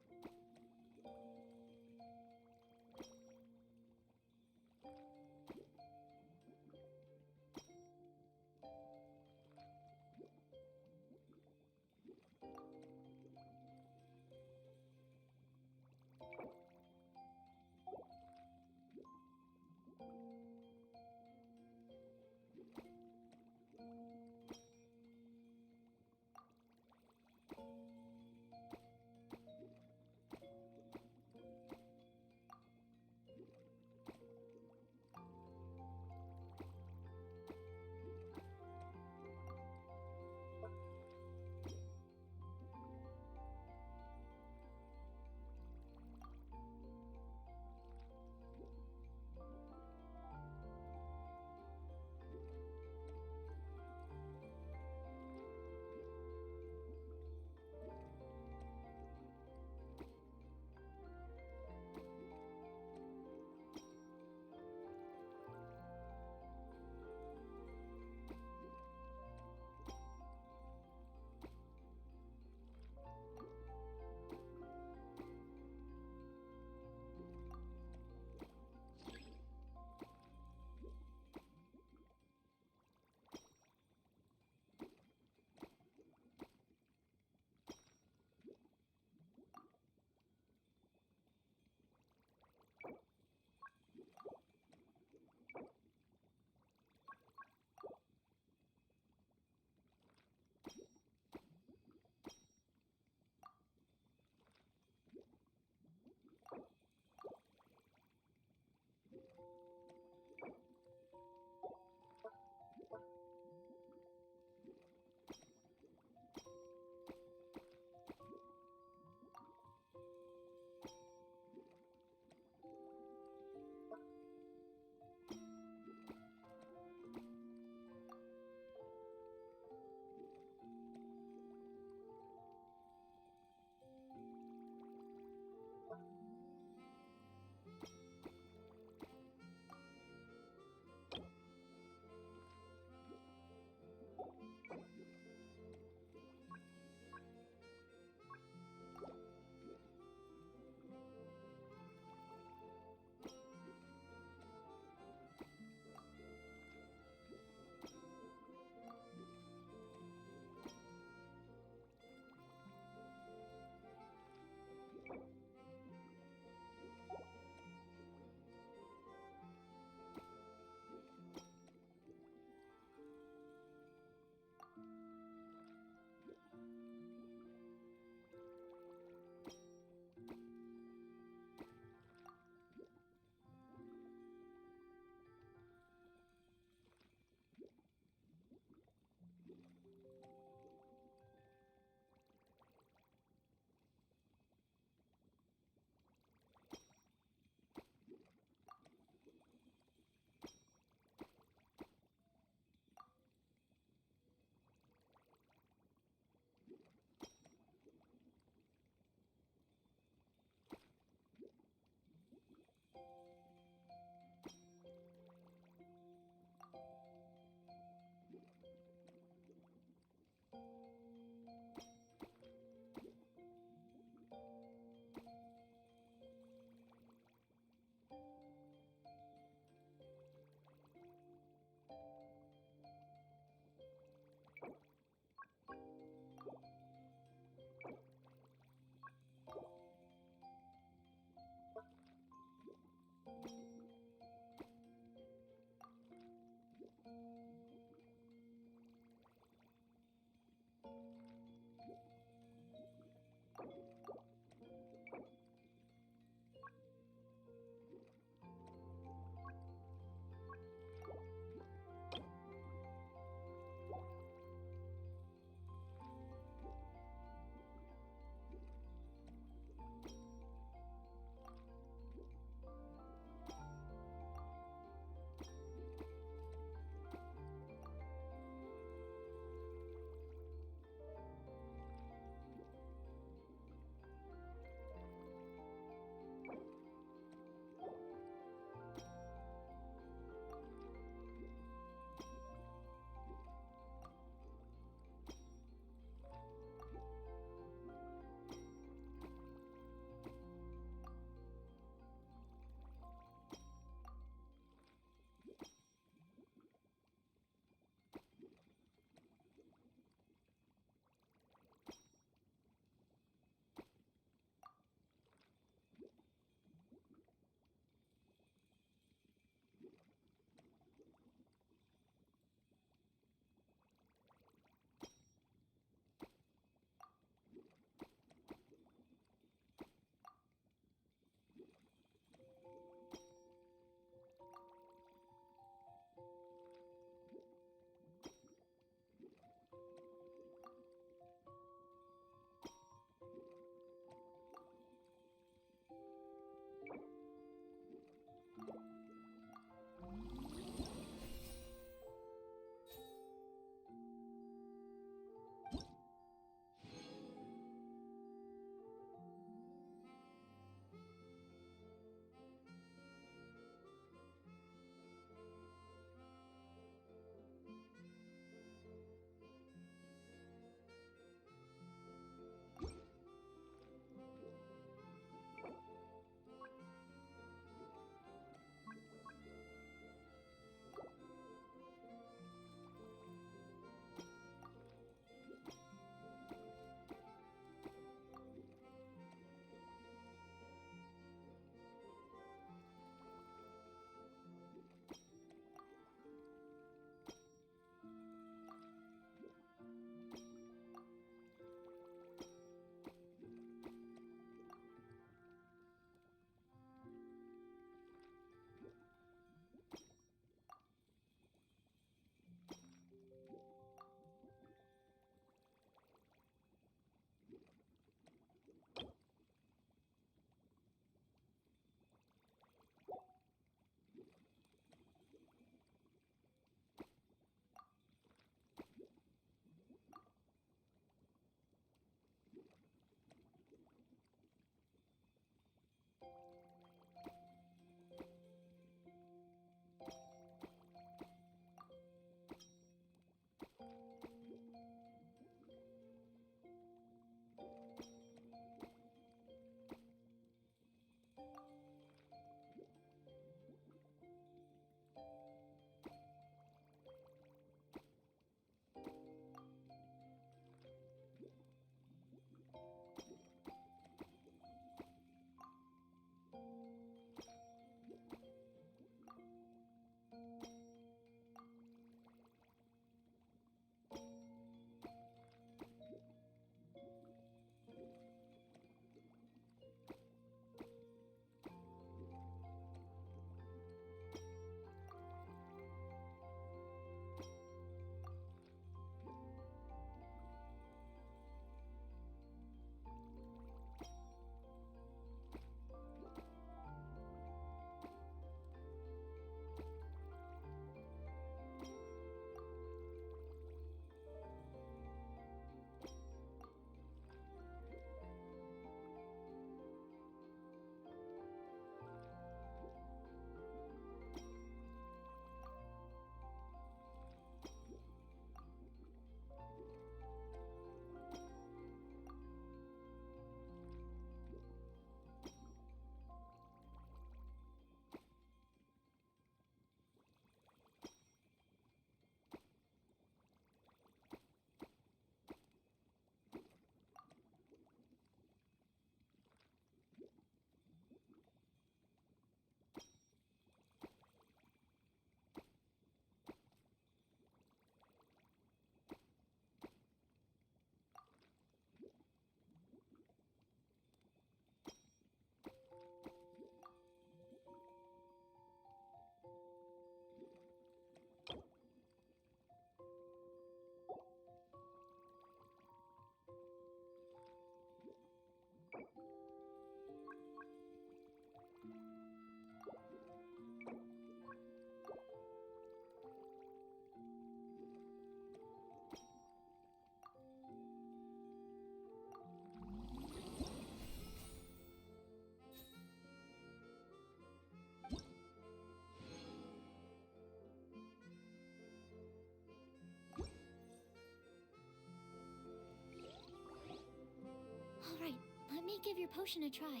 your potion a try.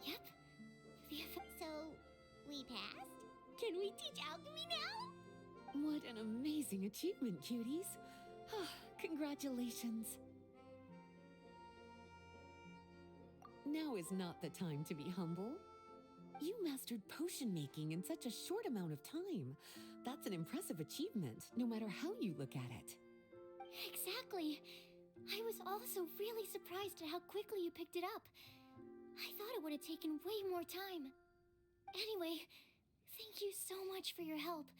Yep. So, we passed? Can we teach alchemy now? What an amazing achievement, cuties. Congratulations. Now is not the time to be humble. You mastered potion making in such a short amount of time. That's an impressive achievement, no matter how you look at it. Exactly. I was also really surprised at how quickly you picked it up. I thought it would have taken way more time. Anyway, thank you so much for your help.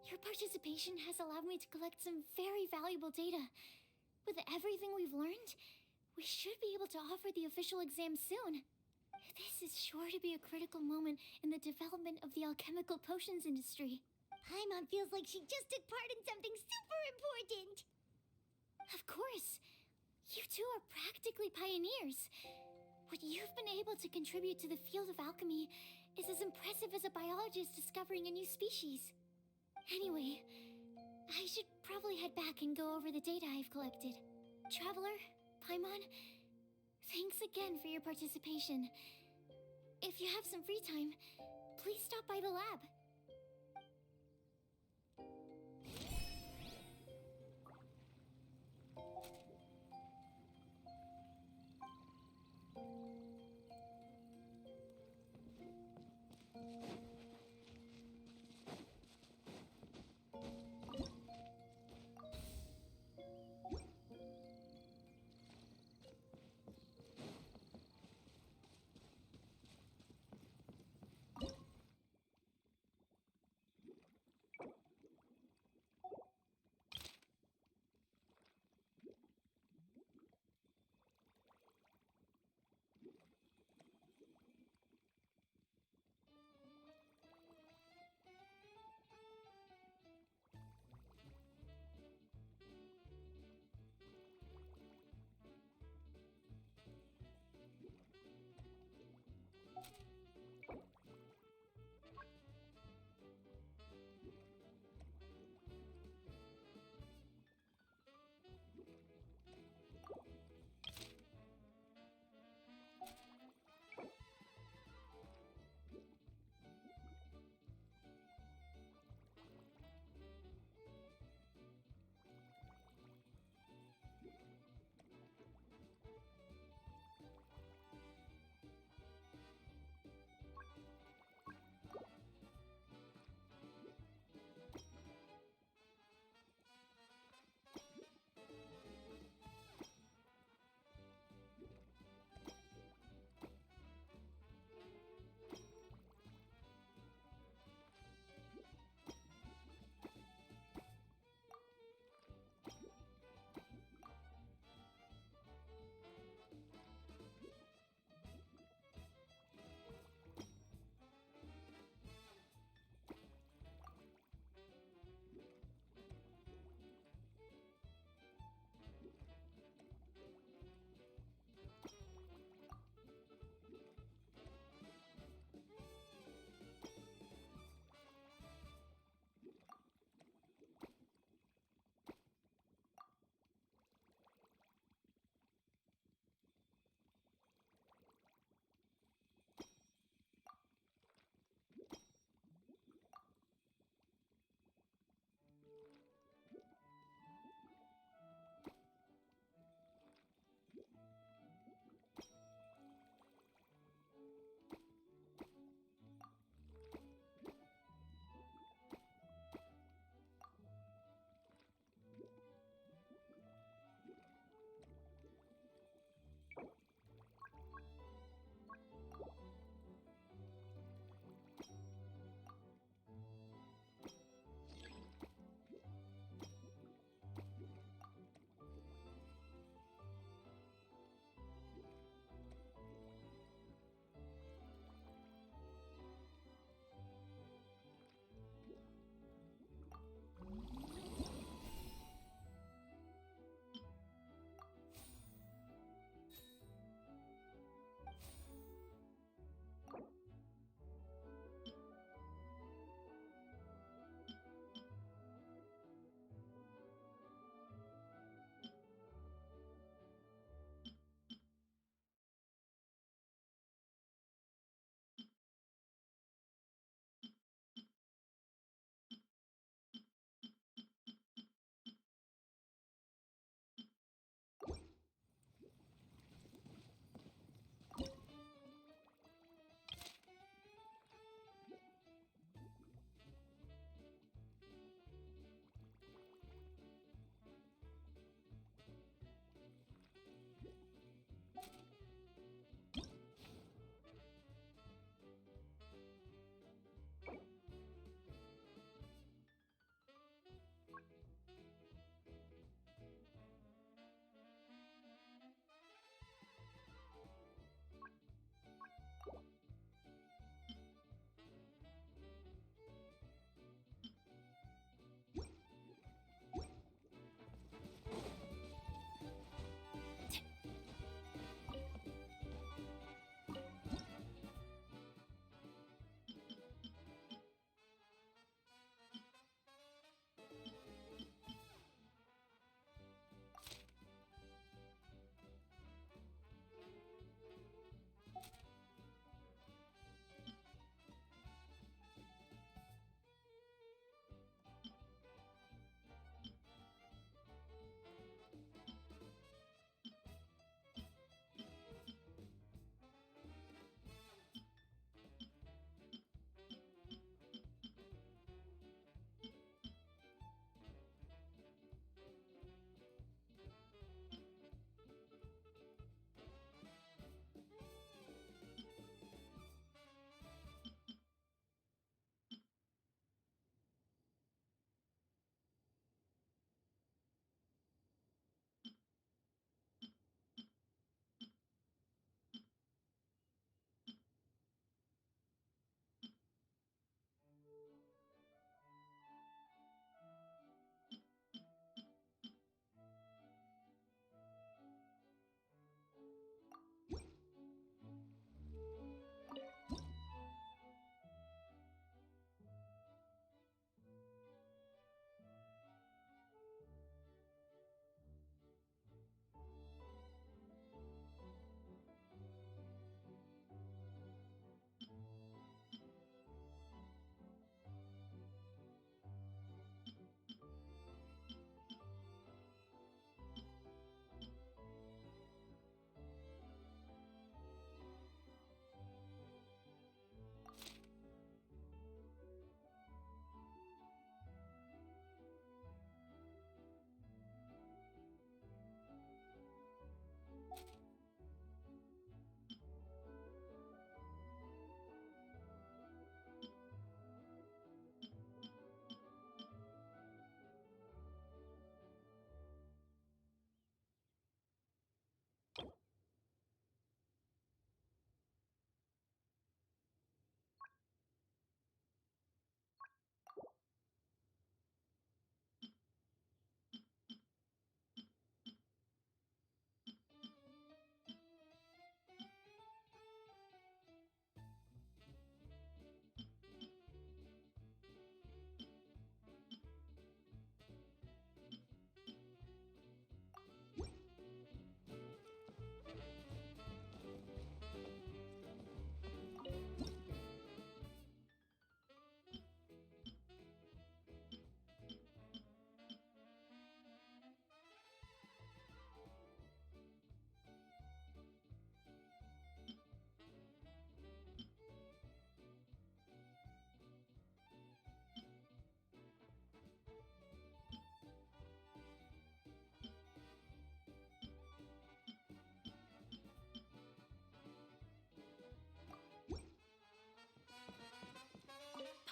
Your participation has allowed me to collect some very valuable data. With everything we've learned, we should be able to offer the official exam soon. This is sure to be a critical moment in the development of the alchemical potions industry. Paimon feels like she just took part in something super important. Of course. You two are practically pioneers. What you've been able to contribute to the field of alchemy is as impressive as a biologist discovering a new species. Anyway, I should probably head back and go over the data I've collected. Traveler, Paimon, thanks again for your participation. If you have some free time, please stop by the lab.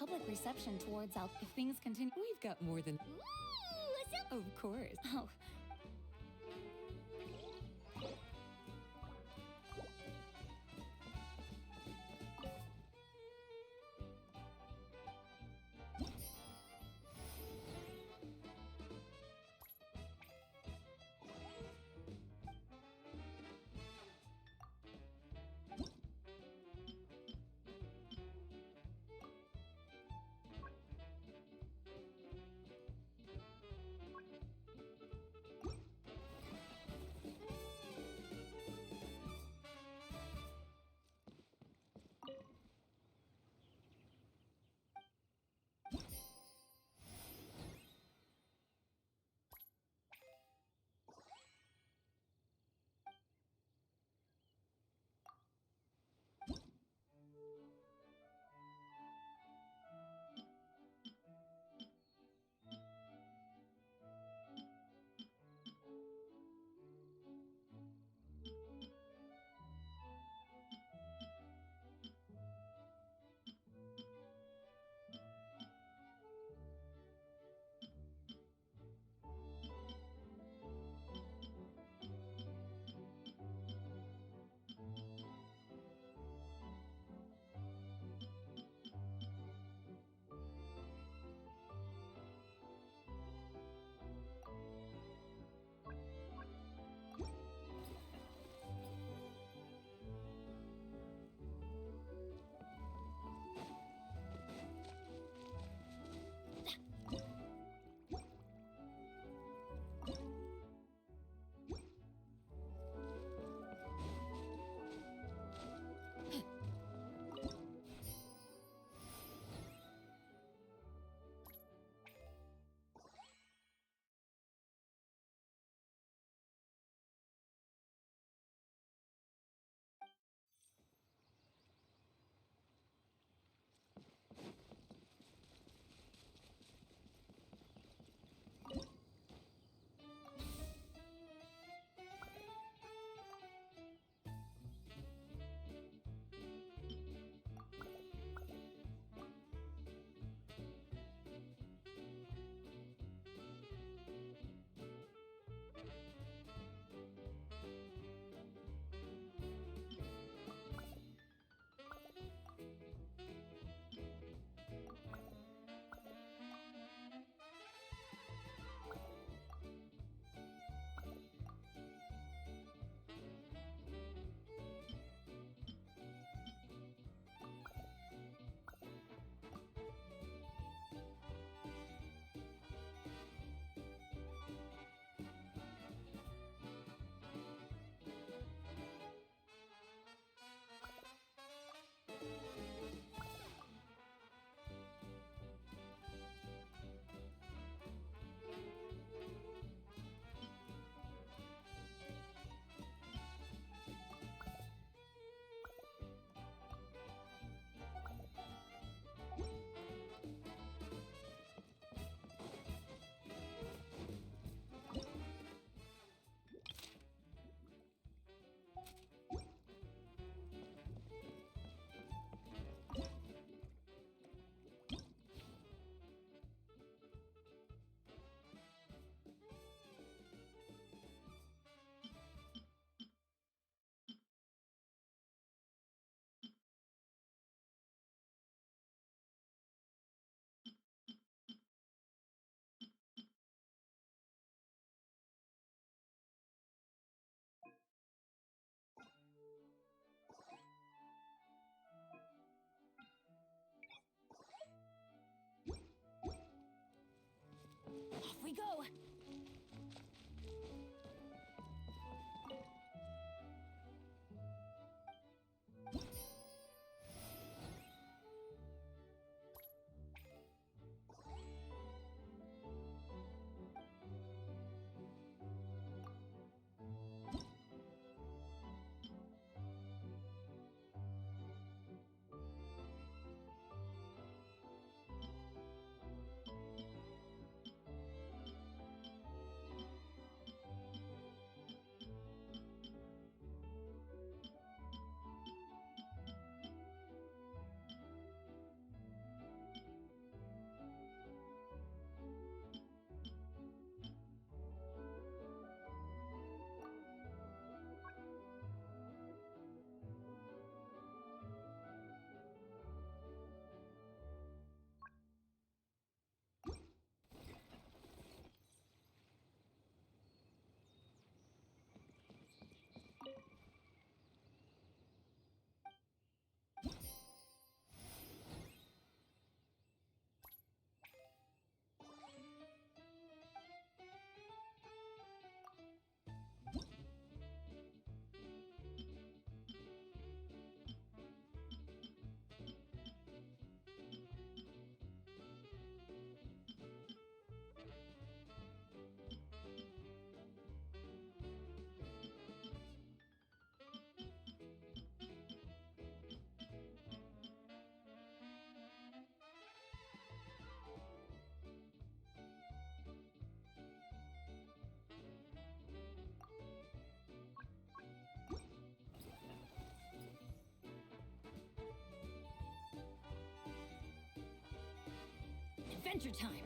public reception towards if things continue. We've got more than. Ooh, so Of course. Oh, Off we go! adventure time.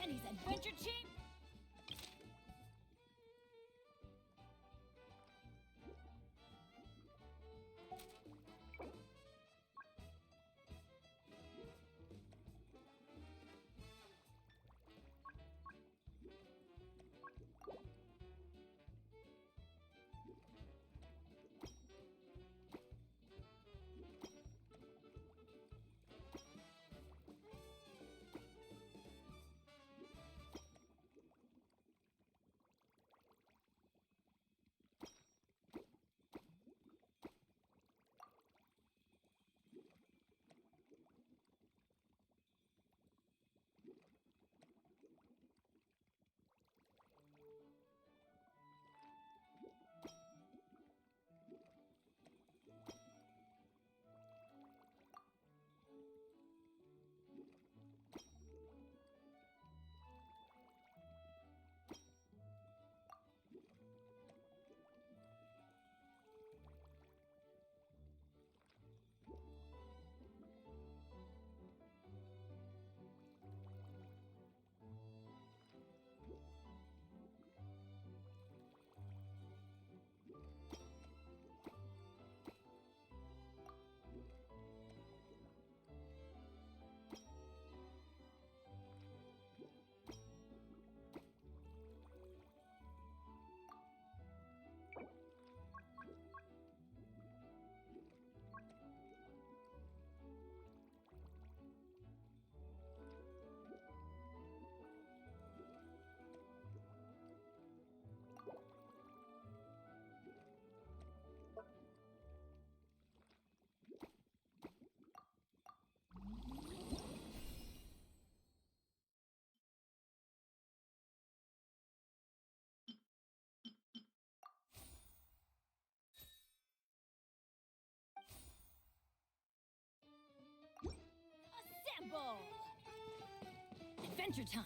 Penny's adventure cheap. Assemble! Adventure time!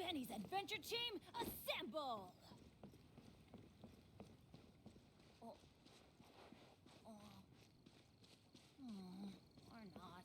Benny's adventure team, assemble! Oh. Or not.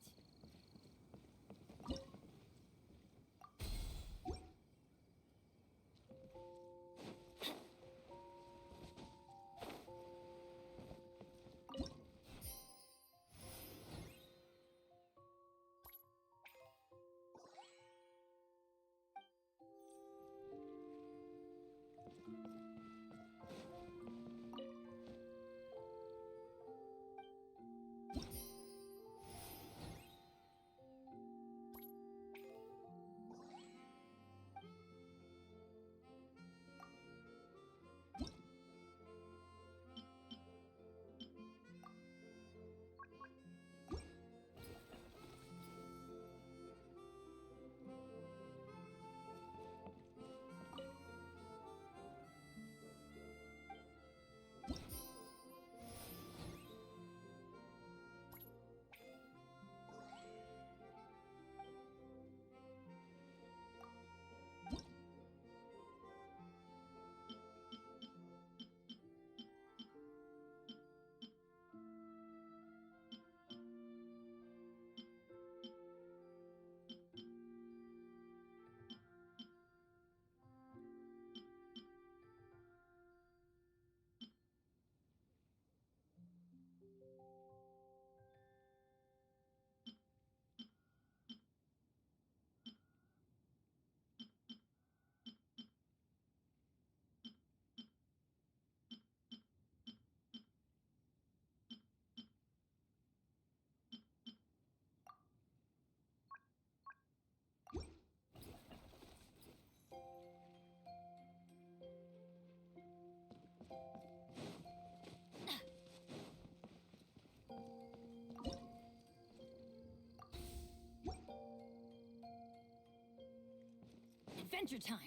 Adventure time!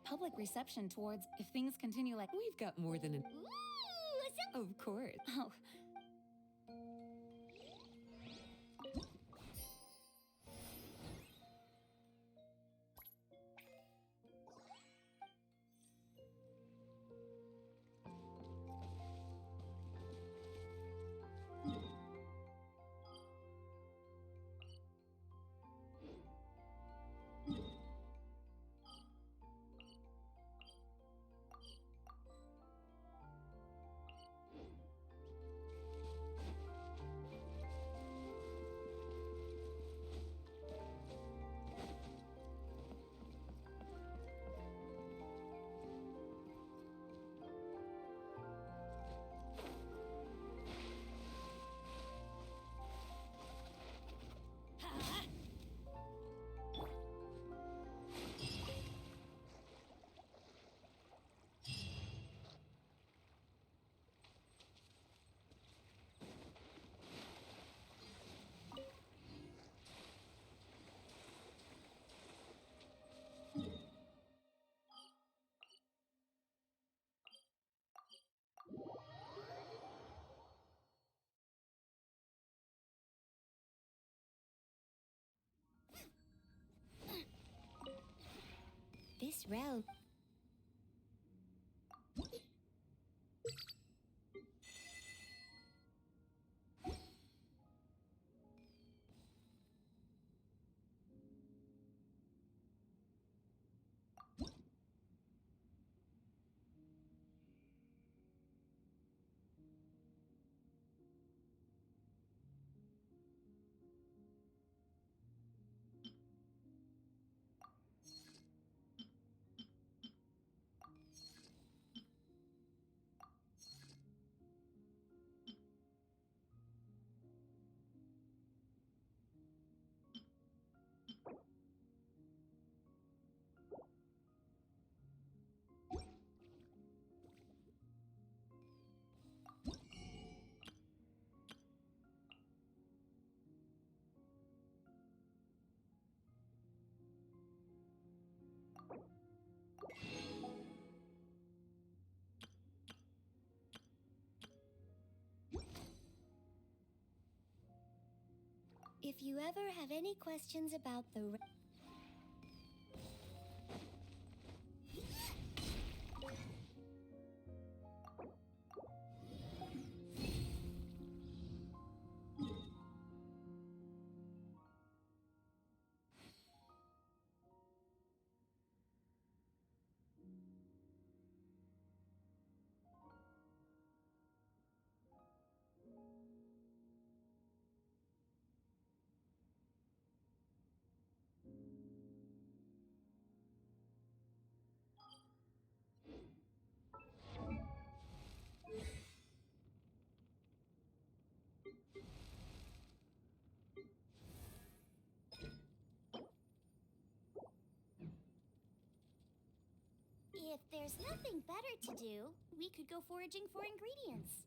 Public reception towards if things continue like... We've got more than an... Ooh, Of course. Oh, this road. If you ever have any questions about the If there's nothing better to do, we could go foraging for ingredients.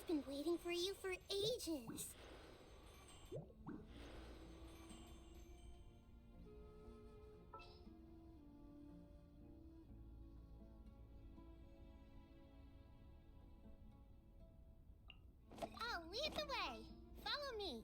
I've been waiting for you for ages. I'll lead the way. Follow me.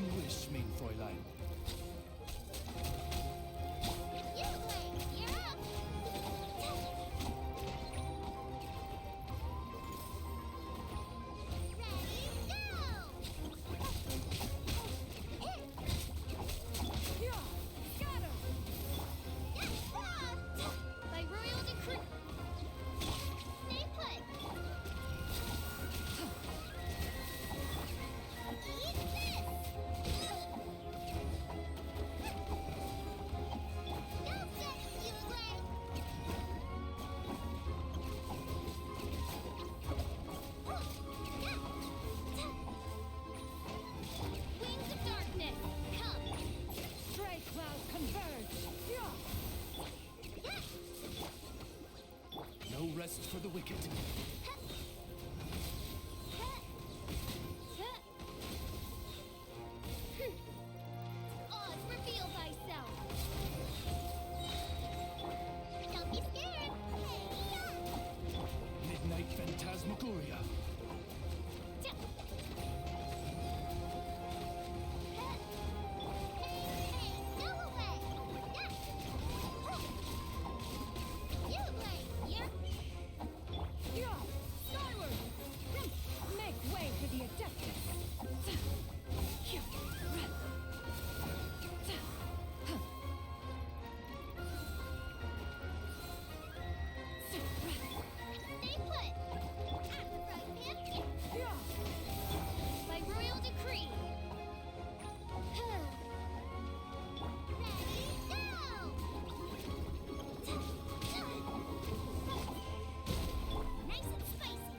you wish, mein Fräulein. You're up! By royal decree. Stay put. Eat this. Don't set you away. Wings of darkness, come. Stray clouds converge. No rest for the wicked. Oz, reveal thyself. Don't be scared. Midnight Phantasmagoria. Go away. You away. You're Skyward! Make way for the Adeptus! Stay put. At the front pin. By royal decree. Ready, go! Nice and spicy.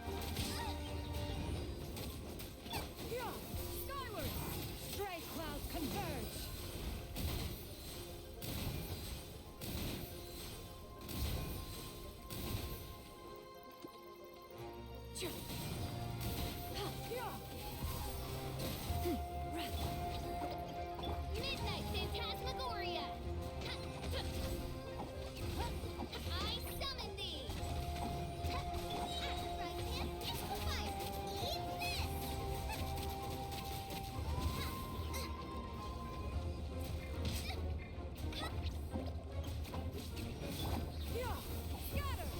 Skyward! Stray clouds converge! Midnight Phantasmagoria! I summon thee! At the front pin, it's the fire! Eat this! Scatter!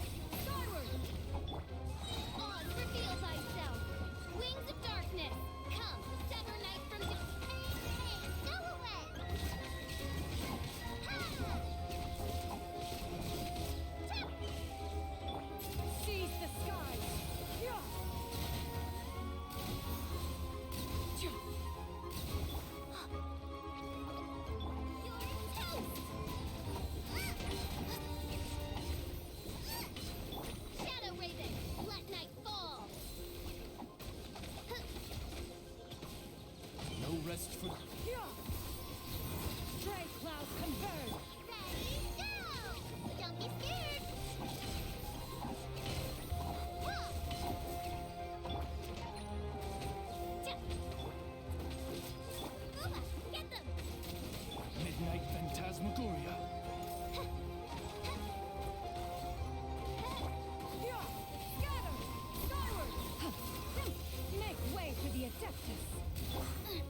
Skyward! Oz, reveal thyself! Wings of darkness! Come, sever night from the... Hey, go away! Seize the skies! Shadow Raven, let night fall! No rest for... Stray clouds converge! Ready, go! Don't be scared! Booba, get them! Midnight Phantasmagoria. Scatter! Skyward! Make way for the Adeptus! Hey,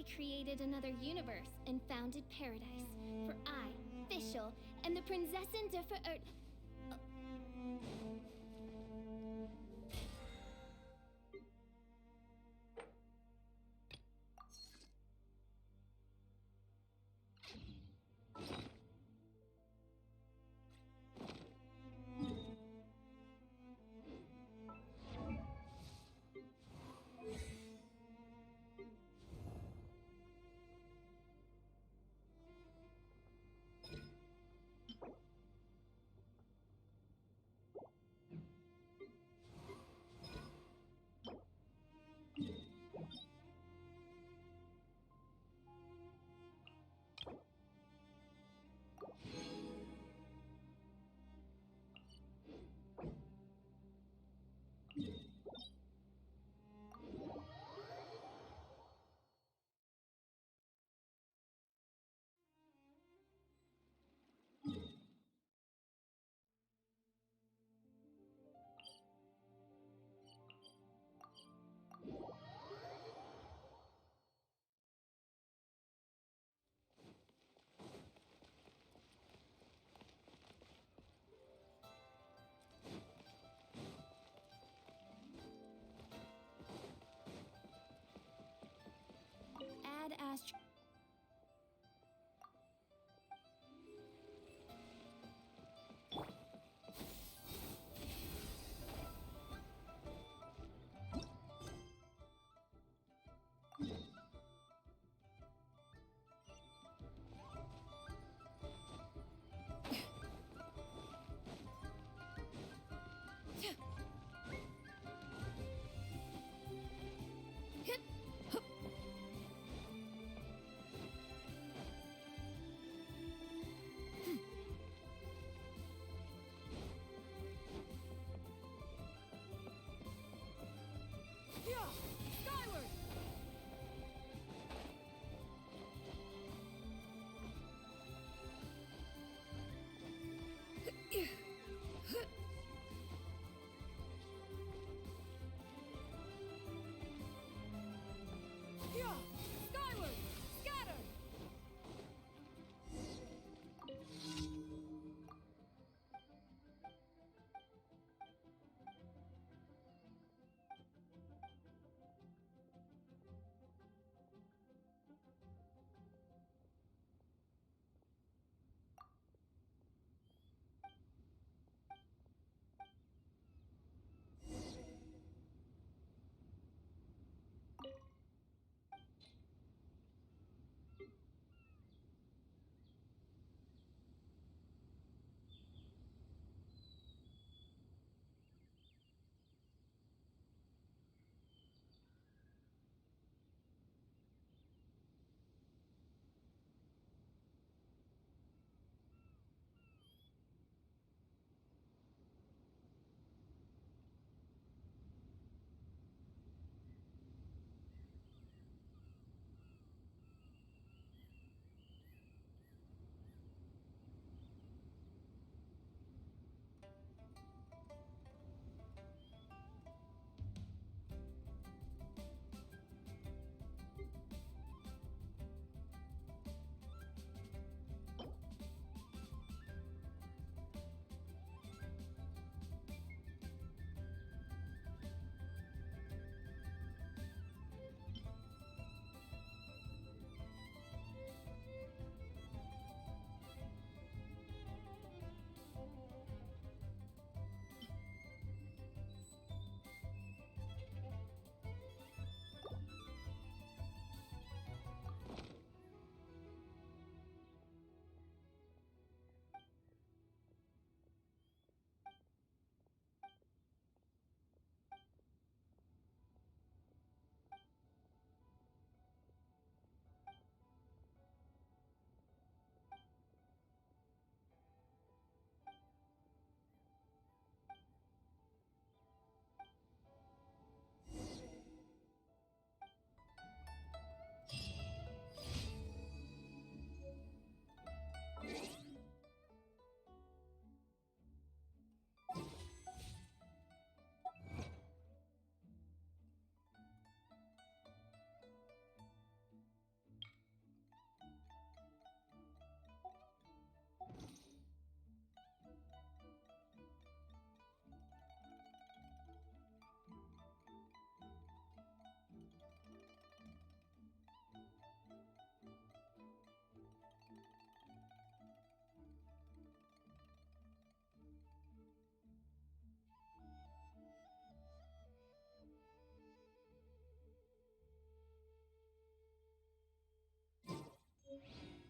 I created another universe and founded paradise. For I, Fischl, and the Prinzessin der Verirrt.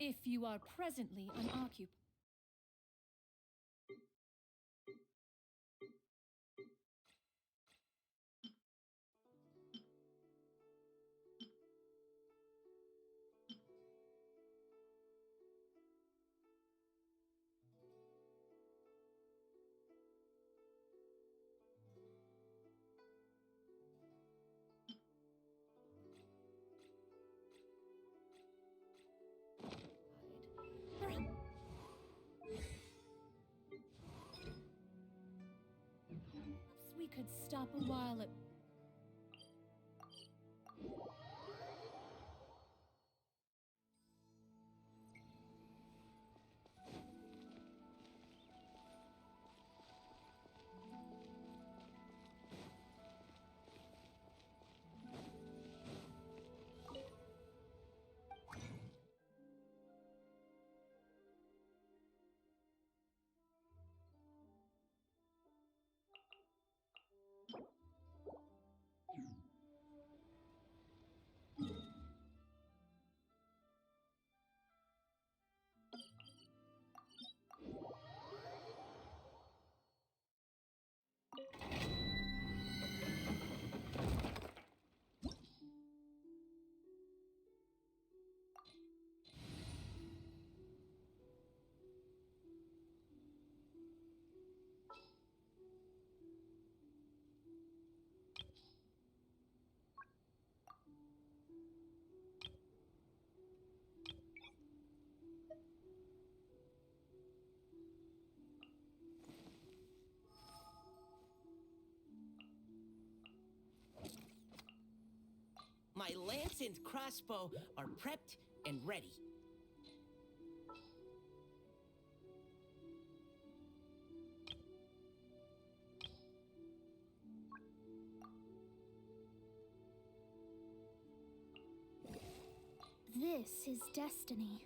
If you are presently unoccupied. We could stop a while at. My lance and crossbow are prepped and ready. This is destiny.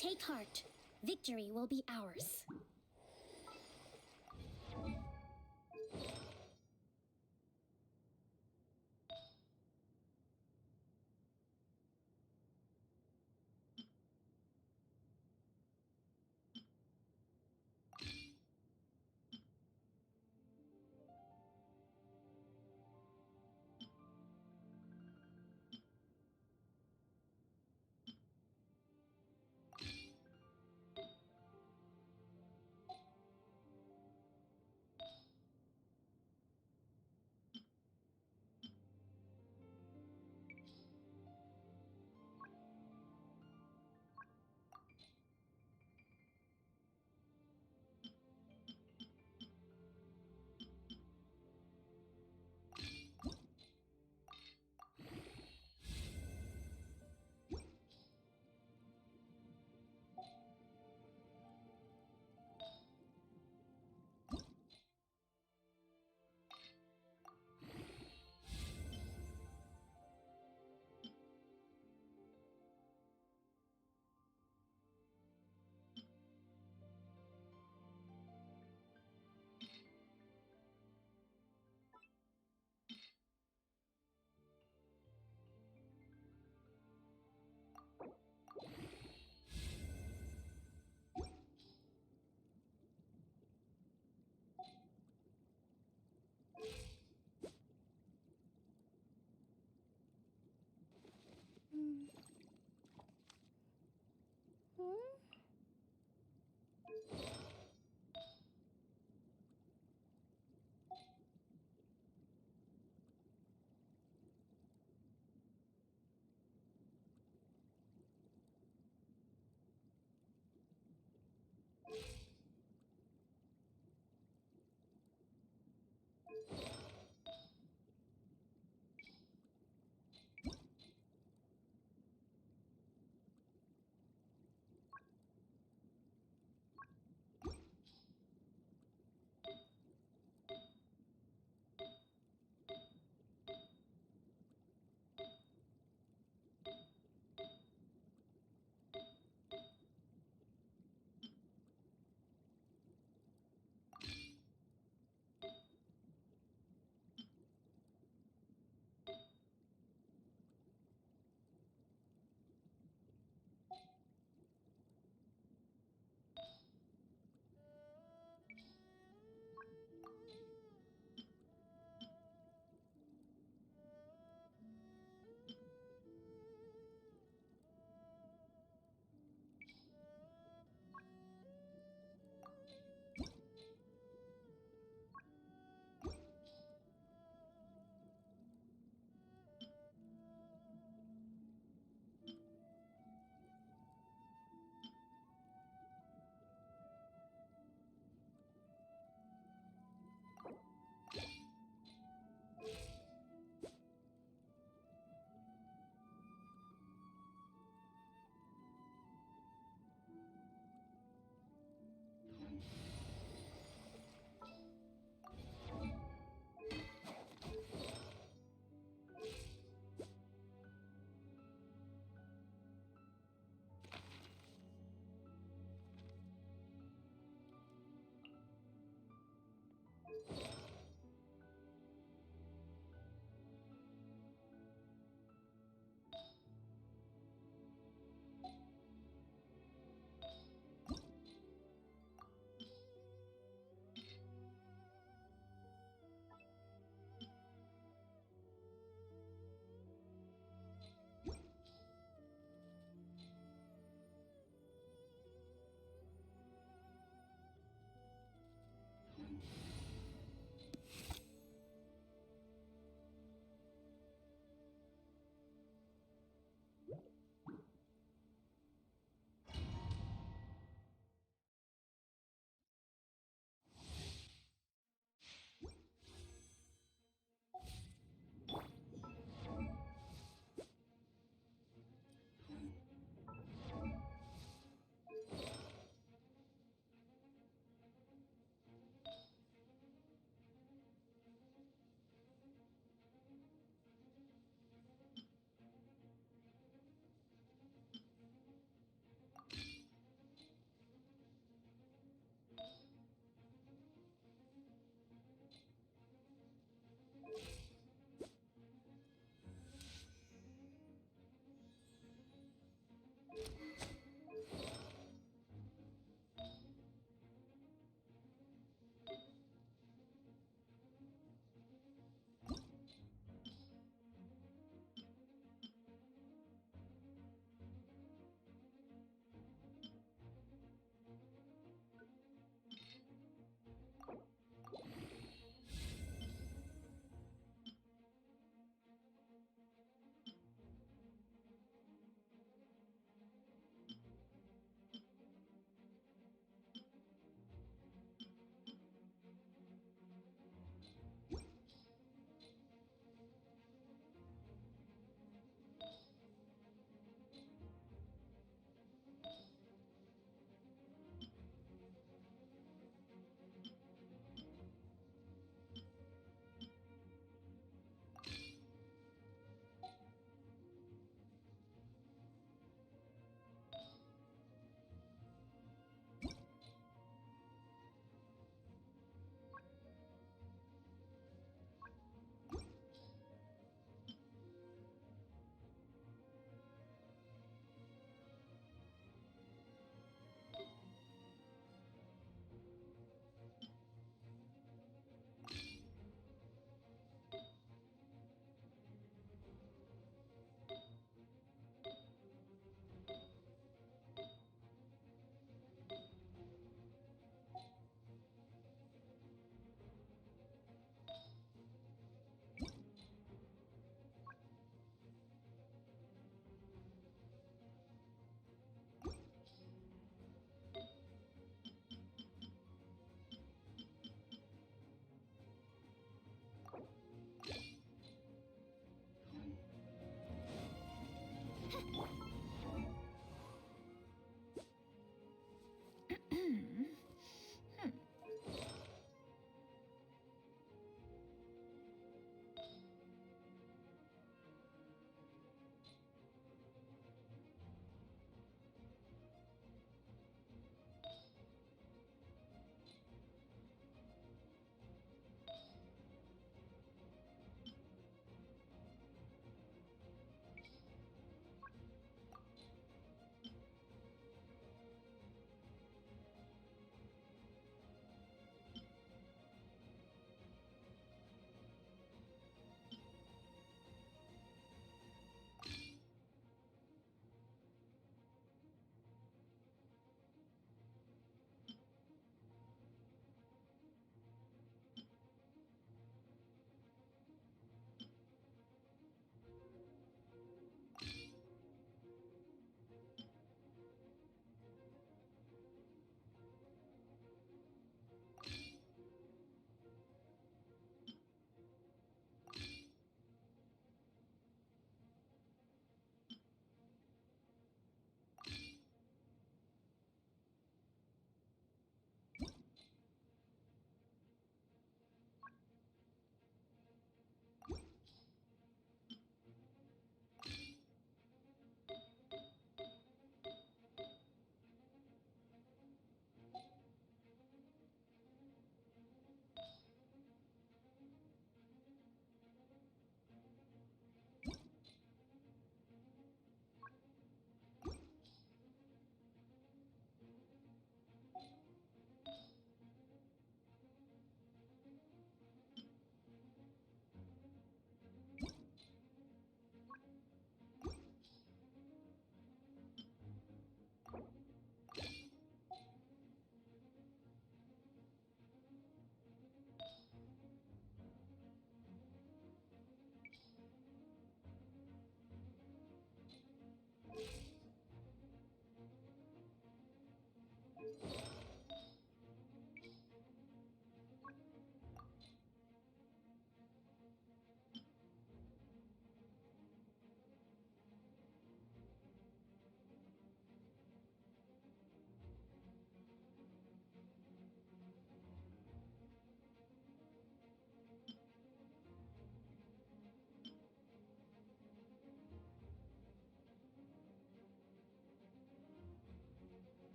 Take heart. Victory will be ours.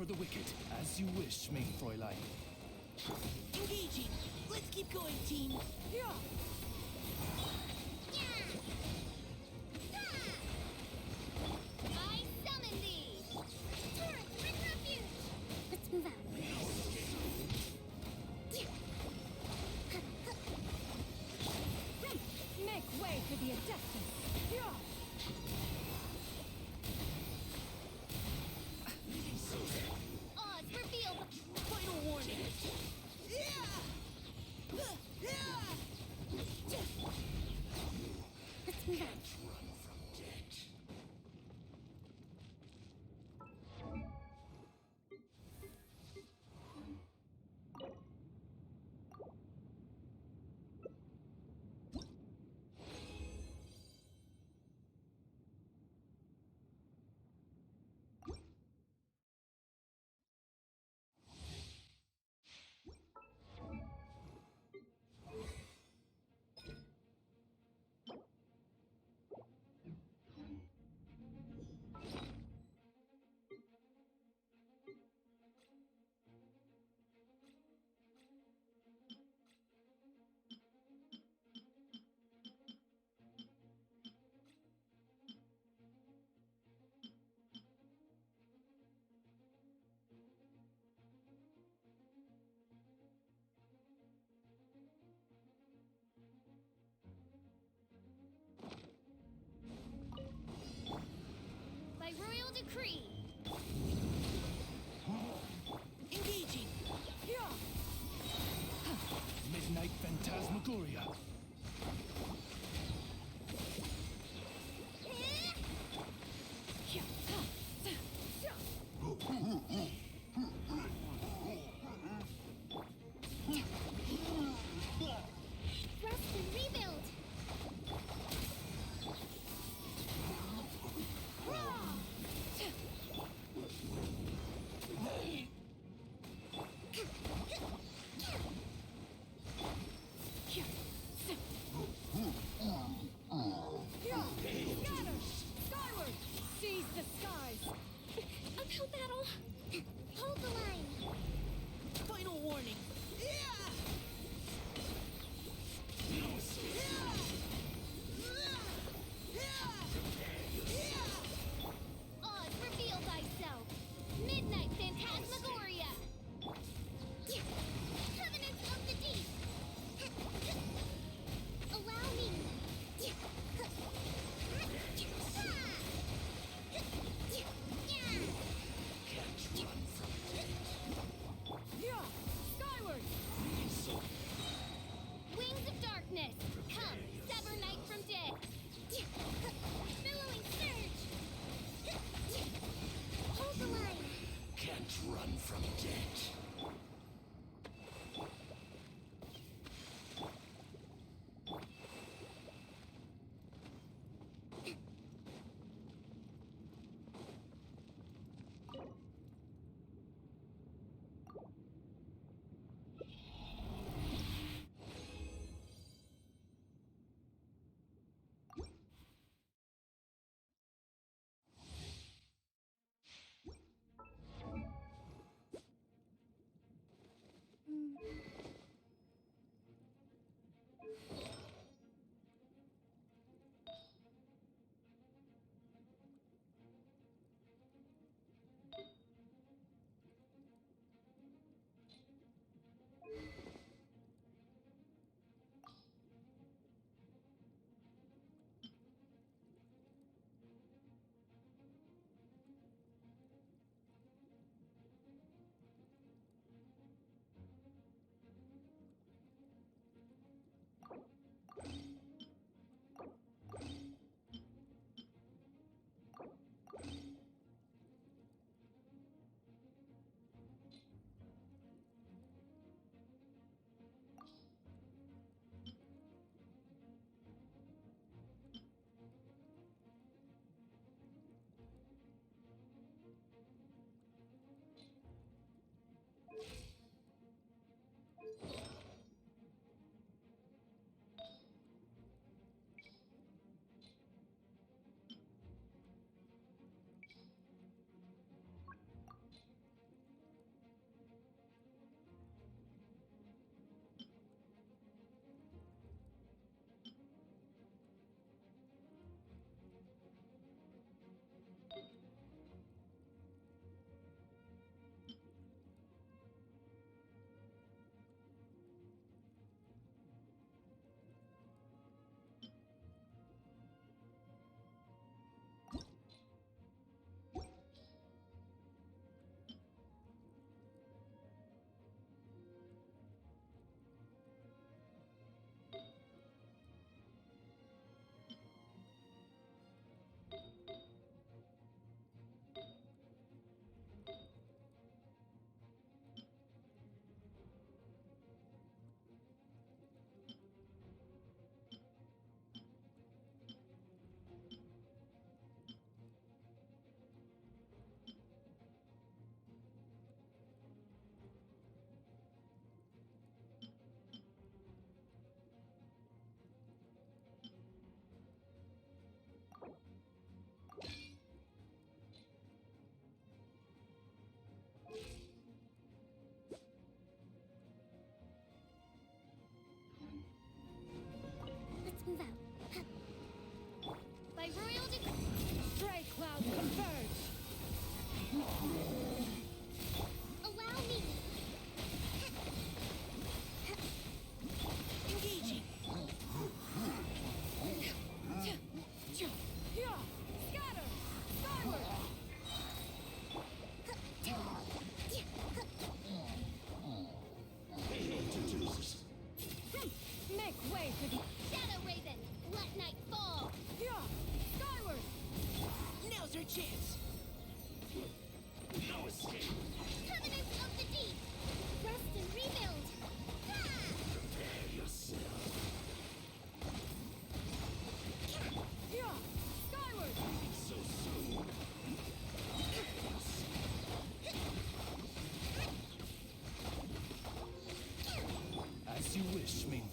the wicked. As you wish, main Fräulein. Engaging. Let's keep going, team. Yeah! I summon thee! Turret, bring refuge! Let's move out. Make way for the Adeptus. Yeah. Odds revealed! Final warning.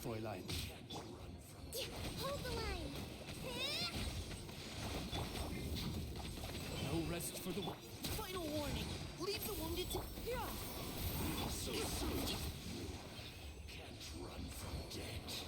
Fräulein. Hold the line. No rest for the... Final warning. Leave the wounded to... So soon. Can't run from death.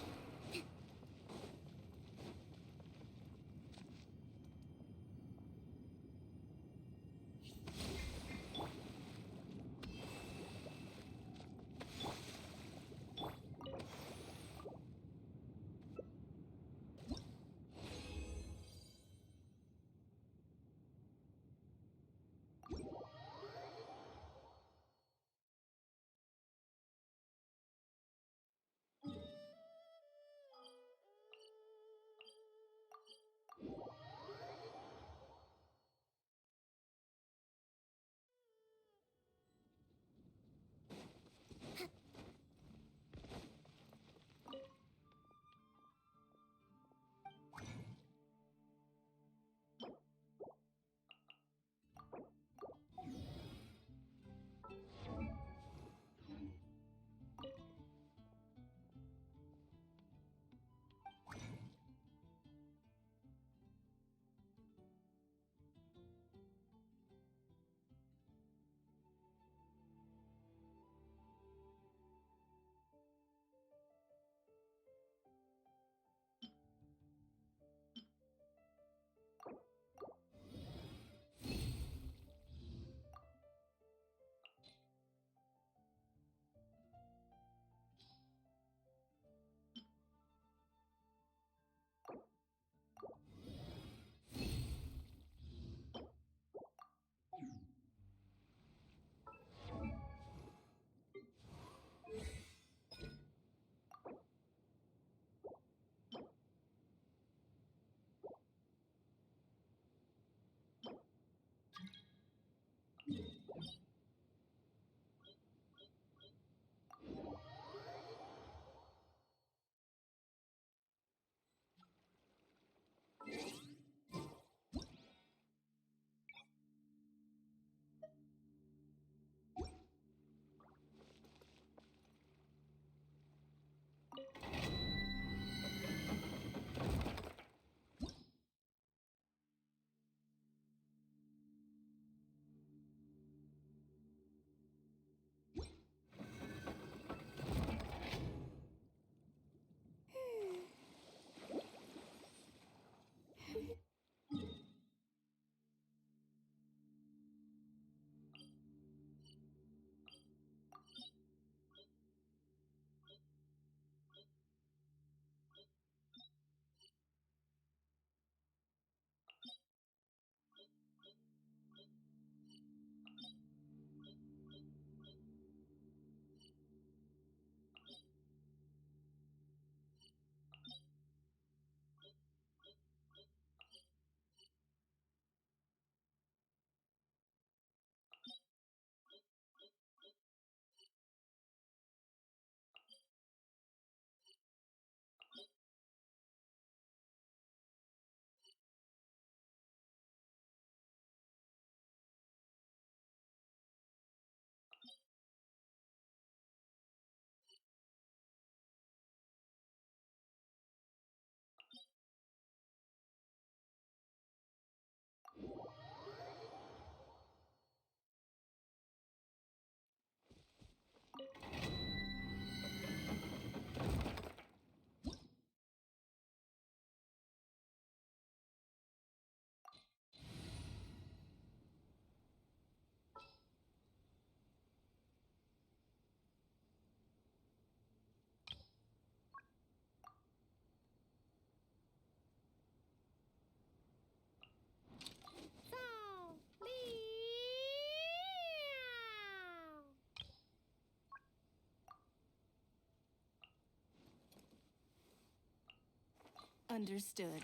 Understood.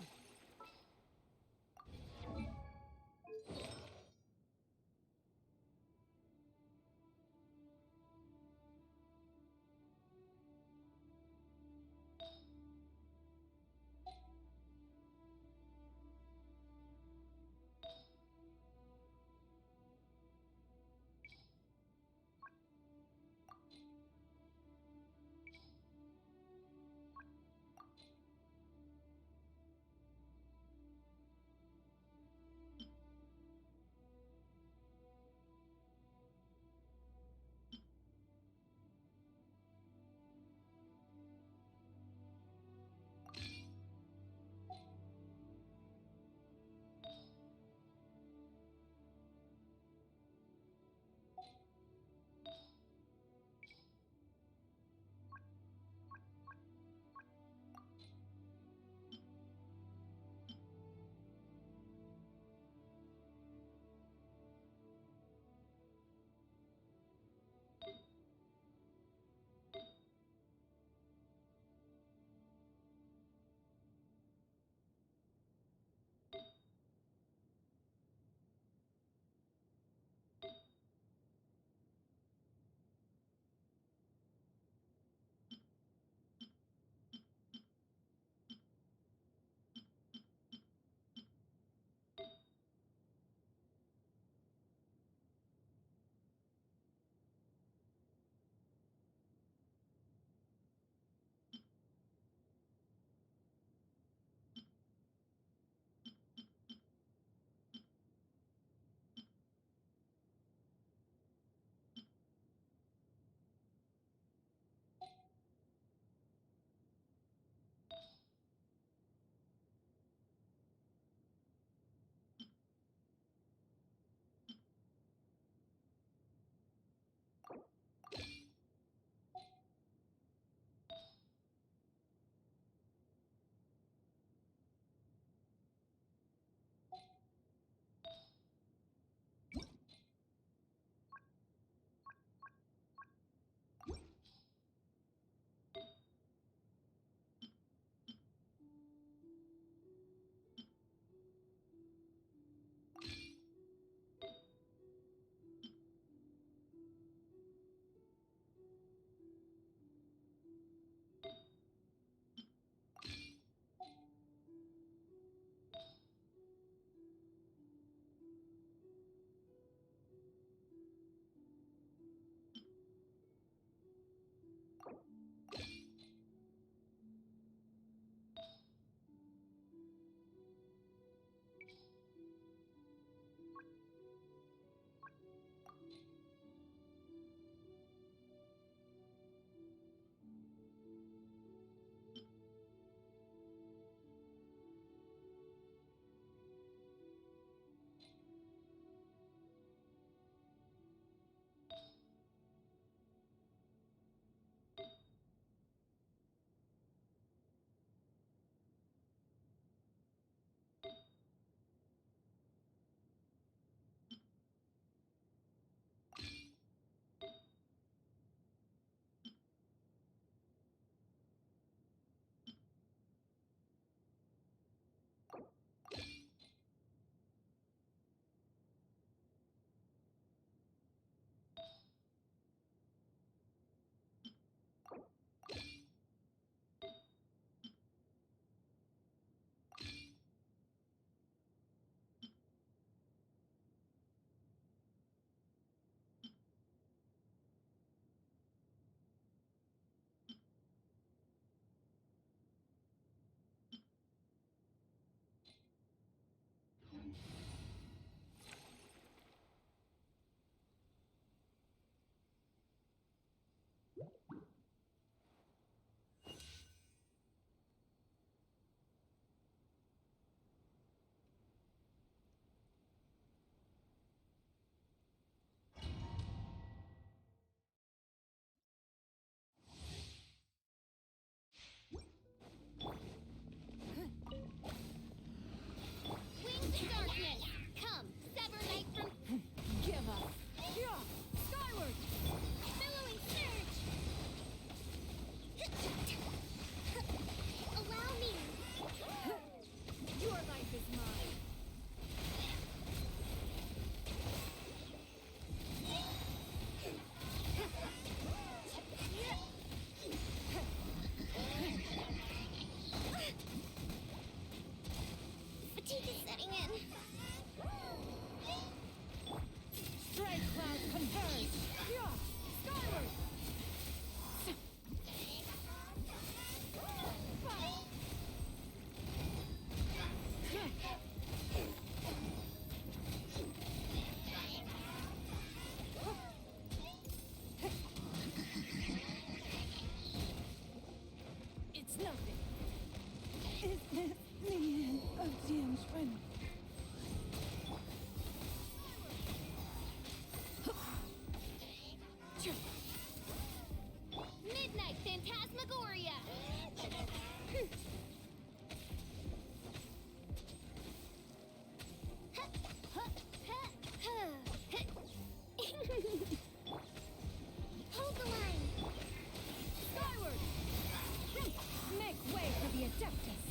Adeptus.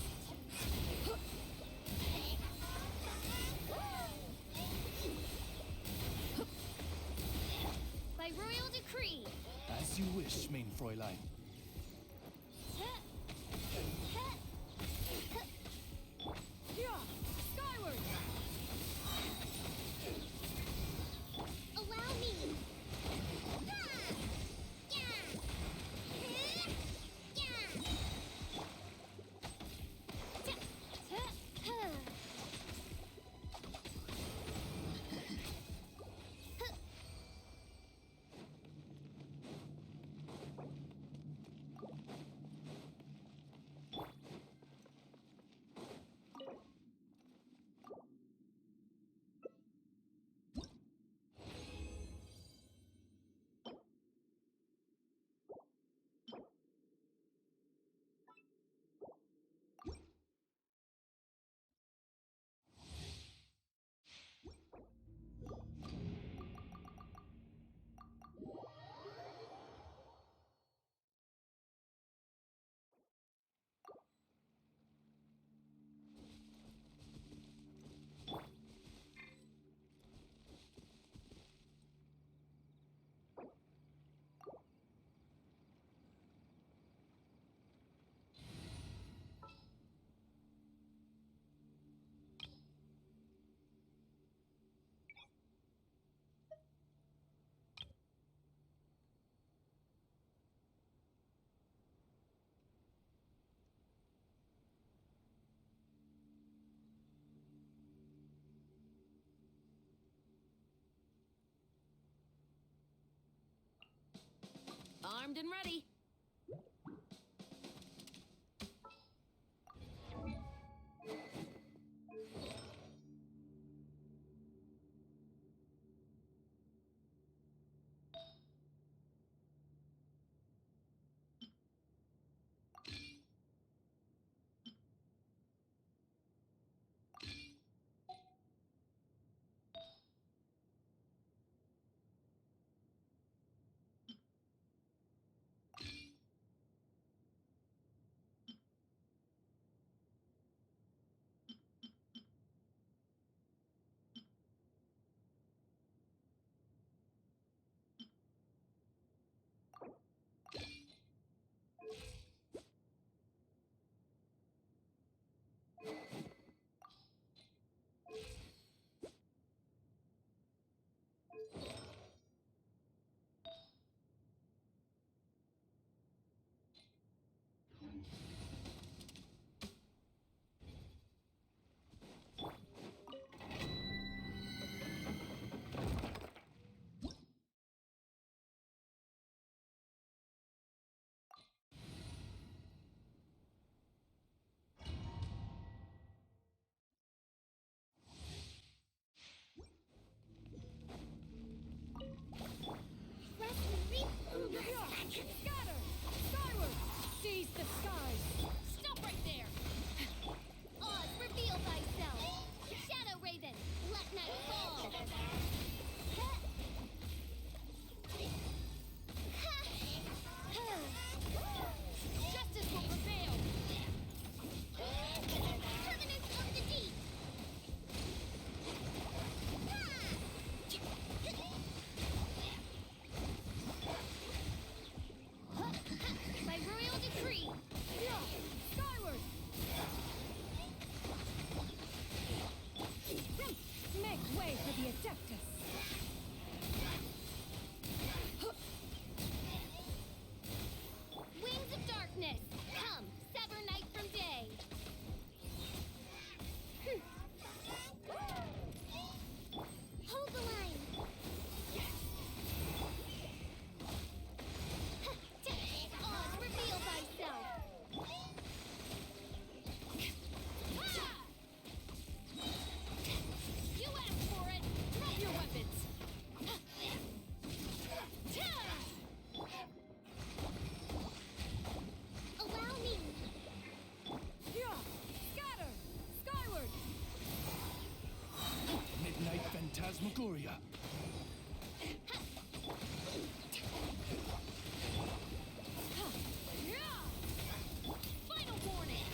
By royal decree. As you wish, main Fräulein. Skyward! Allow me. Armed and ready. Scatter! Skyward! Seize the skies! Stop right there! Oz, reveal thyself! Shadow Raven, let night fall! Justice will prevail! Covenants of the Deep! By royal decree! Skyward! Make way for the Adeptus. Wings of darkness! Come, sever night from day! Hold the line. Oz, reveal thyself! You asked for it! Drop your weapons! Allow me. Scatter! Skyward! Midnight Phantasmagoria. Final warning!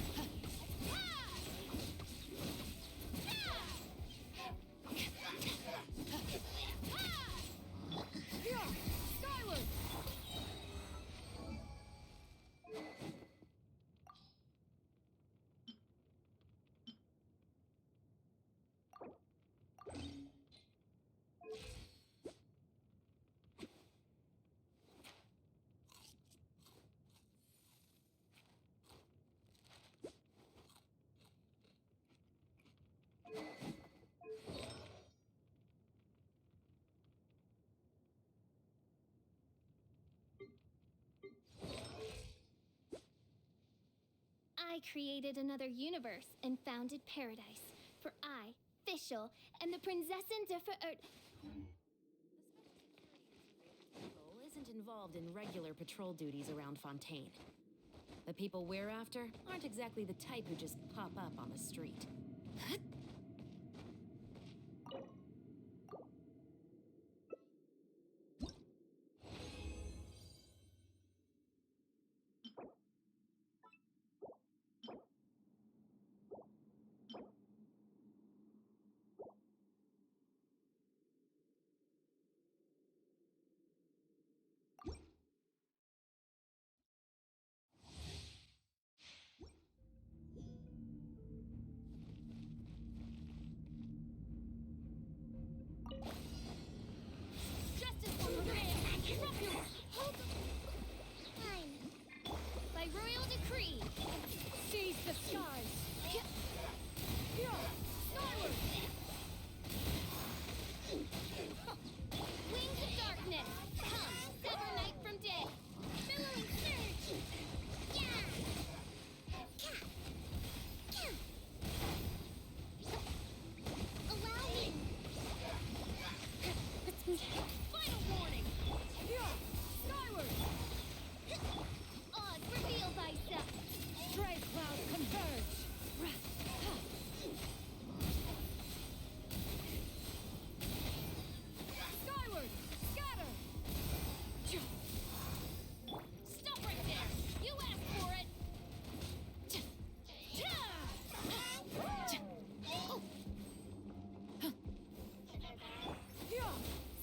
I created another universe and founded paradise. For I, Fischl, and the Prinzessin de Patrol isn't involved in regular patrol duties around Fontaine. The people we're after aren't exactly the type who just pop up on the street. Justice for Maria! Drop your... Hold the... Fine. By royal decree. Seize the skies! Skyward! Wings of darkness! Come, sever night from day! Billowing surge! Yeah! Allow me! Final warning! Skyward! Oz, reveal thyself! Stray clouds converge! Skyward! Scatter! Stop right there! You asked for it!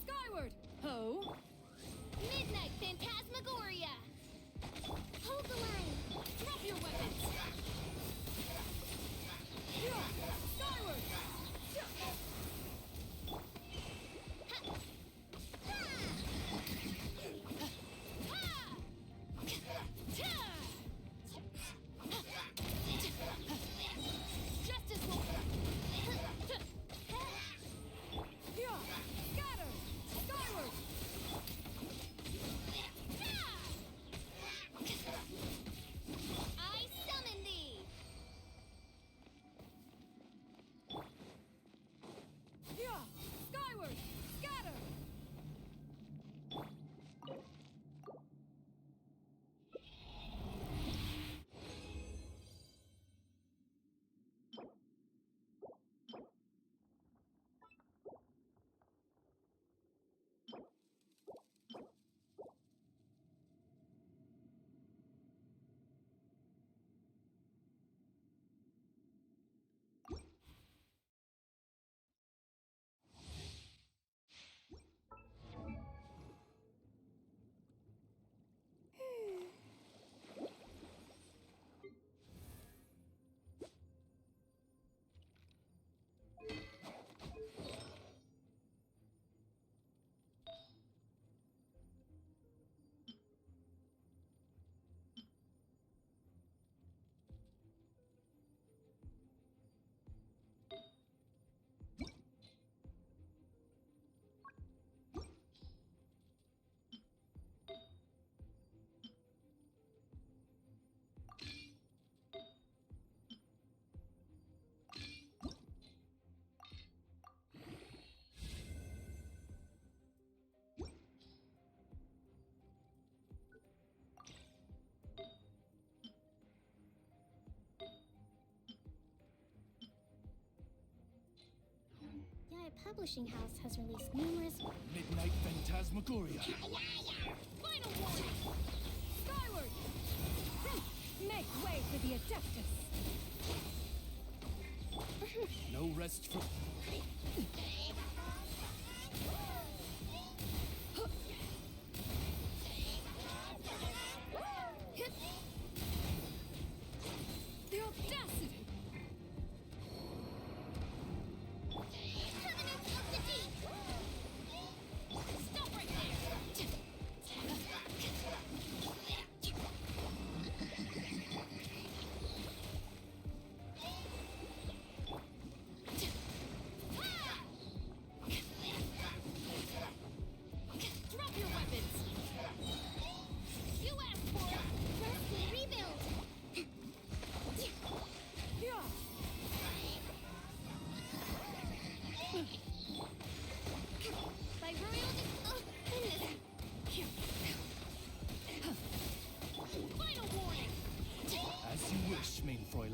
Skyward! Ho! Midnight Phantasmagoria! Hold the line! Drop your weapons! Skyward! Justice will... Scatter! Skyward! I summon thee! Skyward! Scatter! Yaya Publishing House has released numerous... Midnight Phantasmagoria. Final warning! Skyward! Make way for the Adeptus! No rest for... The audacity! Covenants of the Deep! Stop right there!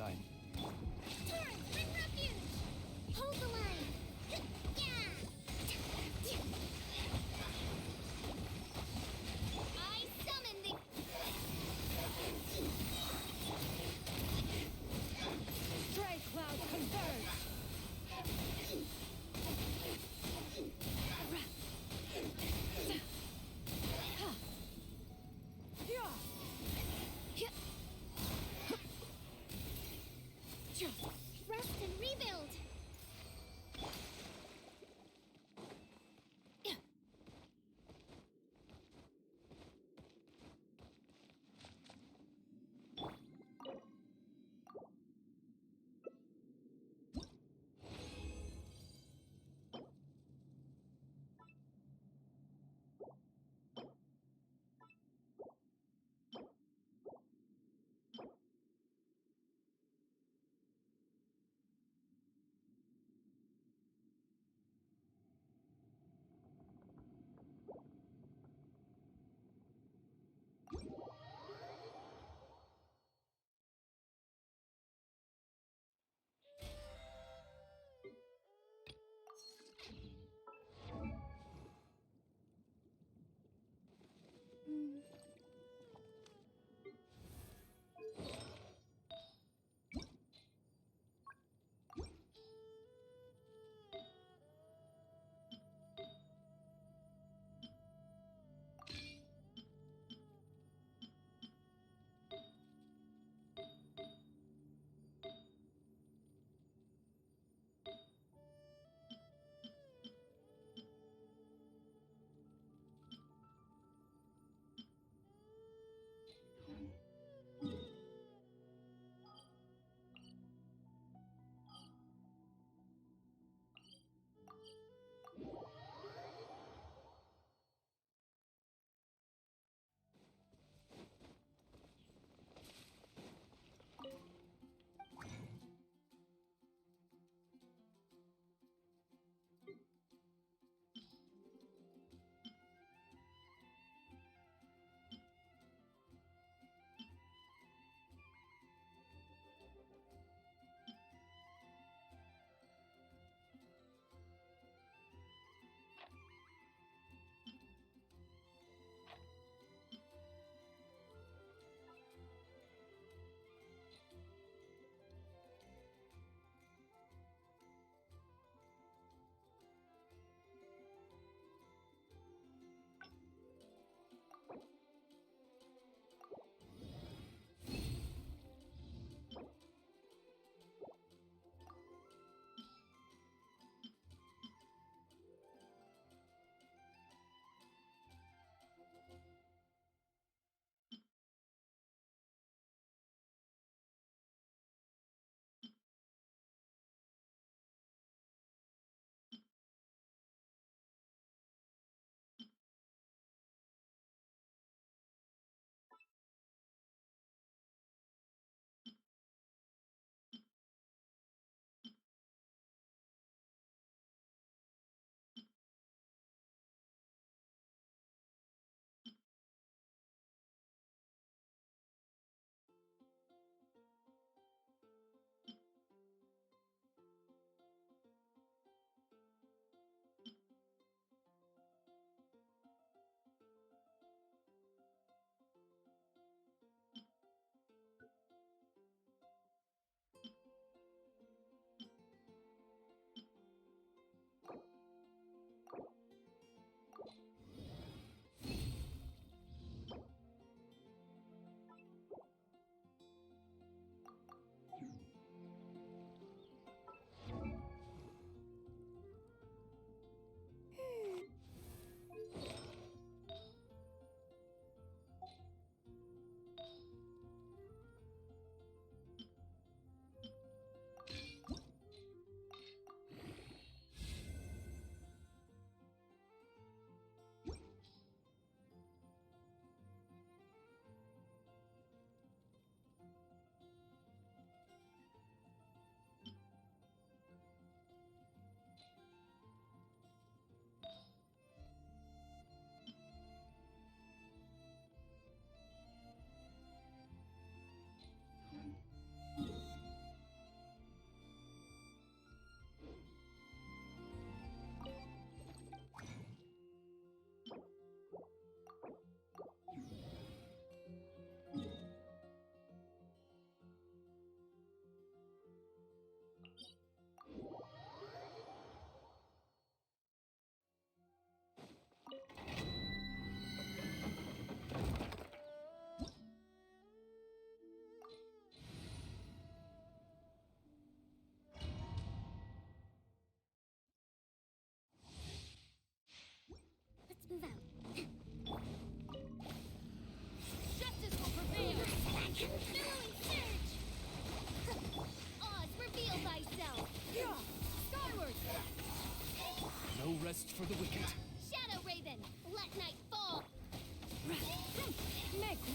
line. Torrent, bring refuge! Hold the line! Yeah! I summon the... Stray cloud converge!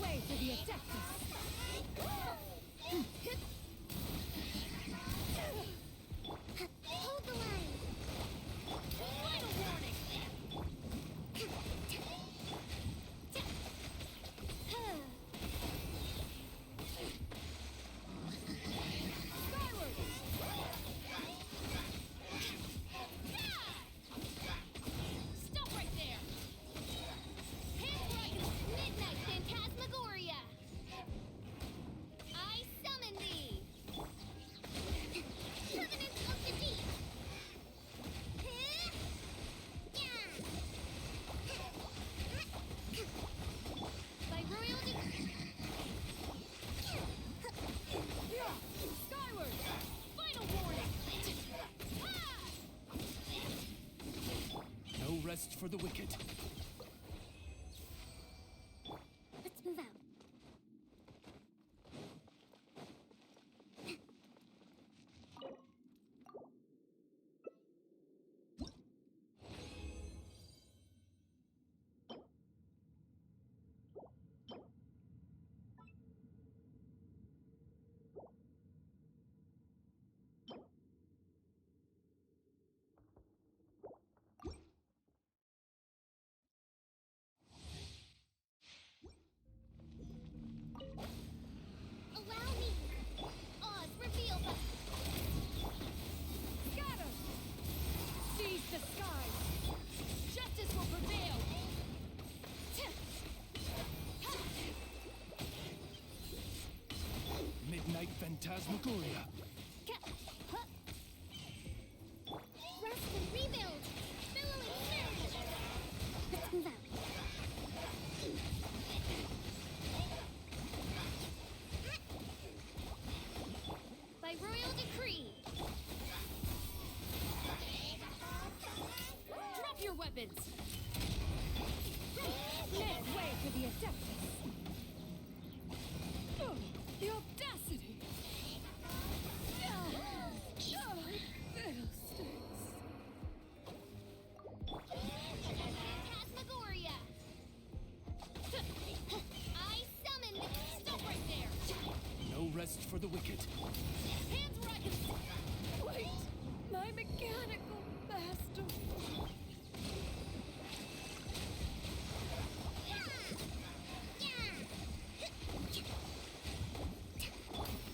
way for the Adeptus! Hold the line! Final warning! Skyward! Stop right there! Midnight Phantasmagoria! I summon thee! Covenant of the Deep! By royal decree! Skyward! Final warning! No rest for the wicked. Let's move out. Allow me! Oz, reveal them! Scatter! Seize the skies! Justice will prevail! Midnight Phantasmagoria. Rest and rebuild! Billowing surge! Let's move out. By royal decree! Drop your weapons! Make way for the Adeptus! Oh, the audacity! Phantasmagoria! I summon the... Stop right there! No rest for the wicked. Hands where I can... Wait! My mechanical master!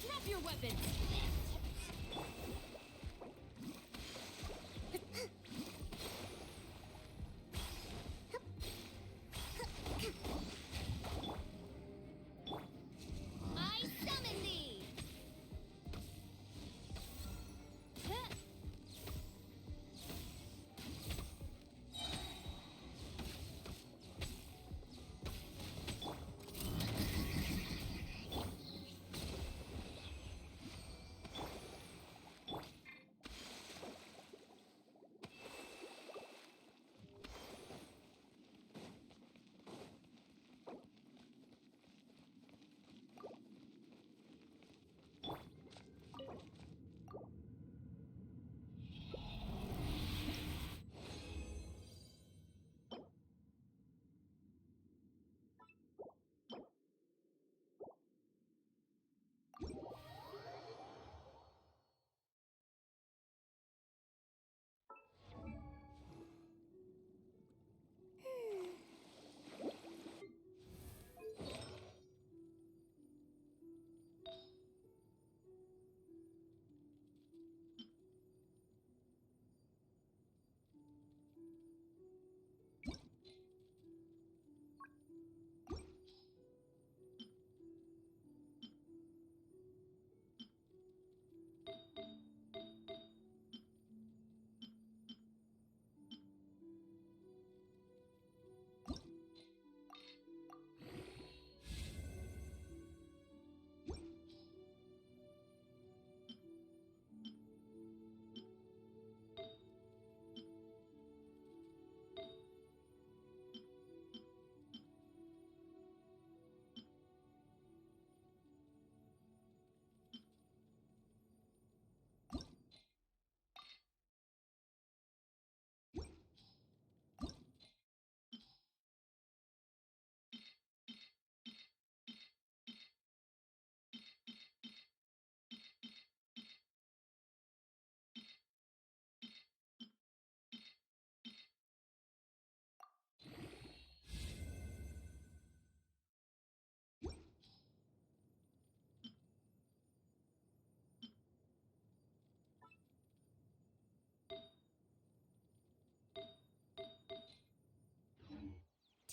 Drop your weapons! I summon thee!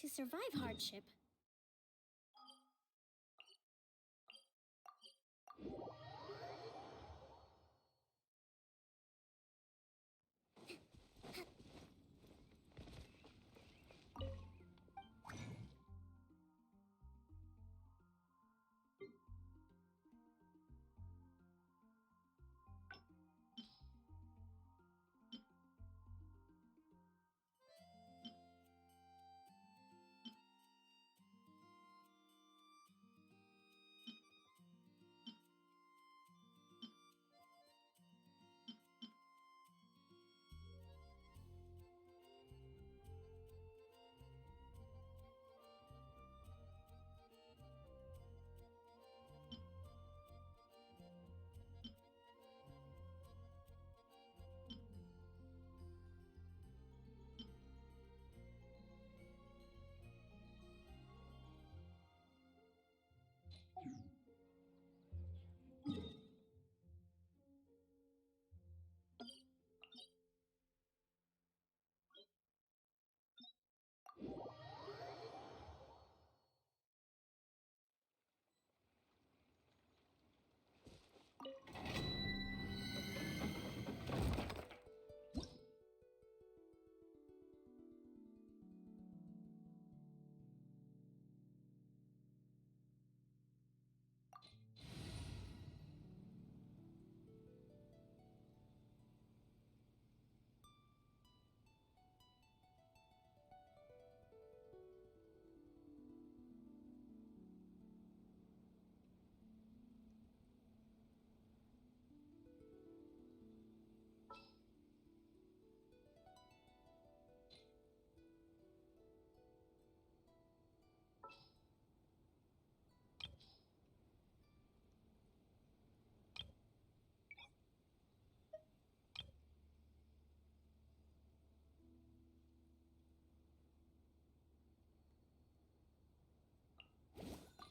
To survive hardship.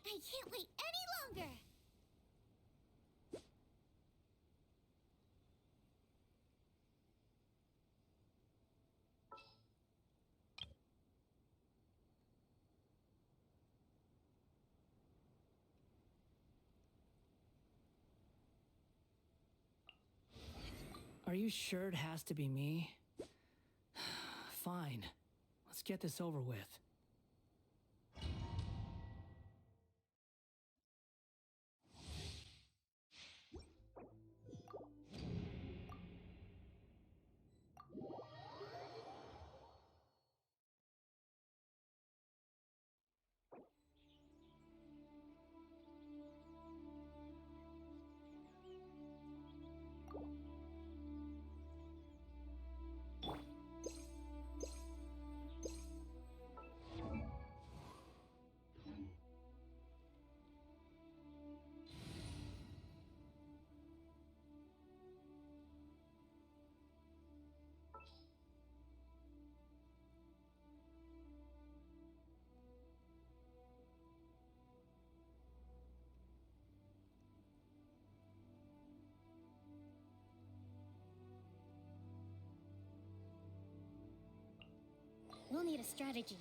I can't wait any longer! Are you sure it has to be me? Fine. Let's get this over with. We'll need a strategy.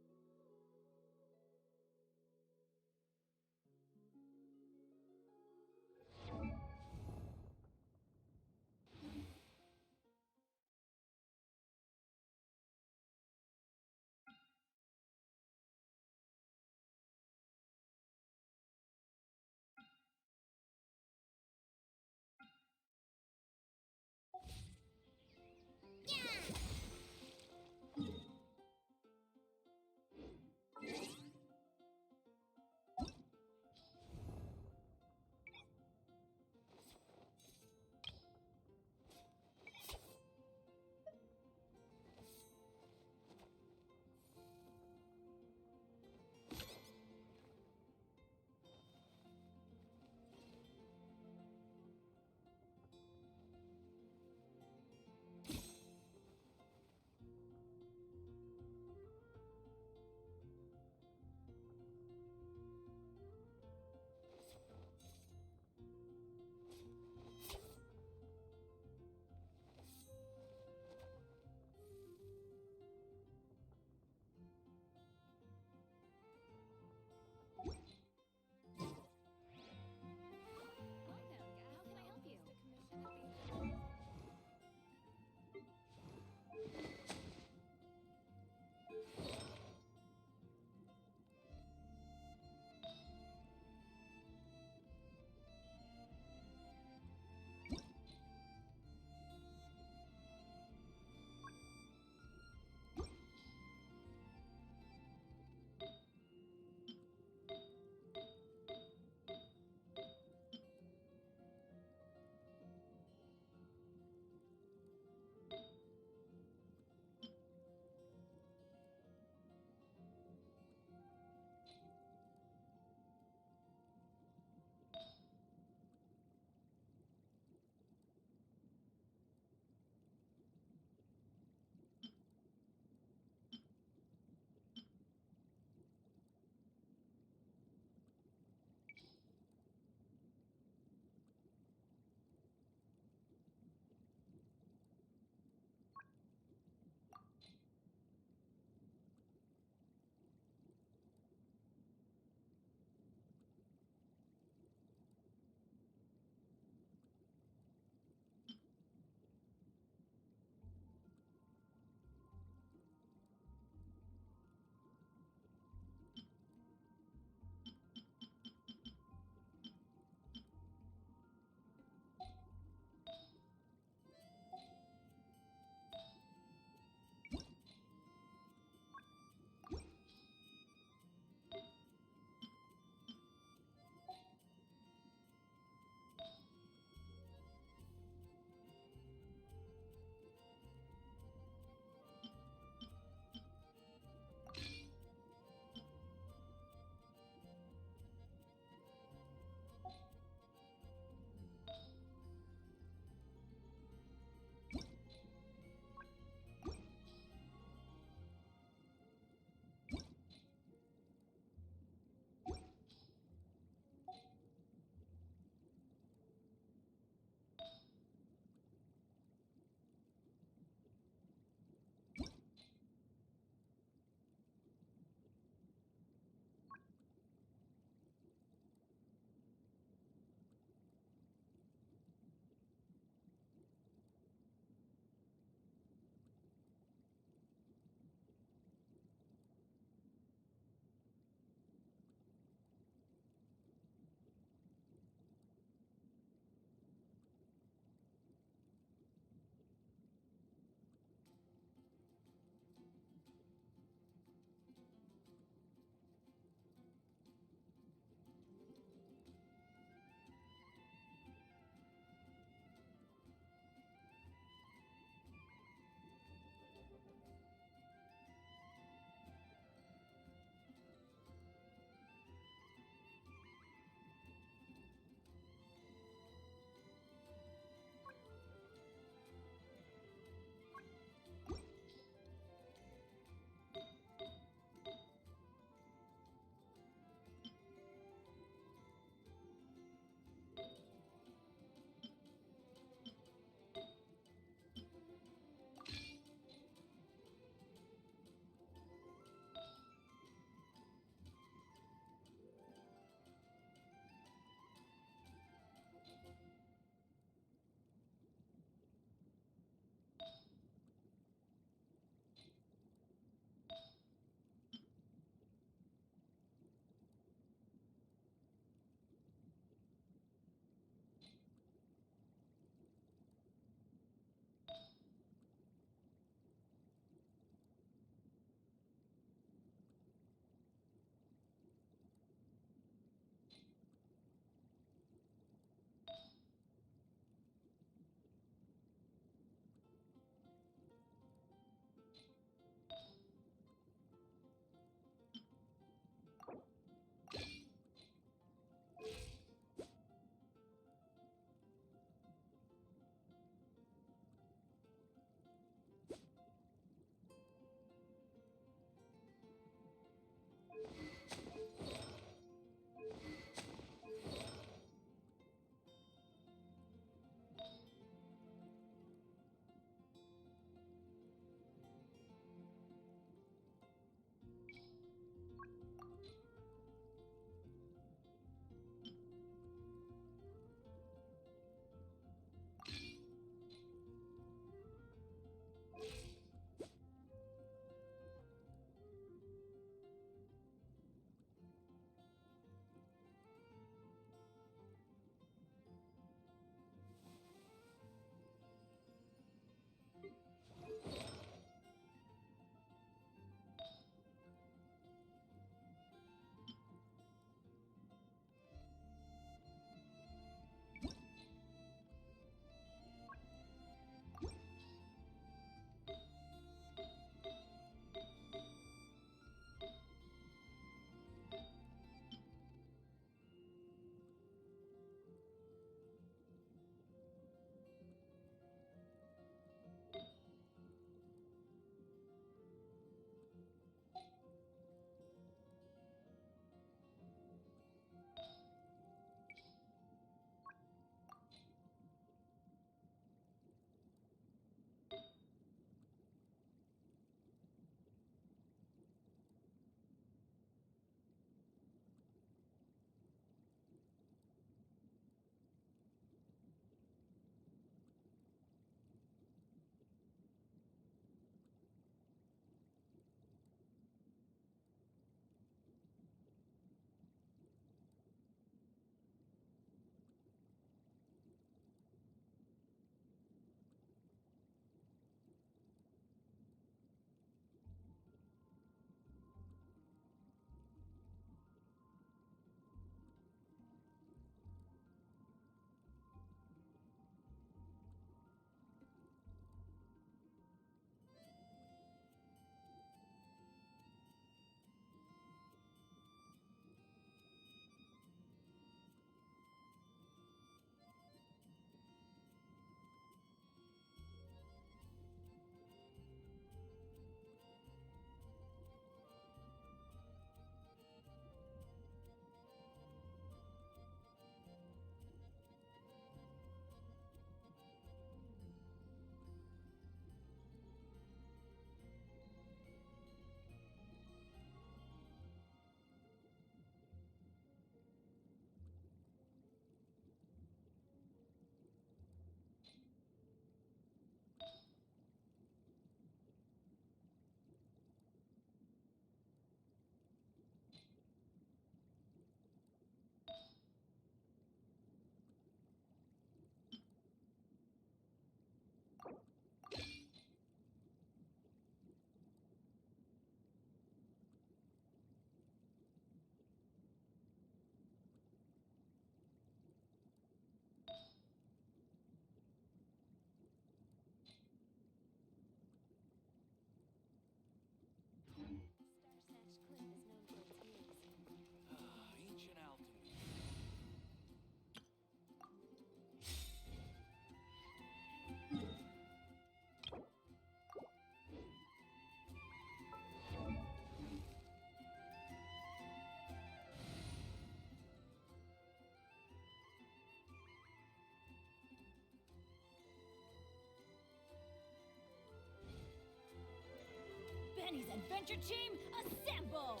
Penny's adventure team, assemble!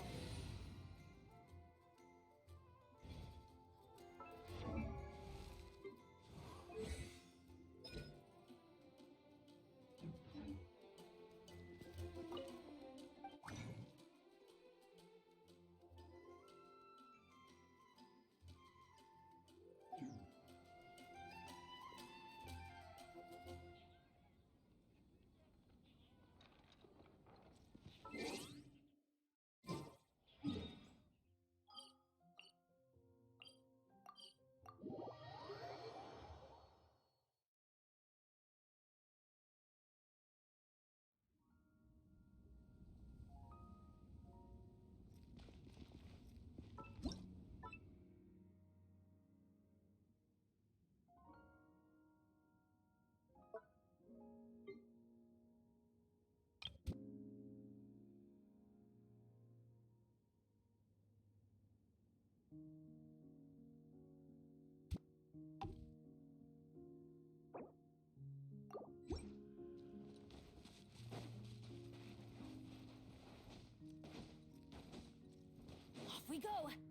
Off we go!